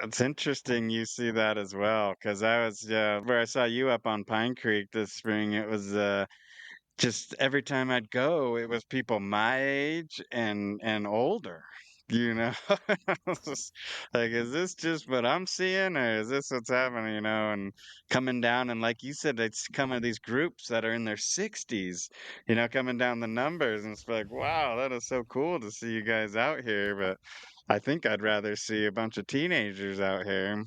It's interesting you see that as well, because I was where I saw you up on Pine Creek this spring. It was just every time I'd go, it was people my age and older. You know, I was just like, is this just what I'm seeing, or is this what's happening? And coming down, and like you said, it's coming these groups that are in their 60s. Coming down the numbers, and it's like, wow, that is so cool to see you guys out here. But I think I'd rather see a bunch of teenagers out here.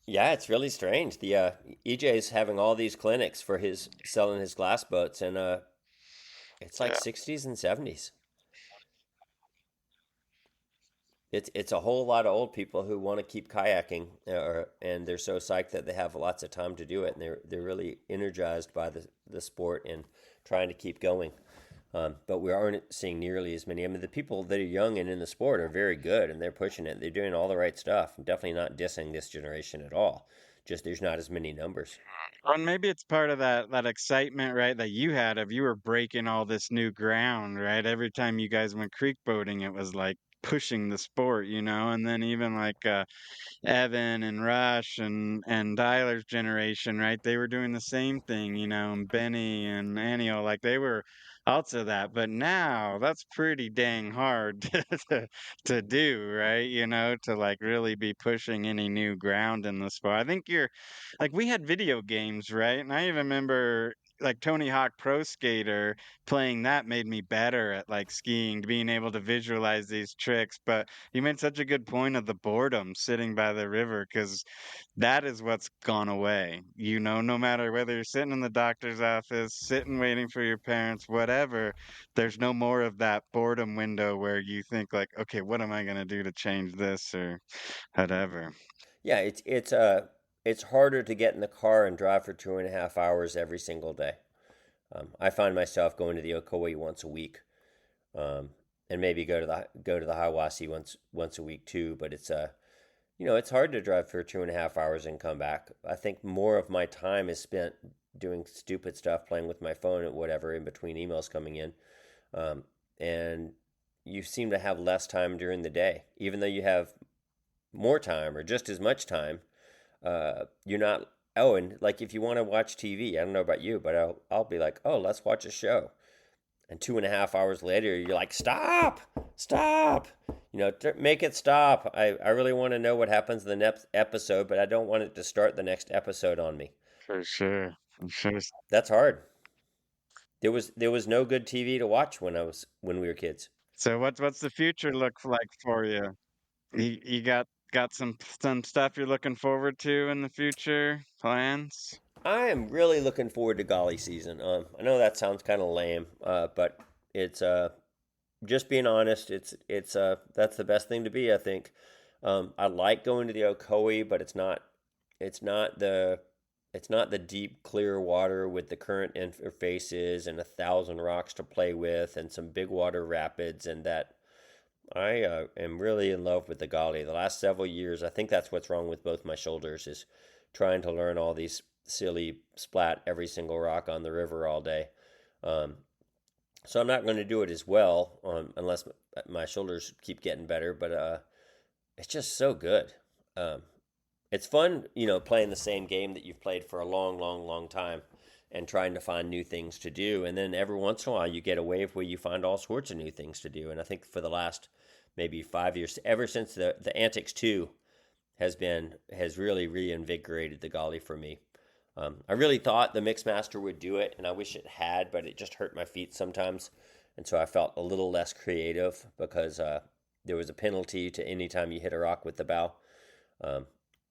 Yeah, it's really strange. The EJ's having all these clinics for his selling his glass boats, and it's like Yeah. 60s and 70s. it's a whole lot of old people who want to keep kayaking, and they're so psyched that they have lots of time to do it, and they're really energized by the sport and trying to keep going. But we aren't seeing nearly as many. I mean, the people that are young and in the sport are very good, and they're pushing it. They're doing all the right stuff. I'm definitely not dissing this generation at all. Just there's not as many numbers. Well, and maybe it's part of that excitement, right, that you had of you were breaking all this new ground, right? Every time you guys went creek boating, it was like pushing the sport, and then even like Evan and Rush and Tyler's generation, right? They were doing the same thing, and Benny and Anio, like they were also that. But now that's pretty dang hard to do, right? To like really be pushing any new ground in the sport. I think you're like we had video games, right? And I even remember like Tony Hawk Pro Skater playing that made me better at like skiing, being able to visualize these tricks. But you made such a good point of the boredom sitting by the river because that is what's gone away. No matter whether you're sitting in the doctor's office, sitting waiting for your parents, whatever, there's no more of that boredom window where you think like, okay, what am I going to do to change this or whatever. Yeah, it's harder to get in the car and drive for 2.5 hours every single day. I find myself going to the Ocoee once a week, and maybe go to the Hiwassee once a week too. But it's hard to drive for 2.5 hours and come back. I think more of my time is spent doing stupid stuff, playing with my phone and whatever in between emails coming in, and you seem to have less time during the day, even though you have more time or just as much time. You're not. Oh, and like if you want to watch TV, I don't know about you, but I'll be like, oh, let's watch a show. And 2.5 hours later, you're like, stop, stop. Make it stop. I really want to know what happens in the next episode, but I don't want it to start the next episode on me. For sure. For sure. That's hard. There was no good TV to watch when we were kids. So what's the future look like for you? You got some stuff you're looking forward to in the future? Plans? I am really looking forward to golly season. I know that sounds kind of lame, but it's just being honest. It's that's the best thing to be. I think. I like going to the Ocoee, but it's not it's not the deep clear water with the current interfaces and 1,000 rocks to play with and some big water rapids and that. I am really in love with the golly. The last several years, I think that's what's wrong with both my shoulders is trying to learn all these silly splat every single rock on the river all day. Um, so I'm not going to do it as well unless my shoulders keep getting better. But it's just so good. Um, it's fun, playing the same game that you've played for a long, long, long time and trying to find new things to do. And then every once in a while, you get a wave where you find all sorts of new things to do. And I think for the last maybe 5 years, ever since the Antics 2 has really reinvigorated the golly for me. I really thought the Mixmaster would do it, and I wish it had, but it just hurt my feet sometimes. And so I felt a little less creative because there was a penalty to any time you hit a rock with the bow. Um,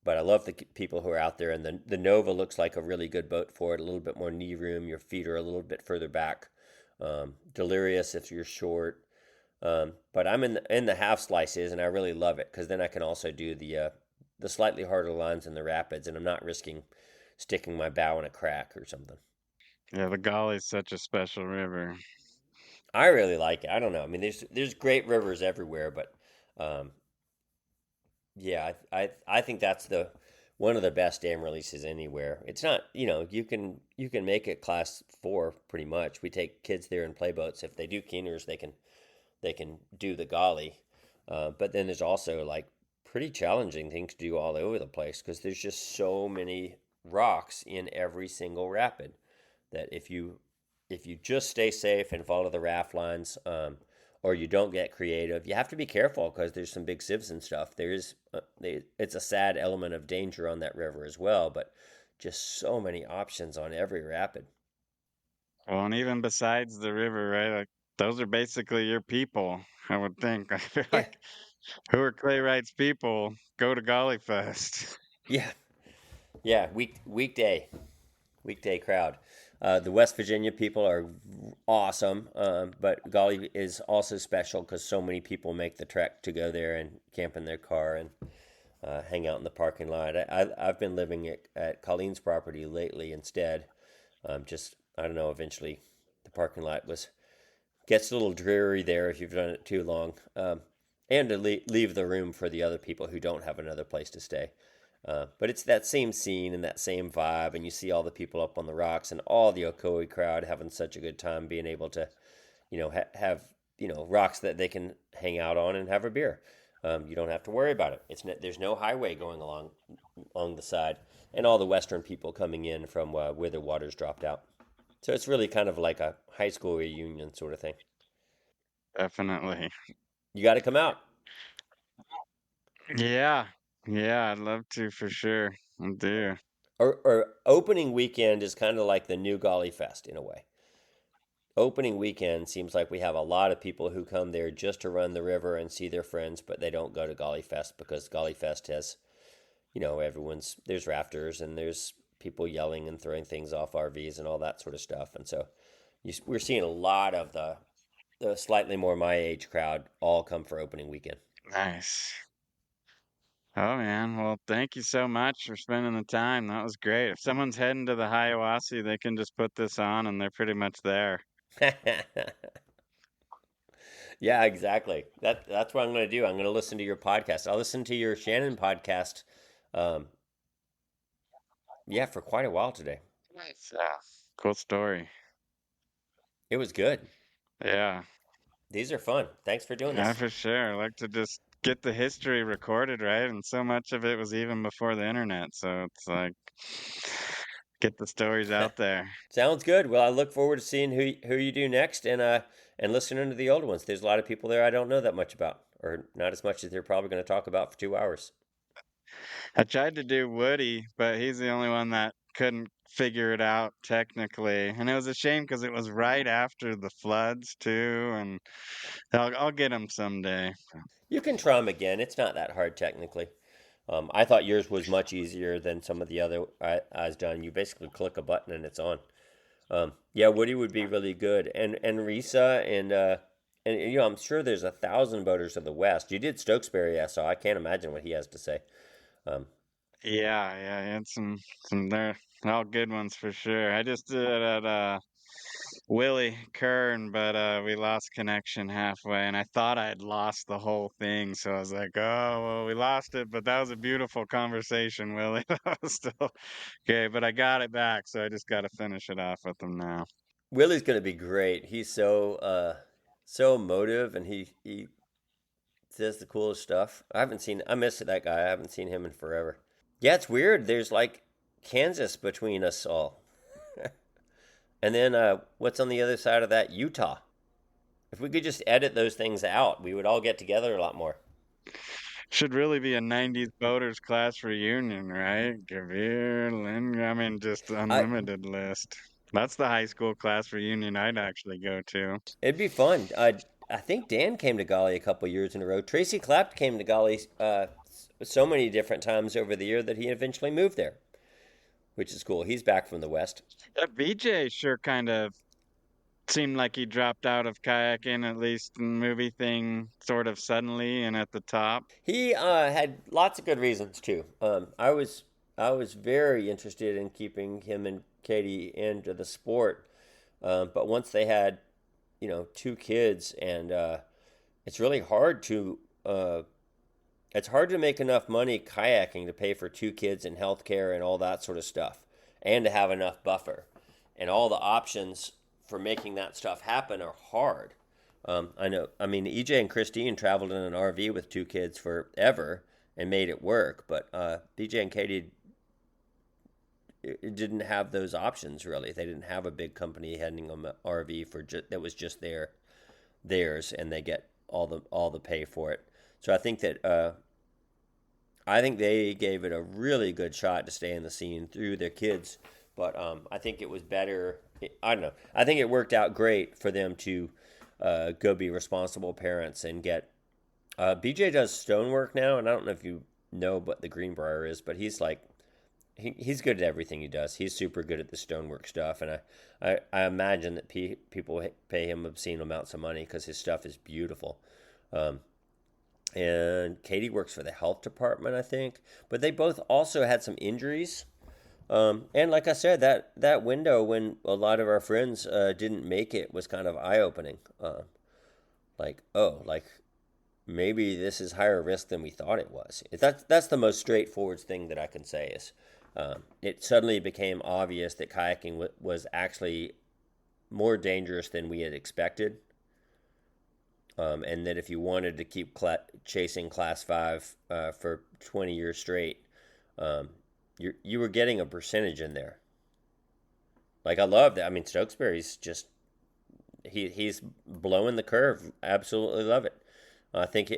but I love the people who are out there, and the Nova looks like a really good boat for it. A little bit more knee room, your feet are a little bit further back. Delirious if you're short. But I'm in the half slices, and I really love it because then I can also do the slightly harder lines in the rapids, and I'm not risking sticking my bow in a crack or something. Yeah, the Golly is such a special river. I really like it. I don't know. I mean, there's great rivers everywhere, but um, yeah, I think that's the one of the best dam releases anywhere. It's not, you can make it class 4 pretty much. We take kids there in playboats. If they do keeners, they can do the golly. But then there's also like pretty challenging things to do all over the place because there's just so many rocks in every single rapid that if you just stay safe and follow the raft lines, or you don't get creative, you have to be careful because there's some big sieves and stuff. It's a sad element of danger on that river as well, but just so many options on every rapid. Well, and even besides the river, right? Like those are basically your people, I would think. I feel Yeah, like who are Clay Wright's people go to Golly Fest. yeah, yeah. Weekday crowd. The West Virginia people are awesome, but Golly is also special because so many people make the trek to go there and camp in their car and hang out in the parking lot. I've been living at Colleen's property lately instead. Just I don't know. Eventually, the parking lot gets a little dreary there if you've done it too long, and to leave the room for the other people who don't have another place to stay. But it's that same scene and that same vibe, and you see all the people up on the rocks and all the Ocoee crowd having such a good time being able to, have rocks that they can hang out on and have a beer. You don't have to worry about it. There's no highway going along the side, and all the Western people coming in from where the water's dropped out. So it's really kind of like a high school reunion sort of thing. Definitely. You got to come out. Yeah. Yeah, I'd love to for sure. I do. Or opening weekend is kind of like the new Golly Fest in a way. Opening weekend seems like we have a lot of people who come there just to run the river and see their friends, but they don't go to Golly Fest because Golly Fest has, there's rafters and there's people yelling and throwing things off RVs and all that sort of stuff. And so we're seeing a lot of the slightly more my age crowd all come for opening weekend. Nice. Oh man, well, thank you so much for spending the time. That was great. If someone's heading to the Hiawassee, they can just put this on and they're pretty much there. Yeah, exactly. That's what I'm going to do. I'm going to listen to your podcast. I'll listen to your Shannon podcast. Um, yeah, for quite a while today. Nice. Yeah. Cool story. It was good. Yeah. These are fun. Thanks for doing Yeah, this. for sure. I like to just get the history recorded, right? And so much of it was even before the internet. So it's like get the stories out there. Sounds good. Well, I look forward to seeing who you do next and listening to the old ones. There's a lot of people there I don't know that much about, or not as much as they're probably going to talk about for 2 hours. I tried to do Woody, but he's the only one that couldn't figure it out technically. And it was a shame because it was right after the floods too. And I'll get him someday. You can try them again. It's not that hard technically. I thought yours was much easier than some of the other I've done. You basically click a button and it's on. Yeah, Woody would be really good, and Risa and I'm sure there's 1,000 boaters of the West. You did Stokesbury, I saw. I can't imagine what he has to say. Um, Yeah, he had some they're all good ones for sure. I just did it at Willie Kern, but we lost connection halfway, and I thought I had lost the whole thing, so I was like, "Oh, well, we lost it, but that was a beautiful conversation, Willie." That was still okay, but I got it back, so I just got to finish it off with him now. Willie's going to be great. He's so emotive, and he says the coolest stuff. I miss that guy. I haven't seen him in forever. Yeah, it's weird. There's like Kansas between us all. And then what's on the other side of that? Utah. If we could just edit those things out, we would all get together a lot more. Should really be a 90s boaters class reunion, right? Gavir, Lindgren, I mean, just I unlimited list. That's the high school class reunion I'd actually go to. It'd be fun. I think Dan came to Golly a couple years in a row. Tracy Clapp came to Golly so many different times over the year that he eventually moved there, which is cool. He's back from the West. That BJ sure kind of seemed like he dropped out of kayaking, at least in the movie thing, sort of suddenly and at the top. He had lots of good reasons too. I was very interested in keeping him and Katie into the sport, but once they had, two kids, and it's really hard to make enough money kayaking to pay for two kids and healthcare and all that sort of stuff, and to have enough buffer, and all the options for making that stuff happen are hard. I know. I mean, EJ and Christine traveled in an RV with two kids forever and made it work, but BJ and Katie didn't have those options really. They didn't have a big company handing them an RV that was just theirs, and they get all the pay for it. So I think they gave it a really good shot to stay in the scene through their kids, but I think it was better. I don't know. I think it worked out great for them to go be responsible parents and get. BJ does stonework now, and I don't know if you know what the Greenbrier is, but he's like he's good at everything he does. He's super good at the stonework stuff, and I imagine that people pay him obscene amounts of money because his stuff is beautiful. Um, and Katie works for the health department, I think, but they both also had some injuries. And like I said, that window when a lot of our friends didn't make it was kind of eye opening. Like, oh, like maybe this is higher risk than we thought it was. That's the most straightforward thing that I can say is it suddenly became obvious that kayaking was actually more dangerous than we had expected, and that if you wanted to keep chasing class five for 20 years straight, um, you were getting a percentage in there. Like I love that. I mean, Stokesbury's just he's blowing the curve. Absolutely love it. I think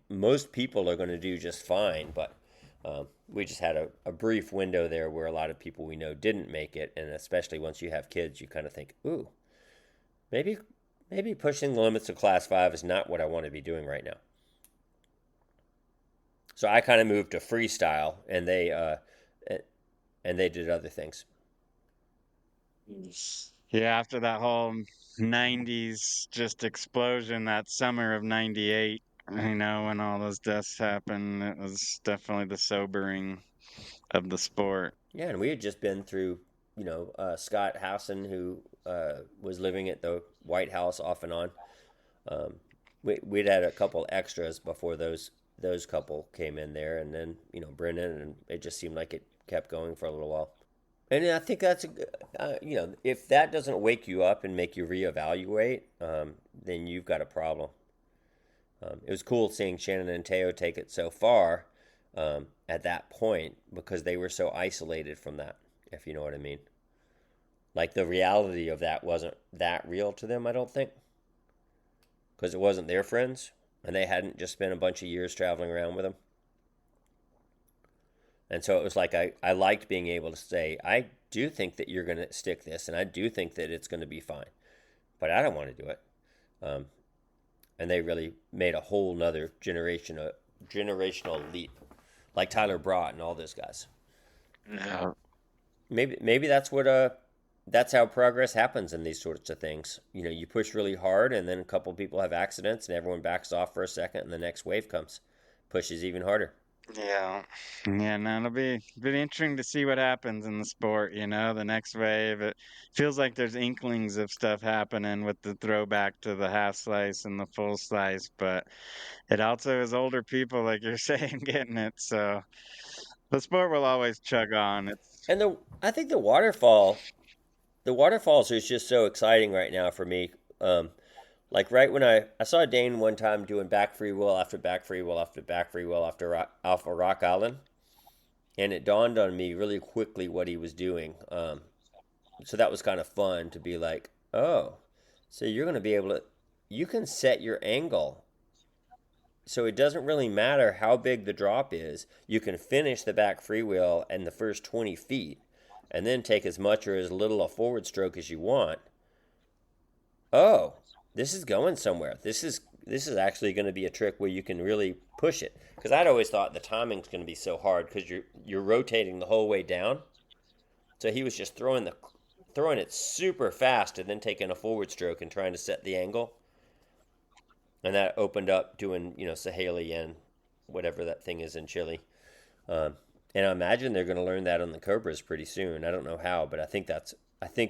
most people are going to do just fine, but we just had a brief window there where a lot of people we know didn't make it, and especially once you have kids, you kind of think, ooh, maybe maybe pushing the limits of class five is not what I want to be doing right now. So I kind of moved to freestyle, and they did other things. Yeah, after that whole 90s just explosion, that summer of 98, when all those deaths happened, it was definitely the sobering of the sport. Yeah, and we had just been through, Scott Howson, who was living at the White House off and on. Um, we'd had a couple extras before those couple came in there, and then Brennan, and it just seemed like it kept going for a little while. And I think that's if that doesn't wake you up and make you reevaluate, then you've got a problem. It was cool seeing Shannon and Teo take it so far at that point because they were so isolated from that, if you know what I mean. Like the reality of that wasn't that real to them, I don't think, because it wasn't their friends and they hadn't just spent a bunch of years traveling around with them. And so it was like I liked being able to say, I do think that you're going to stick this and I do think that it's going to be fine, but I don't want to do it. Um, and they really made a whole nother generational leap, like Tyler Brott and all those guys. Yeah. Maybe that's how progress happens in these sorts of things. You push really hard, and then a couple people have accidents, and everyone backs off for a second, and the next wave comes, pushes even harder. Yeah. Yeah, no, it'll be interesting to see what happens in the sport, the next wave. It feels like there's inklings of stuff happening with the throwback to the half slice and the full slice, but it also is older people, like you're saying, getting it. So the sport will always chug on. It's And I think the waterfalls is just so exciting right now for me. Like right when I saw Dane one time doing back free wheel after back free wheel after back free wheel after Alpha Rock Island, and it dawned on me really quickly what he was doing. So that was kind of fun to be like, oh, so you're going to be able to, you can set your angle. So it doesn't really matter how big the drop is. You can finish the back freewheel and the first 20 feet and then take as much or as little a forward stroke as you want. Oh, this is going somewhere. This is actually going to be a trick where you can really push it. Because I'd always thought the timing's going to be so hard because you're rotating the whole way down. So he was just throwing it super fast and then taking a forward stroke and trying to set the angle. And that opened up doing, Saheli and whatever that thing is in Chile. And I imagine they're going to learn that on the Cobras pretty soon. I don't know how, but I think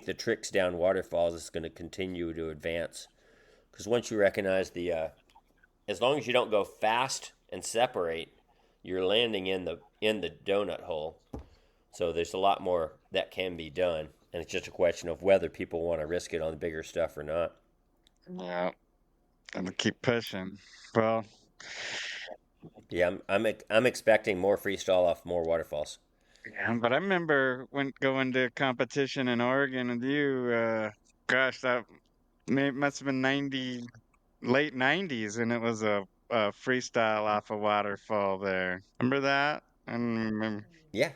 the tricks down waterfalls is going to continue to advance. Because once you recognize as long as you don't go fast and separate, you're landing in the donut hole. So there's a lot more that can be done, and it's just a question of whether people want to risk it on the bigger stuff or not. yeah, and keep pushing. Well, Yeah, I'm expecting more freestyle off more waterfalls. yeah, but I remember when going to competition in Oregon with you, gosh, that must have been late 90s, and it was a freestyle off a waterfall there. Remember that? And remember, Yeah,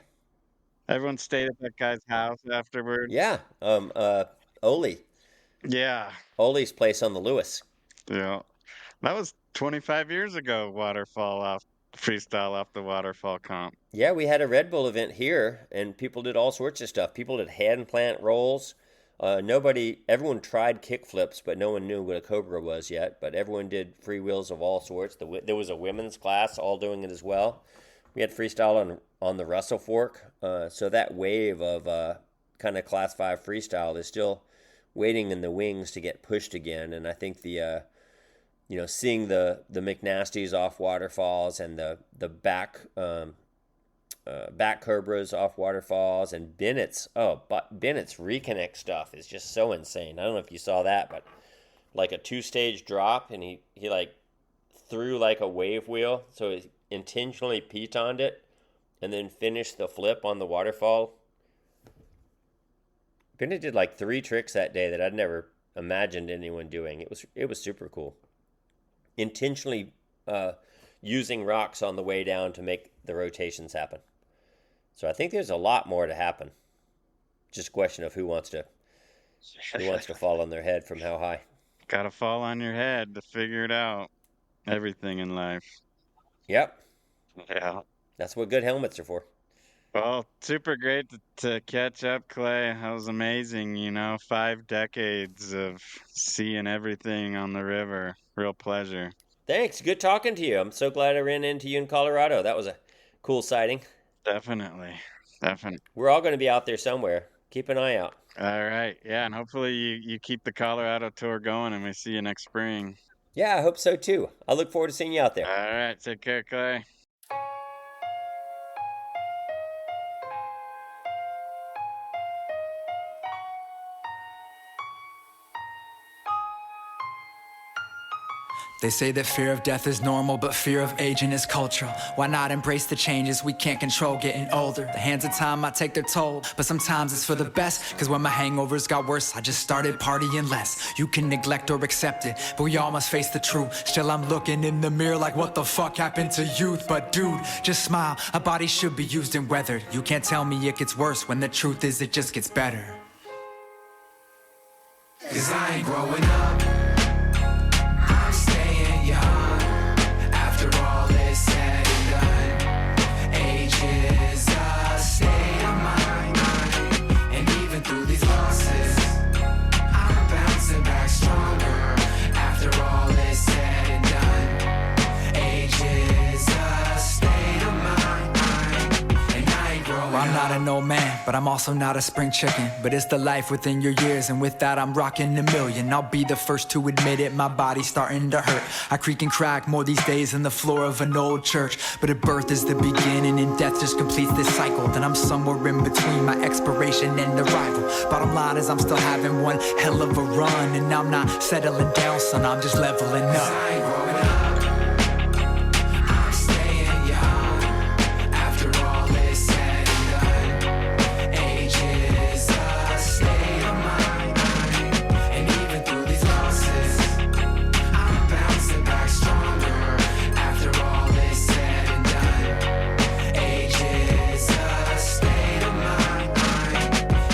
everyone stayed at that guy's house afterwards. yeah. Oli, Yeah, Oli's place on the Lewis. yeah. That was 25 years ago, waterfall off freestyle off the waterfall comp. Yeah, we had a Red Bull event here, and people did all sorts of stuff. People did hand plant rolls. Everyone tried kick flips, but no one knew what a Cobra was yet. But everyone did free wheels of all sorts. There was a women's class all doing it as well. We had freestyle on the Russell Fork. So that wave of kind of Class 5 freestyle is still waiting in the wings to get pushed again. And I think seeing the McNasties off waterfalls and the back Cobras off waterfalls and Bennett's reconnect stuff is just so insane. I don't know if you saw that, but like a 2-stage drop, and he like threw like a wave wheel, so he intentionally pitoned it and then finished the flip on the waterfall. Bennett did like 3 tricks that day that I'd never imagined anyone doing. It was super cool. Intentionally using rocks on the way down to make the rotations happen. So I think there's a lot more to happen. Just a question of who wants to fall on their head from how high. Gotta fall on your head to figure it out. Everything in life. Yep. Yeah. That's what good helmets are for. Well, super great to catch up, Clay. That was amazing, 5 decades of seeing everything on the river. Real pleasure. Thanks. Good talking to you. I'm so glad I ran into you in Colorado. That was a cool sighting. Definitely. We're all going to be out there somewhere. Keep an eye out. All right. Yeah, and hopefully you keep the Colorado tour going and we see you next spring. Yeah, I hope so too. I look forward to seeing you out there. All right. Take care, Clay. They say that fear of death is normal, but fear of aging is cultural. Why not embrace the changes we can't control getting older? The hands of time might take their toll, but sometimes it's for the best. Cause when my hangovers got worse, I just started partying less. You can neglect or accept it, but we all must face the truth. Still I'm looking in the mirror like what the fuck happened to youth? But dude, just smile, a body should be used and weathered. You can't tell me it gets worse when the truth is it just gets better. Cause I ain't growing up, I'm staying young. After all is said and done, age is a state of mind. And even through these losses, I'm bouncing back stronger. After all is said and done, age is a state of mind. And I ain't growing up. I'm not an old man, but I'm also not a spring chicken. But it's the life within your years, and with that I'm rocking a million. I'll be the first to admit it, my body's starting to hurt. I creak and crack more these days than the floor of an old church. But if birth is the beginning and death just completes this cycle, then I'm somewhere in between my expiration and arrival. Bottom line is I'm still having one hell of a run, and I'm not settling down, son, I'm just leveling up. I ain't growing up, I'm staying young. After all is said and done, age is a state of mind. And even through these losses, I'm bouncing back stronger. After all is said and done, age is a state of mind.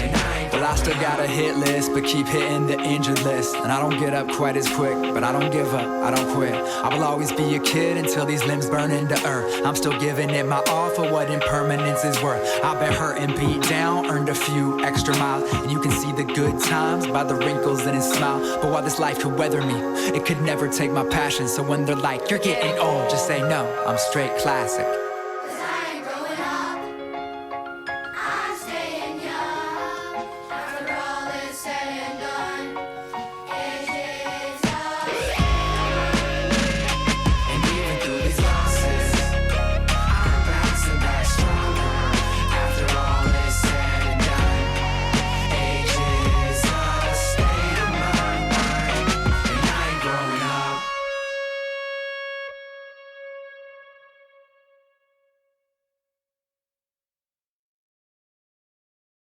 And well, I still got a hit list, but keep hitting the injured list. And I don't get up quite as quick, but I don't give up, I don't quit. I will always be a kid until these limbs burn into earth. I'm still giving it my all for what impermanence is worth. I've been hurt and beat down, earned a few extra miles, and you can see the good times by the wrinkles in his smile. But while this life could weather me, it could never take my passion. So when they're like, you're getting old, just say no, I'm straight classic.